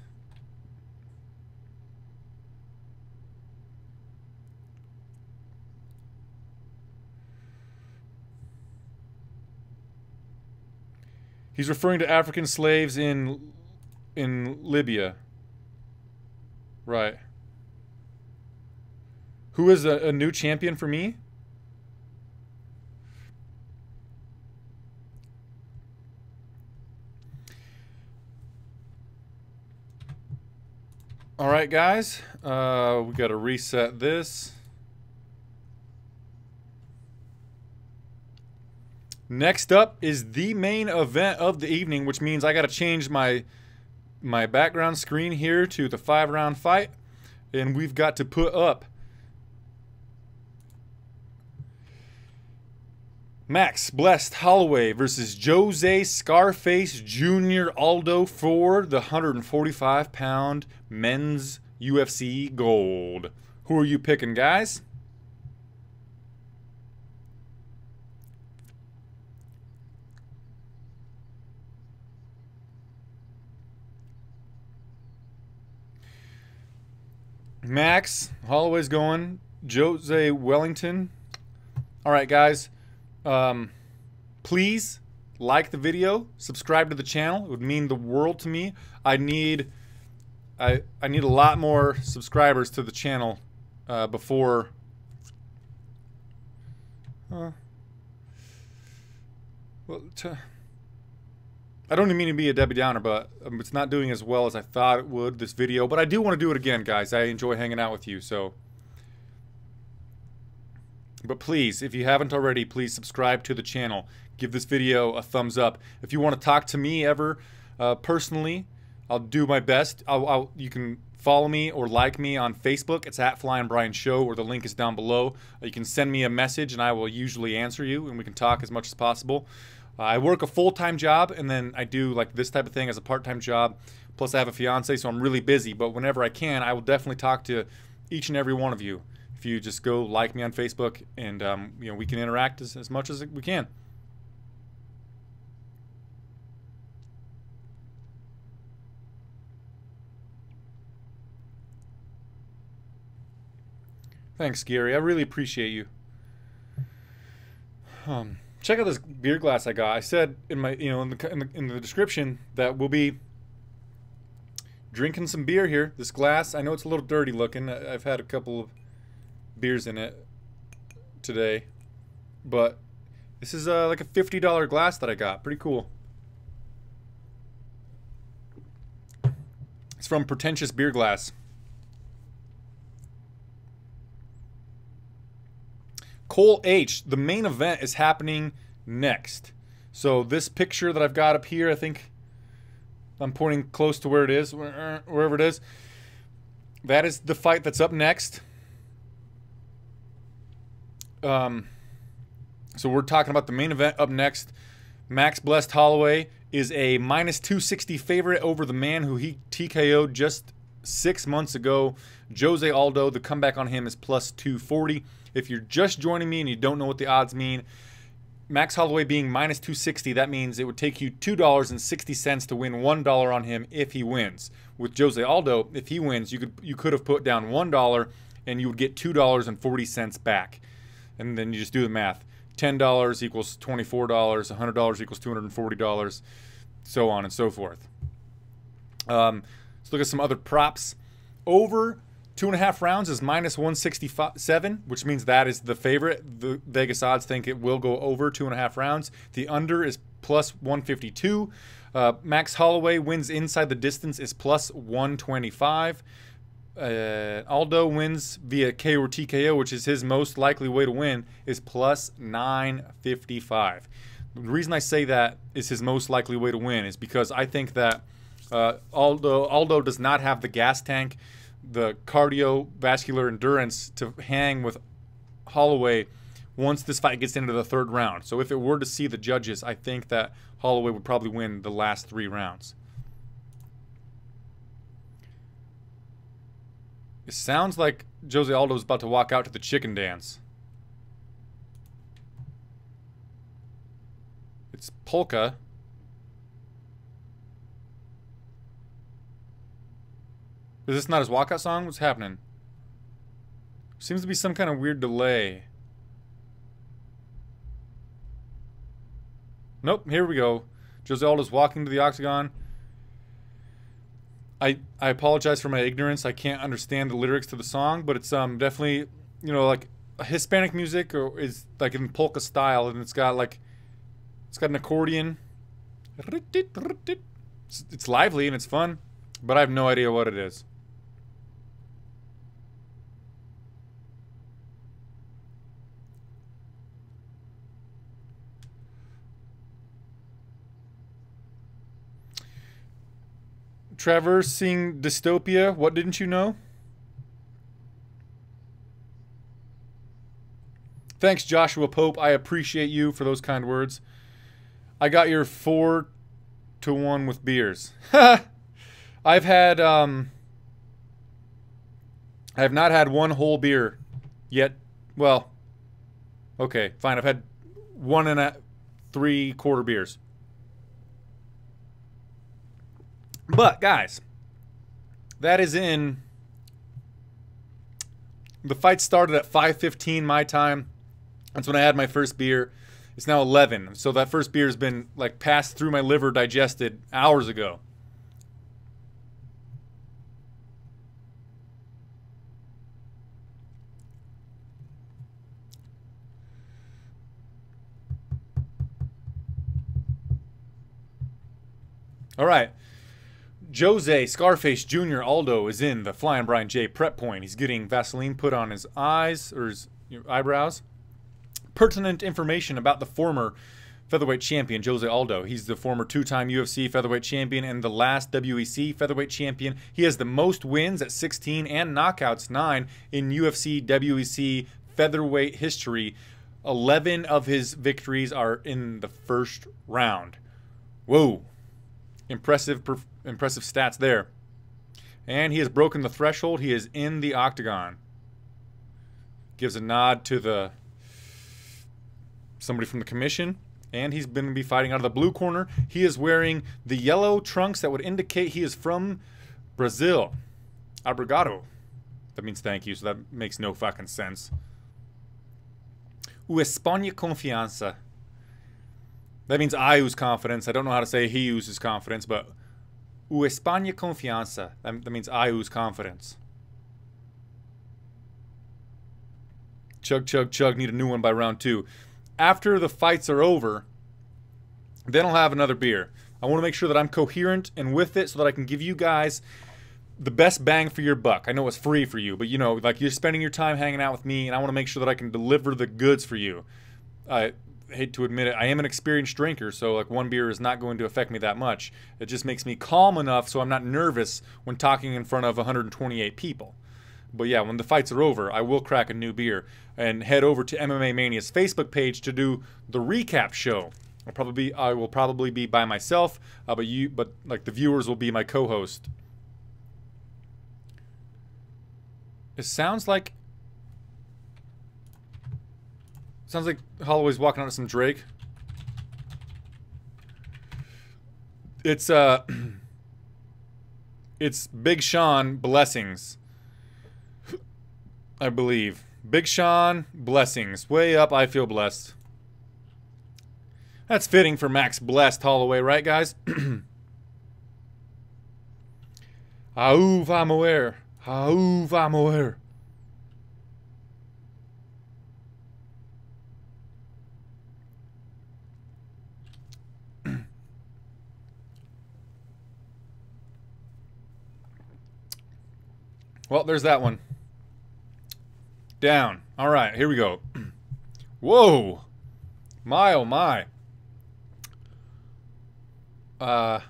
He's referring to African slaves in Libya. Right. Who is a new champion for me? All right, guys. We got to reset this. Next up is the main event of the evening, which means I got to change my background screen here to the 5-round fight, and we've got to put up Max Blessed Holloway versus Jose Scarface Jr. Aldo for the 145-pound men's UFC gold. Who are you picking, guys? Max Holloway's going. Jose Wellington. All right, guys. Please like the video, subscribe to the channel. It would mean the world to me. I need a lot more subscribers to the channel before. I don't even mean to be a Debbie Downer, but it's not doing as well as I thought it would, this video. But I do want to do it again, guys. I enjoy hanging out with you, so. But please, if you haven't already, please subscribe to the channel. Give this video a thumbs up. If you want to talk to me ever personally, I'll do my best. You can follow me or like me on Facebook. It's at Flyin Brian Show, or the link is down below. You can send me a message, and I will usually answer you, and we can talk as much as possible. I work a full-time job, and then I do like this type of thing as a part-time job. Plus, I have a fiance, so I'm really busy. But whenever I can, I will definitely talk to each and every one of you. If you just go like me on Facebook, and you know, we can interact as much as we can. Thanks, Gary. I really appreciate you. Check out this beer glass I got. I said in my, in the description that we'll be drinking some beer here. This glass, I know it's a little dirty looking. I've had a couple of beers in it today. But this is like a $50 glass that I got. Pretty cool. It's from Pretentious Beer Glass. Cole H, the main event is happening next. So this picture that I've got up here, I think I'm pointing close to where it is, wherever it is. That is the fight that's up next. So we're talking about the main event up next. Max Blessed Holloway is a -260 favorite over the man who he TKO'd just 6 months ago. Jose Aldo, the comeback on him is +240. If you're just joining me and you don't know what the odds mean, Max Holloway being -260, that means it would take you $2.60 to win $1 on him if he wins. With Jose Aldo, if he wins, you could have put down $1 and you would get $2.40 back. And then you just do the math. $10 equals $24, $100 equals $240, so on and so forth. Let's look at some other props. Over 2.5 rounds is -167, which means that is the favorite. The Vegas odds think it will go over 2.5 rounds. The under is +152. Max Holloway wins inside the distance is +125. Aldo wins via KO or TKO, which is his most likely way to win, is +955. The reason I say that is his most likely way to win is because I think that Aldo does not have the gas tank, the cardiovascular endurance to hang with Holloway once this fight gets into the 3rd round. So if it were to see the judges, I think that Holloway would probably win the last 3 rounds. It sounds like Jose Aldo is about to walk out to the chicken dance. It's polka. Is this not his walkout song? What's happening? Seems to be some kind of weird delay. Nope, here we go. Jose Aldo's walking to the octagon. I apologize for my ignorance. I can't understand the lyrics to the song, but it's definitely, you know, like a Hispanic music, or is like in polka style, and it's got an accordion. It's lively and it's fun, but I have no idea what it is. Traversing dystopia, what didn't you know? Thanks, Joshua Pope. I appreciate you for those kind words. I got your 4-to-1 with beers. I've had, I have not had one whole beer yet. Well, okay, fine. I've had 1 3/4 beers. But, guys, that is in... The fight started at 5:15 my time. That's when I had my first beer. It's now 11. So that first beer has been, like, passed through my liver, digested hours ago. All right. Jose Scarface Jr. Aldo is in the Flyin Brian J prep point. He's getting Vaseline put on his eyes, or his eyebrows. Pertinent information about the former featherweight champion, Jose Aldo. He's the former 2-time UFC featherweight champion and the last WEC featherweight champion. He has the most wins at 16 and knockouts 9 in UFC WEC featherweight history. 11 of his victories are in the first round. Whoa. Impressive stats there. And he has broken the threshold. He is in the octagon. Gives a nod to somebody from the commission. And he's going to be fighting out of the blue corner. He is wearing the yellow trunks that would indicate he is from Brazil. Obrigado. That means thank you, so that makes no fucking sense. O Espanha Confiança. That means I use confidence. I don't know how to say he uses confidence, but U España confianza. That means I ooze confidence. Chug, chug, chug. Need a new one by round 2. After the fights are over, then I'll have another beer. I want to make sure that I'm coherent and with it so that I can give you guys the best bang for your buck. I know it's free for you, but you know, like you're spending your time hanging out with me, and I want to make sure that I can deliver the goods for you. I hate to admit it, I am an experienced drinker, so like one beer is not going to affect me that much. It just makes me calm enough so I'm not nervous when talking in front of 128 people. But yeah, when the fights are over, I will crack a new beer and head over to MMA Mania's Facebook page to do the recap show. I will probably be by myself, but like the viewers will be my co-host. It sounds like Holloway's walking out of some Drake. It's Big Sean blessings, I believe. Big Sean blessings. Way up, I feel blessed. That's fitting for Max Blessed Holloway, right, guys? Au va moer. Au va moer. Well, there's that one. Down. All right, here we go. Whoa. My, oh my. I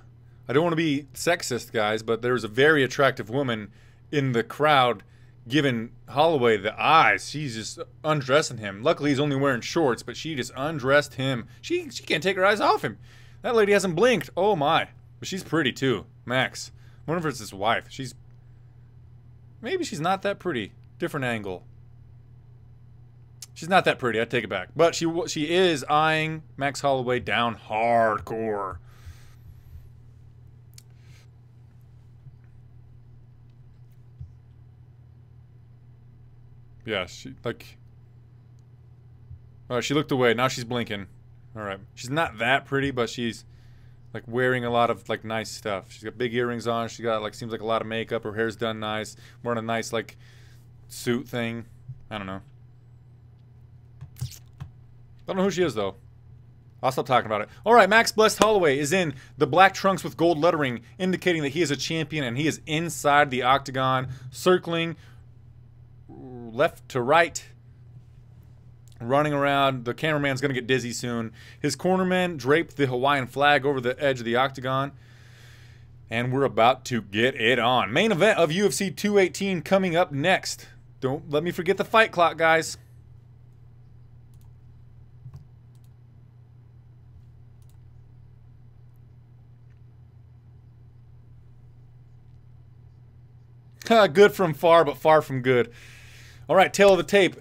don't want to be sexist, guys, but there's a very attractive woman in the crowd giving Holloway the eyes. She's just undressing him. Luckily, he's only wearing shorts, but she just undressed him. She can't take her eyes off him. That lady hasn't blinked. Oh, my. But she's pretty, too. Max. I wonder if it's his wife. Maybe she's not that pretty. Different angle. She's not that pretty. I take it back. But she is eyeing Max Holloway down hardcore. Yeah, she looked away. Now she's blinking. All right. She's not that pretty, but she's like wearing a lot of like nice stuff. She's got big earrings on. She got like seems like a lot of makeup. Her hair's done nice. Wearing a nice like suit thing. I don't know. Don't know who she is though. I'll stop talking about it. All right, Max Blessed Holloway is in the black trunks with gold lettering, indicating that he is a champion and he is inside the octagon, circling left to right, running around. The cameraman's going to get dizzy soon. His cornermen draped the Hawaiian flag over the edge of the octagon. And we're about to get it on. Main event of UFC 218 coming up next. Don't let me forget the fight clock, guys. Good from far, but far from good. All right, tail of the tape.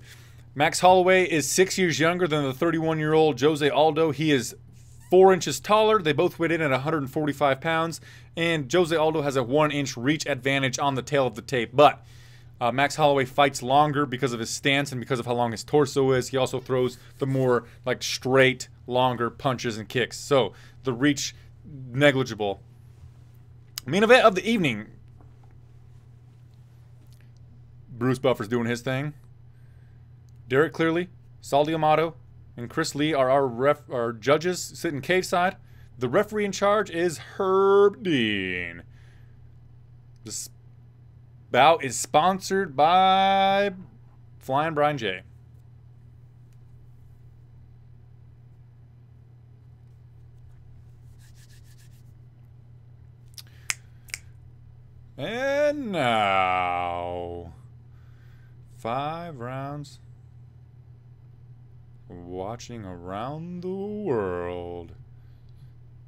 Max Holloway is 6 years younger than the 31-year-old Jose Aldo. He is 4 inches taller. They both weighed in at 145 pounds. And Jose Aldo has a 1-inch reach advantage on the tail of the tape. But Max Holloway fights longer because of his stance and because of how long his torso is. He also throws the more like straight, longer punches and kicks. So the reach, negligible. Main event of the evening. Bruce Buffer's doing his thing. Derek Clearly, Saldi Amato, and Chris Lee are our judges sitting cage side. The referee in charge is Herb Dean. This bout is sponsored by Flyin Brian J. And now 5 rounds. Watching around the world.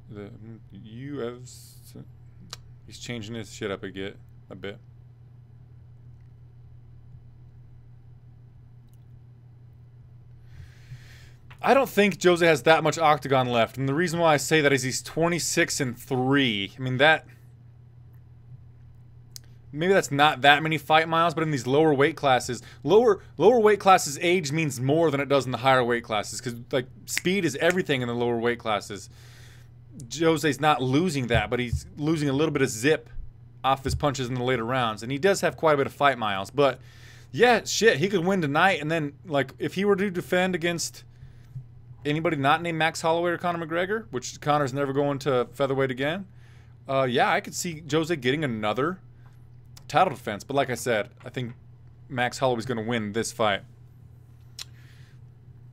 The UFC. He's changing his shit up a bit. I don't think Jose has that much octagon left, and the reason why I say that is he's 26-3. I mean that. Maybe that's not that many fight miles, but in these lower weight classes, lower weight classes, age means more than it does in the higher weight classes, because like speed is everything in the lower weight classes. Jose's not losing that, but he's losing a little bit of zip off his punches in the later rounds. And he does have quite a bit of fight miles. But, yeah, shit, he could win tonight. And then, like, if he were to defend against anybody not named Max Holloway or Conor McGregor, which Conor's never going to featherweight again, yeah, I could see Jose getting another title defense. But like I said, I think Max Holloway's going to win this fight.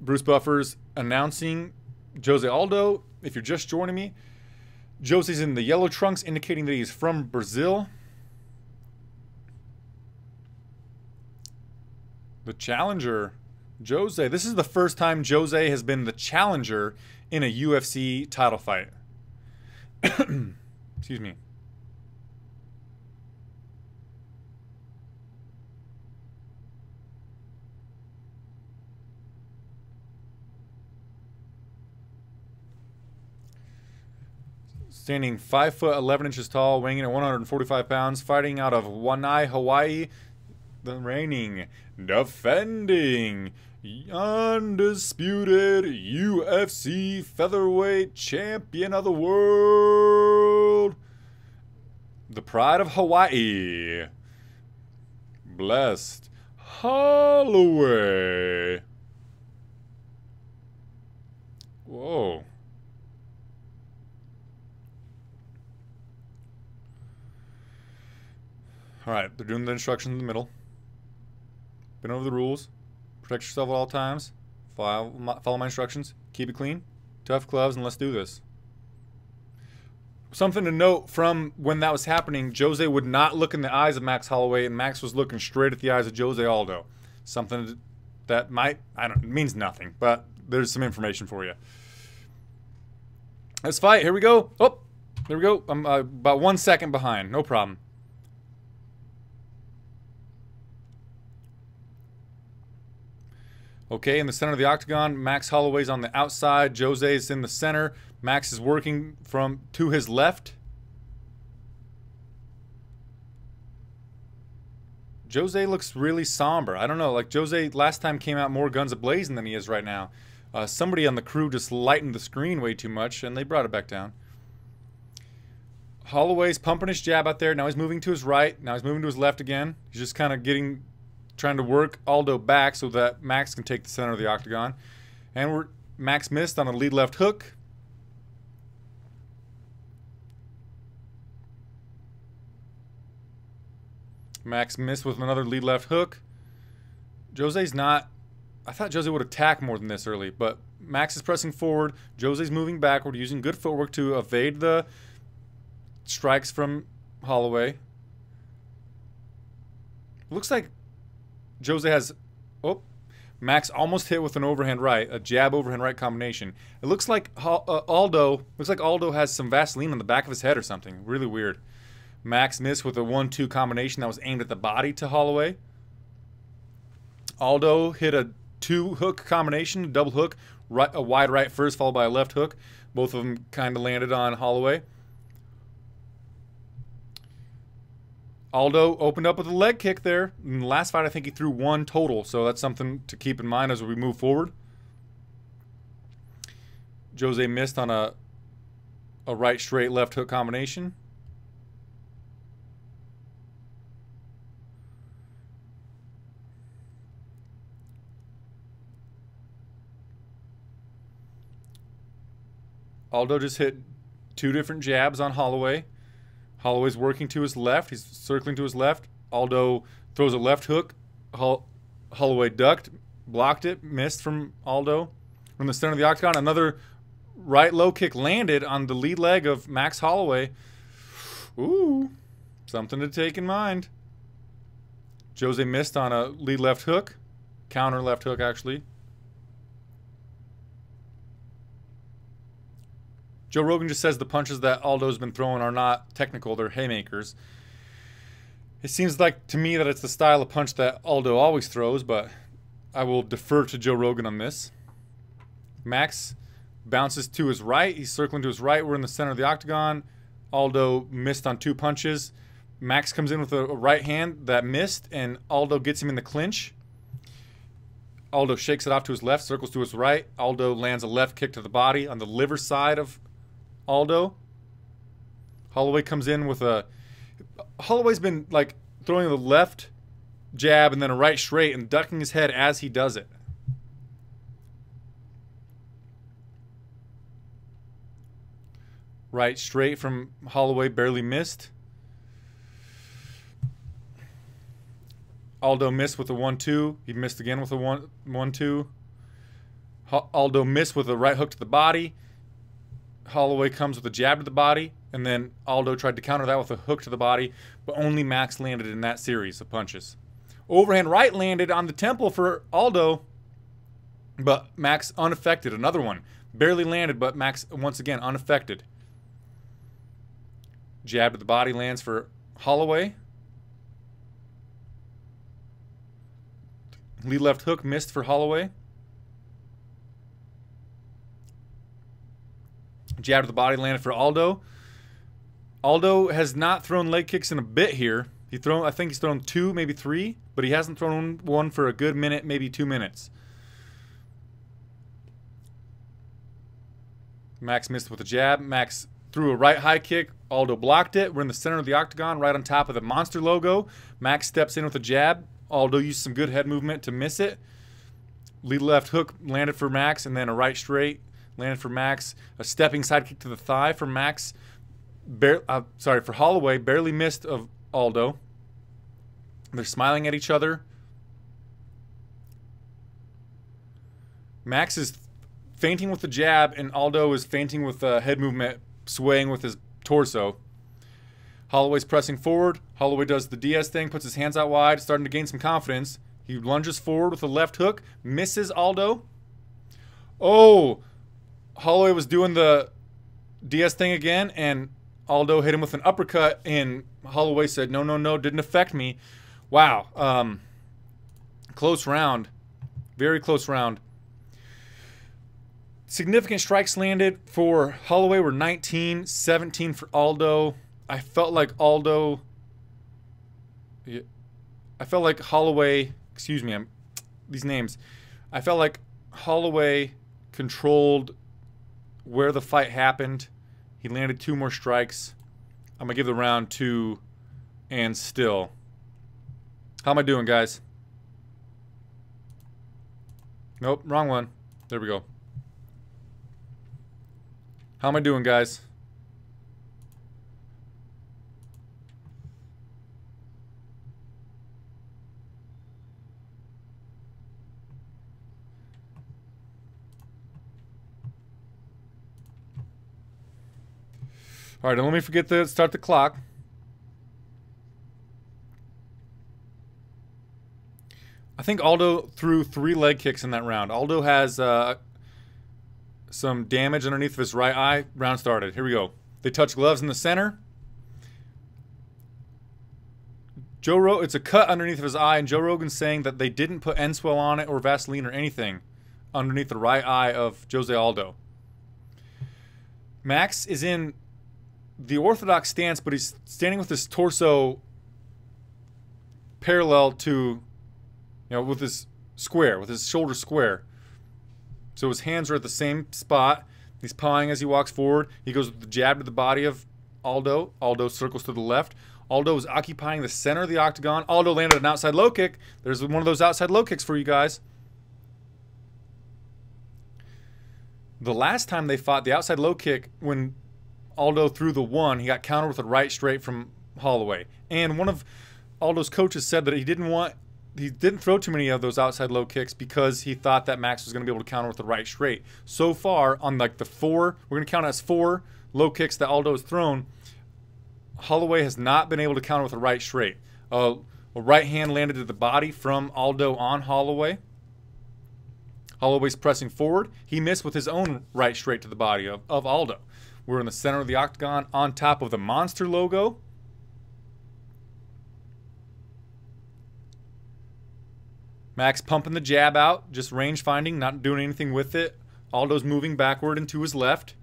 Bruce Buffer's announcing Jose Aldo. If you're just joining me, Jose's in the yellow trunks, indicating that he's from Brazil. The challenger, Jose. This is the first time Jose has been the challenger in a UFC title fight. Excuse me. Standing 5 foot 11 inches tall, weighing in at 145 pounds, fighting out of Wanai, Hawaii, the reigning, defending, undisputed UFC featherweight champion of the world, the pride of Hawaii, blessed Holloway. Whoa. All right, they're doing the instructions in the middle. Been over the rules. Protect yourself at all times. Follow my instructions. Keep it clean. Tough gloves, and let's do this. Something to note from when that was happening, Jose would not look in the eyes of Max Holloway, and Max was looking straight at the eyes of Jose Aldo. Something that might, it means nothing, but there's some information for you. Let's fight. Here we go. Oh, there we go. I'm about 1 second behind. No problem. Okay, in the center of the octagon, Max Holloway's on the outside. Jose's in the center. Max is working to his left. Jose looks really somber. I don't know, like Jose last time came out more guns a-blazing than he is right now. Somebody on the crew just lightened the screen way too much, and they brought it back down. Holloway's pumping his jab out there. Now he's moving to his right. Now he's moving to his left again. He's just kind of trying to work Aldo back so that Max can take the center of the octagon. And Max missed on a lead left hook. Max missed with another lead left hook. Jose's not... I thought Jose would attack more than this early, but Max is pressing forward. Jose's moving backward, using good footwork to evade the strikes from Holloway. Looks like Jose has... Oh, Max almost hit with an overhand right, a jab overhand right combination. It looks like Aldo has some Vaseline on the back of his head or something. Really weird. Max missed with a 1-2 combination that was aimed at the body to Holloway. Aldo hit a 2-hook combination, a double hook, a wide right first followed by a left hook. Both of them kind of landed on Holloway. Aldo opened up with a leg kick there. In the last fight, I think he threw 1 total, so that's something to keep in mind as we move forward. Jose missed on a right straight left hook combination. Aldo just hit 2 different jabs on Holloway. Holloway's working to his left. He's circling to his left. Aldo throws a left hook. Holloway ducked, blocked it, missed from Aldo. From the center of the octagon, another right low kick landed on the lead leg of Max Holloway. Ooh, something to take in mind. Jose missed on a lead left hook. Counter left hook, actually. Joe Rogan just says the punches that Aldo's been throwing are not technical, they're haymakers. It seems like to me that it's the style of punch that Aldo always throws, but I will defer to Joe Rogan on this. Max bounces to his right. He's circling to his right. We're in the center of the octagon. Aldo missed on 2 punches. Max comes in with a right hand that missed, and Aldo gets him in the clinch. Aldo shakes it off to his left, circles to his right. Aldo lands a left kick to the body on the liver side of Aldo. Holloway comes in with a... Holloway's been like throwing the left jab and then a right straight and ducking his head as he does it. Right straight from Holloway, barely missed. Aldo missed with a 1-2. He missed again with a 1-2. Aldo missed with a right hook to the body. Holloway comes with a jab to the body, and then Aldo tried to counter that with a hook to the body, but only Max landed in that series of punches. Overhand right landed on the temple for Aldo, but Max unaffected. Another one. Barely landed, but Max, once again, unaffected. Jab to the body lands for Holloway. Lead left hook missed for Holloway. Jab to the body landed for Aldo. Aldo has not thrown leg kicks in a bit here. I think he's thrown 2, maybe 3, but he hasn't thrown one for a good minute, maybe 2 minutes. Max missed with a jab. Max threw a right high kick. Aldo blocked it. We're in the center of the octagon, right on top of the monster logo. Max steps in with a jab. Aldo used some good head movement to miss it. Lead left hook landed for Max, and then a right straight landed for Max. A stepping side kick to the thigh for Max. For Holloway, barely missed of Aldo. They're smiling at each other. Max is feinting with the jab, and Aldo is feinting with a head movement, swaying with his torso. Holloway's pressing forward. Holloway does the Diaz thing, puts his hands out wide, starting to gain some confidence. He lunges forward with a left hook, misses Aldo. Oh! Holloway was doing the Diaz thing again, and Aldo hit him with an uppercut, and Holloway said, no, no, no, didn't affect me. Wow. Close round. Very close round. Significant strikes landed for Holloway were 19, 17 for Aldo. I felt like Holloway, excuse me, these names. I felt like Holloway controlled where the fight happened. He landed 2 more strikes. I'm going to give the round 2 and still. How am I doing, guys? Nope, wrong one. There we go. How am I doing, guys? All right, let me forget to start the clock. I think Aldo threw 3 leg kicks in that round. Aldo has some damage underneath of his right eye. Round started. Here we go. They touch gloves in the center. It's a cut underneath of his eye, and Joe Rogan's saying that they didn't put N-Swell on it or Vaseline or anything underneath the right eye of Jose Aldo. Max is in the orthodox stance, but he's standing with his torso parallel to, with his square, with his shoulder square. So his hands are at the same spot. He's pawing as he walks forward. He goes with the jab to the body of Aldo. Aldo circles to the left. Aldo is occupying the center of the octagon. Aldo landed an outside low kick. There's one of those outside low kicks for you guys. The last time they fought, the outside low kick, when Aldo threw the 1, he got countered with a right straight from Holloway. And one of Aldo's coaches said that he didn't throw too many of those outside low kicks because he thought that Max was going to be able to counter with the right straight. So far, on like the 4, we're going to count as 4 low kicks that Aldo has thrown, Holloway has not been able to counter with a right straight. A right hand landed to the body from Aldo on Holloway. Holloway's pressing forward. He missed with his own right straight to the body of Aldo. We're in the center of the octagon on top of the monster logo. Max pumping the jab out, just range finding, not doing anything with it. Aldo's moving backward and to his left.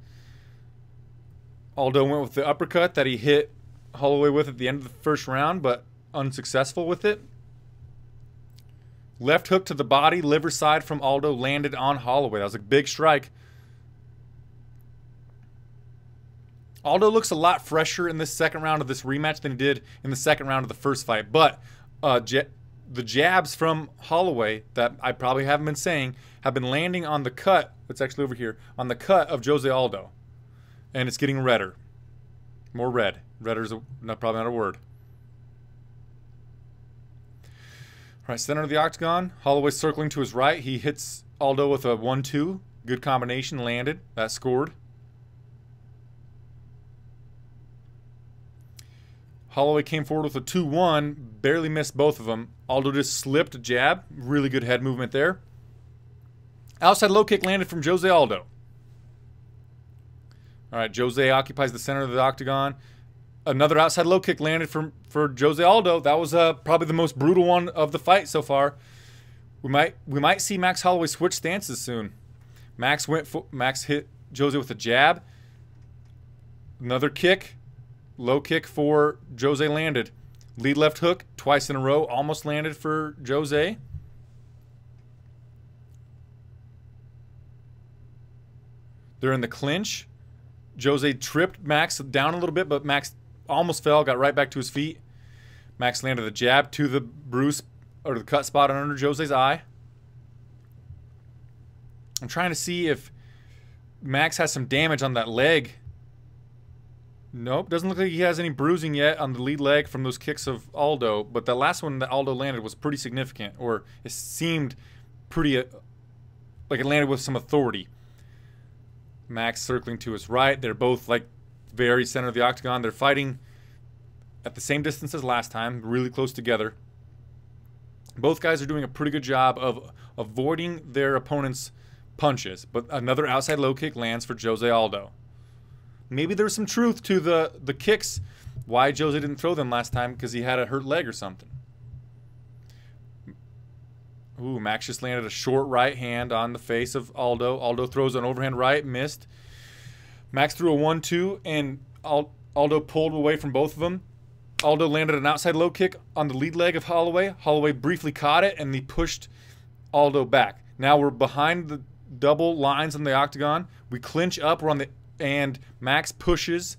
Aldo went with the uppercut that he hit Holloway with at the end of the first round, but unsuccessful with it. Left hook to the body, liver side from Aldo landed on Holloway. That was a big strike. Aldo looks a lot fresher in this second round of this rematch than he did in the second round of the first fight. But the jabs from Holloway that I probably haven't been saying have been landing on the cut. It's actually over here on the cut of Jose Aldo, and it's getting redder, more red. Redder's probably not a word. All right, center of the octagon. Holloway circling to his right. He hits Aldo with a 1-2. Good combination, landed. That scored. Holloway came forward with a 2-1. Barely missed both of them. Aldo just slipped a jab. Really good head movement there. Outside low kick landed from Jose Aldo. All right, Jose occupies the center of the octagon. Another outside low kick landed for Jose Aldo. That was probably the most brutal one of the fight so far. We might see Max Holloway switch stances soon. Max hit Jose with a jab. Another kick. Low kick for Jose landed. Lead left hook twice in a row. Almost landed for Jose. They're in the clinch. Jose tripped Max down a little bit, but Max almost fell, got right back to his feet. Max landed a jab to the bruise, or the cut spot under Jose's eye. I'm trying to see if Max has some damage on that leg. Nope, doesn't look like he has any bruising yet on the lead leg from those kicks of Aldo, but the last one that Aldo landed was pretty significant, or it seemed pretty, like it landed with some authority. Max circling to his right. They're both like very center of the octagon. They're fighting at the same distance as last time, really close together. Both guys are doing a pretty good job of avoiding their opponent's punches, but another outside low kick lands for Jose Aldo. Maybe there's some truth to the kicks, why Jose didn't throw them last time, because he had a hurt leg or something. Ooh, Max just landed a short right hand on the face of Aldo. Aldo throws an overhand right, missed. Max threw a 1-2, and Aldo pulled away from both of them. Aldo landed an outside low kick on the lead leg of Holloway. Holloway briefly caught it, and he pushed Aldo back. Now we're behind the double lines on the octagon. We clinch up. We're on the, and Max pushes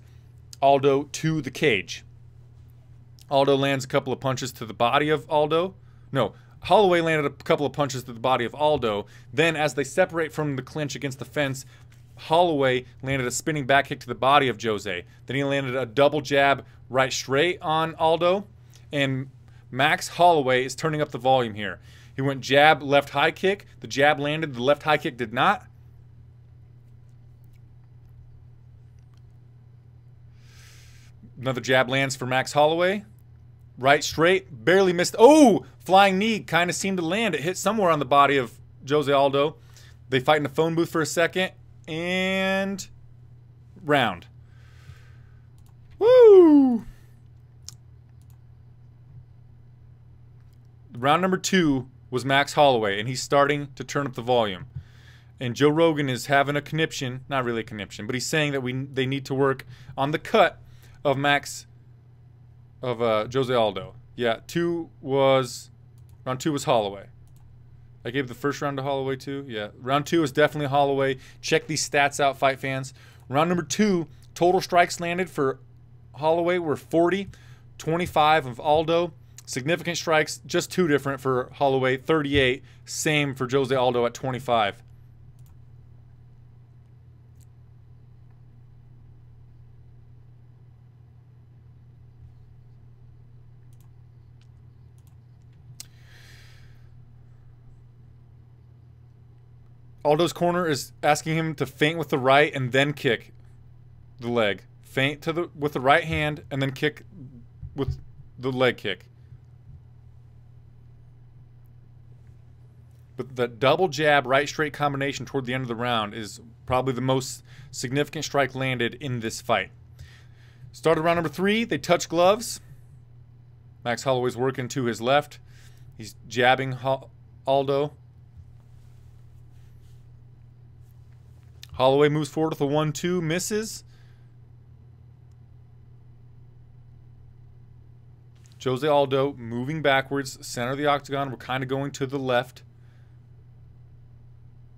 Aldo to the cage. Aldo lands a couple of punches to the body of Aldo. No, Holloway landed a couple of punches to the body of Aldo. Then as they separate from the clinch against the fence, Holloway landed a spinning back kick to the body of Jose. Then he landed a double jab right straight on Aldo. And Max Holloway is turning up the volume here. He went jab, left high kick. The jab landed, the left high kick did not. Another jab lands for Max Holloway. Right straight, barely missed. Oh, flying knee kind of seemed to land. It hit somewhere on the body of Jose Aldo. They fight in a phone booth for a second. And round. Woo! Round number 2 was Max Holloway, and he's starting to turn up the volume. And Joe Rogan is having a conniption, not really a conniption, but he's saying that they need to work on the cut of Jose Aldo. Yeah, round 2 was Holloway. I gave the first round to Holloway too. Yeah, round 2 is definitely Holloway. Check these stats out, fight fans. Round number 2, total strikes landed for Holloway were 40, 25 of Aldo. Significant strikes, just 2 different for Holloway, 38. Same for Jose Aldo at 25. Aldo's corner is asking him to feint with the right and then kick the leg. Feint with the right hand and then kick with the leg kick. But the double jab, right straight combination toward the end of the round is probably the most significant strike landed in this fight. Started round number 3. They touch gloves. Max Holloway's working to his left. He's jabbing Aldo. Holloway moves forward with a 1-2, misses. Jose Aldo moving backwards, center of the octagon. We're kind of going to the left.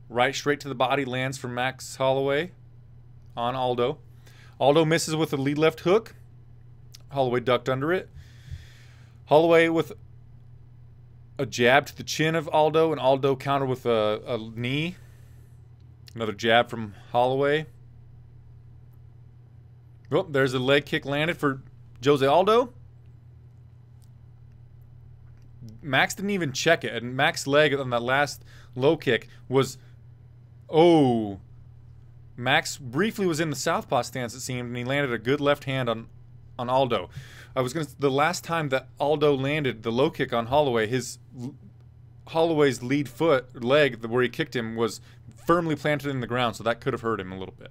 Right straight to the body lands from Max Holloway on Aldo. Aldo misses with a lead left hook. Holloway ducked under it. Holloway with a jab to the chin of Aldo, and Aldo countered with a knee. Another jab from Holloway. Oh, there's a leg kick landed for Jose Aldo. Max didn't even check it, and Max's leg on that last low kick was... Oh. Max briefly was in the southpaw stance, it seemed, and he landed a good left hand on Aldo. The last time that Aldo landed the low kick on Holloway, Holloway's lead foot, leg, where he kicked him, was firmly planted in the ground, so that could have hurt him a little bit.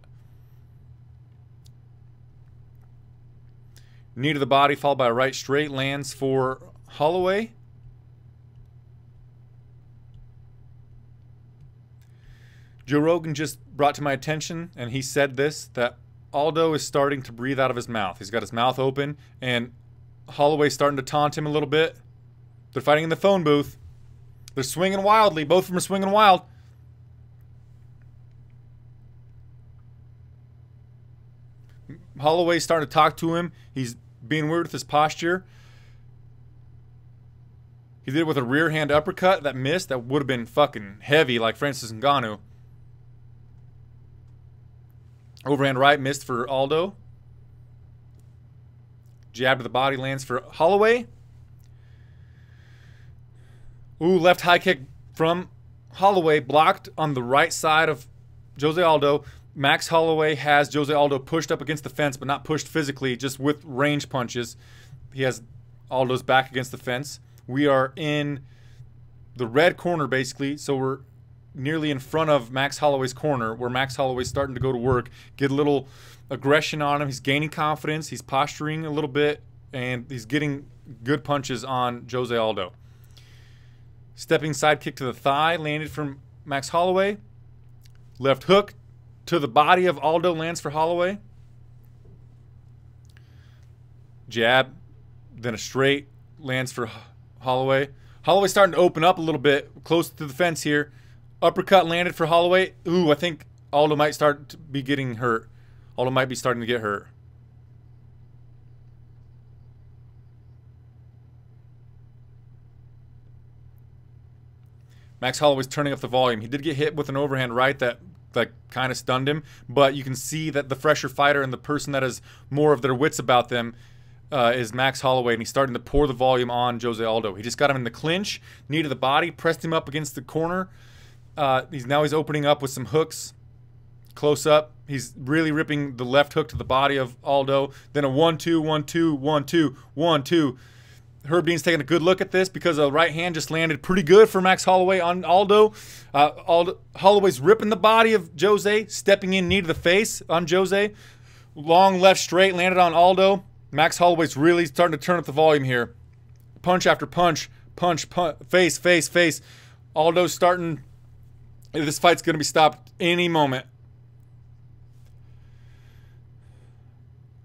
Knee to the body, followed by a right straight, lands for Holloway. Joe Rogan just brought to my attention, and he said this, that Aldo is starting to breathe out of his mouth. He's got his mouth open, and Holloway's starting to taunt him a little bit. They're fighting in the phone booth. They're swinging wildly. Both of them are swinging wild. Holloway's starting to talk to him. He's being weird with his posture. He did it with a rear hand uppercut that missed. That would have been fucking heavy, like Francis Ngannou. Overhand right missed for Aldo. Jab to the body lands for Holloway. Ooh, left high kick from Holloway, blocked on the right side of Jose Aldo. Max Holloway has Jose Aldo pushed up against the fence, but not pushed physically, just with range punches. He has Aldo's back against the fence. We are in the red corner, basically, so we're nearly in front of Max Holloway's corner, where Max Holloway's starting to go to work, get a little aggression on him. He's gaining confidence. He's posturing a little bit, and he's getting good punches on Jose Aldo. Stepping side kick to the thigh, landed from Max Holloway. Left hook to the body of Aldo lands for Holloway. Jab, then a straight lands for Holloway. Holloway's starting to open up a little bit, close to the fence here. Uppercut landed for Holloway. Ooh, I think Aldo might start to be getting hurt. Aldo might be starting to get hurt. Max Holloway's turning up the volume. He did get hit with an overhand right that kind of stunned him, but you can see that the fresher fighter and the person that has more of their wits about them is Max Holloway, and he's starting to pour the volume on Jose Aldo. He just got him in the clinch, knee to the body, pressed him up against the corner. He's opening up with some hooks, close up. He's really ripping the left hook to the body of Aldo. Then a 1-2, 1-2, 1-2, 1-2. Herb Dean's taking a good look at this because a right hand just landed pretty good for Max Holloway on Aldo. Holloway's ripping the body of Jose, stepping in, knee to the face on Jose. Long left straight landed on Aldo. Max Holloway's really starting to turn up the volume here. Punch after punch, punch, face, face, face. Aldo's starting. This fight's going to be stopped any moment.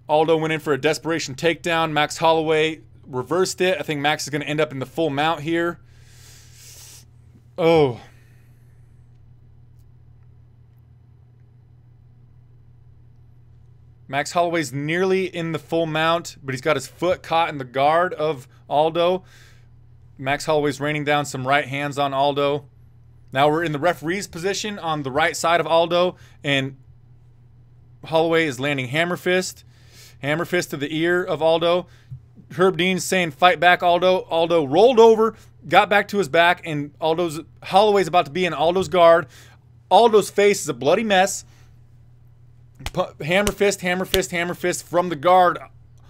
Aldo went in for a desperation takedown. Max Holloway reversed it. I think Max is going to end up in the full mount here. Oh. Max Holloway's nearly in the full mount, but he's got his foot caught in the guard of Aldo. Max Holloway's raining down some right hands on Aldo. Now we're in the referee's position on the right side of Aldo, and Holloway is landing hammer fist. Hammer fist to the ear of Aldo. Herb Dean's saying, fight back, Aldo. Aldo rolled over, got back to his back, and Holloway's about to be in Aldo's guard. Aldo's face is a bloody mess. Hammer fist, hammer fist, hammer fist from the guard.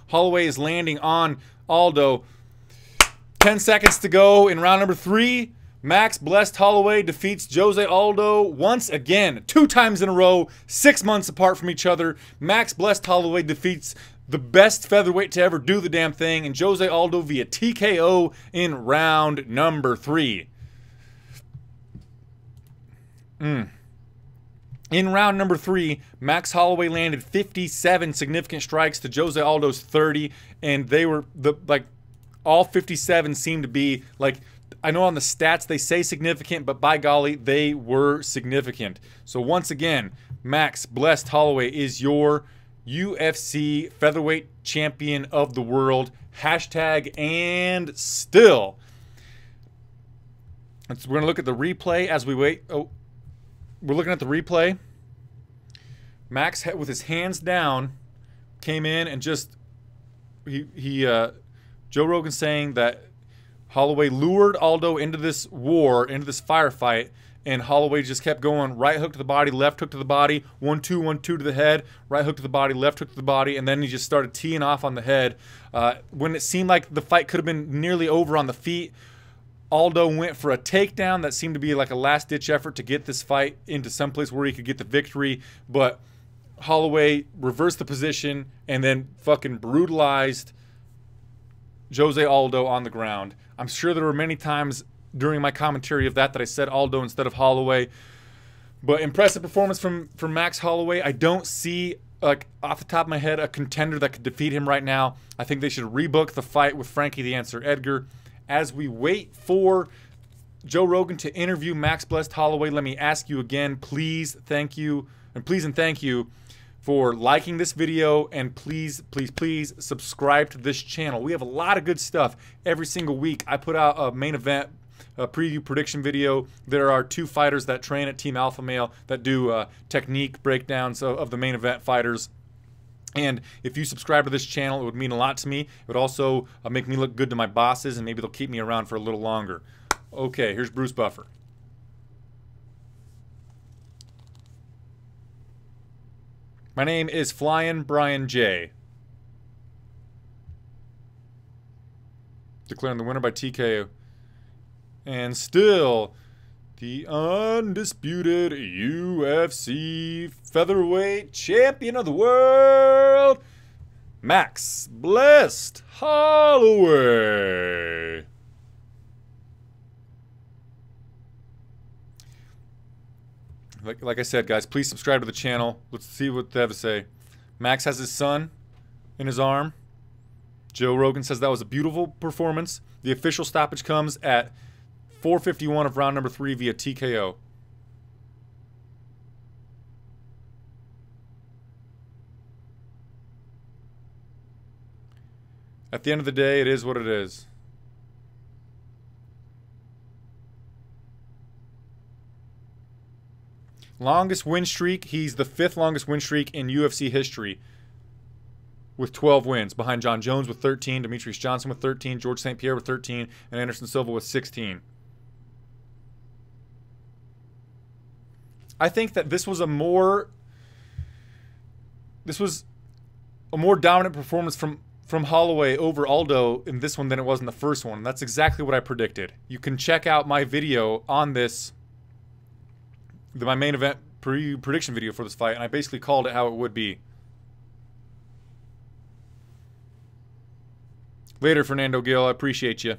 Holloway is landing on Aldo. 10 seconds to go in round number 3. Max Blessed Holloway defeats Jose Aldo once again, 2 times in a row, 6 months apart from each other. Max Blessed Holloway defeats the best featherweight to ever do the damn thing, and Jose Aldo via TKO in round number 3. In round number 3, Max Holloway landed 57 significant strikes to Jose Aldo's 30, and they were all 57 seemed to be I know on the stats they say significant, but by golly, they were significant. So once again, Max Blessed Holloway is your UFC featherweight champion of the world. Hashtag and still. We're going to look at the replay as we wait. Oh, we're looking at the replay. Max, with his hands down, came in and just Joe Rogan saying that Holloway lured Aldo into this war, into this firefight, and Holloway just kept going. Right hook to the body, left hook to the body, 1-2, 1-2 to the head, right hook to the body, left hook to the body, and then he just started teeing off on the head. When it seemed like the fight could have been nearly over on the feet, Aldo went for a takedown that seemed to be like a last-ditch effort to get this fight into someplace where he could get the victory, but Holloway reversed the position and then fucking brutalized Jose Aldo on the ground. I'm sure there were many times during my commentary of that I said Aldo instead of Holloway. But impressive performance from Max Holloway. I don't see, like, off the top of my head, a contender that could defeat him right now. I think they should rebook the fight with Frankie the Answer Edgar. As we wait for Joe Rogan to interview Max Blessed Holloway, let me ask you again, please, thank you, and thank you for liking this video, and please, please, please subscribe to this channel. We have a lot of good stuff every single week. I put out a main event preview prediction video. There are 2 fighters that train at Team Alpha Male that do technique breakdowns of the main event fighters. And if you subscribe to this channel, it would mean a lot to me. It would also make me look good to my bosses, and maybe they'll keep me around for a little longer. Okay, here's Bruce Buffer. My name is Flyin Brian J. Declaring the winner by TKO. And still, the undisputed UFC featherweight champion of the world, Max Blessed Holloway. Like I said, guys, please subscribe to the channel. Let's see what they have to say. Max has his son in his arm. Joe Rogan says that was a beautiful performance. The official stoppage comes at 4:51 of round number 3 via TKO. At the end of the day, it is what it is. Longest win streak. He's the 5th longest win streak in UFC history with 12 wins, behind John Jones with 13, Demetrius Johnson with 13, George St. Pierre with 13, and Anderson Silva with 16. I think that this was a more dominant performance from Holloway over Aldo in this one than it was in the first one. That's exactly what I predicted. You can check out my video on this, my main event prediction video for this fight, and I basically called it how it would be. Later, Fernando Gil, I appreciate you.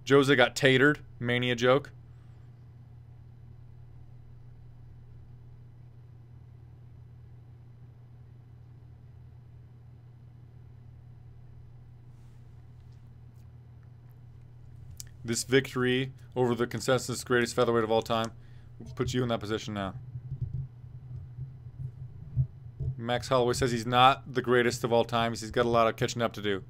Jose got tatered, mania joke. This victory over the consensus greatest featherweight of all time puts you in that position now. Max Holloway says he's not the greatest of all time. He's got a lot of catching up to do.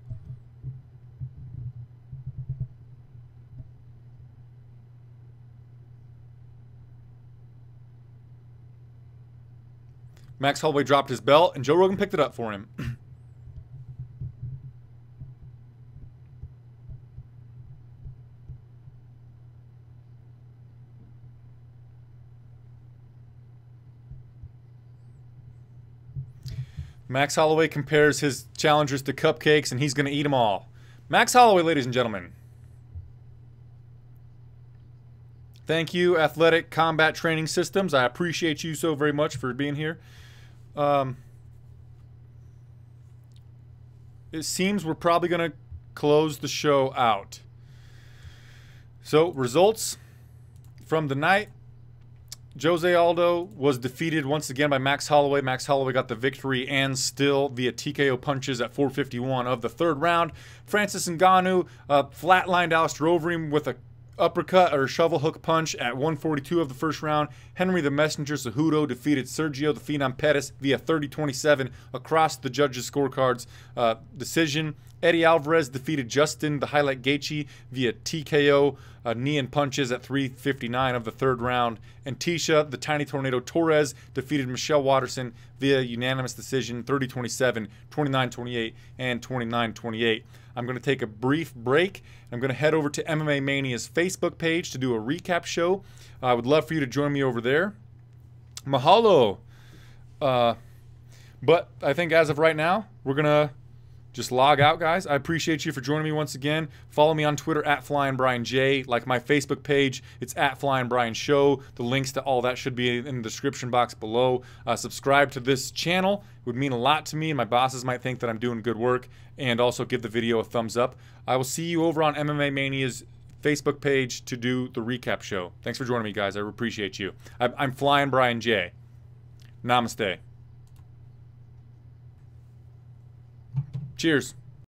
Max Holloway dropped his belt, and Joe Rogan picked it up for him. Max Holloway compares his challengers to cupcakes, and he's going to eat them all. Max Holloway, ladies and gentlemen. Thank you, Athletic Combat Training Systems. I appreciate you so very much for being here. It seems we're probably going to close the show out. So, results from the night. Jose Aldo was defeated once again by Max Holloway. Max Holloway got the victory and still via TKO punches at 4:51 of the 3rd round. Francis Ngannou flatlined Alistair Overeem with a uppercut or shovel hook punch at 142 of the first round. Henry the Messenger Cejudo defeated Sergio the Phenom Pettis via 30-27 across the judges' scorecards decision. Eddie Alvarez defeated Justin the Highlight Gaethje via TKO, knee and punches at 3:59 of the third round. And Tisha the Tiny Tornado Torres defeated Michelle Waterson via unanimous decision 30-27, 29-28, and 29-28. I'm going to take a brief break. I'm going to head over to MMA Mania's Facebook page to do a recap show. I would love for you to join me over there. Mahalo. But I think as of right now, we're going to just log out, guys. I appreciate you for joining me once again. Follow me on Twitter at Flyin Brian J. Like my Facebook page, it's at Flyin Brian Show. The links to all that should be in the description box below. Subscribe to this channel. It would mean a lot to me, and my bosses might think that I'm doing good work. And also give the video a thumbs up. I will see you over on MMA Mania's Facebook page to do the recap show. Thanks for joining me, guys. I appreciate you. I'm Flyin Brian J. Namaste. Cheers.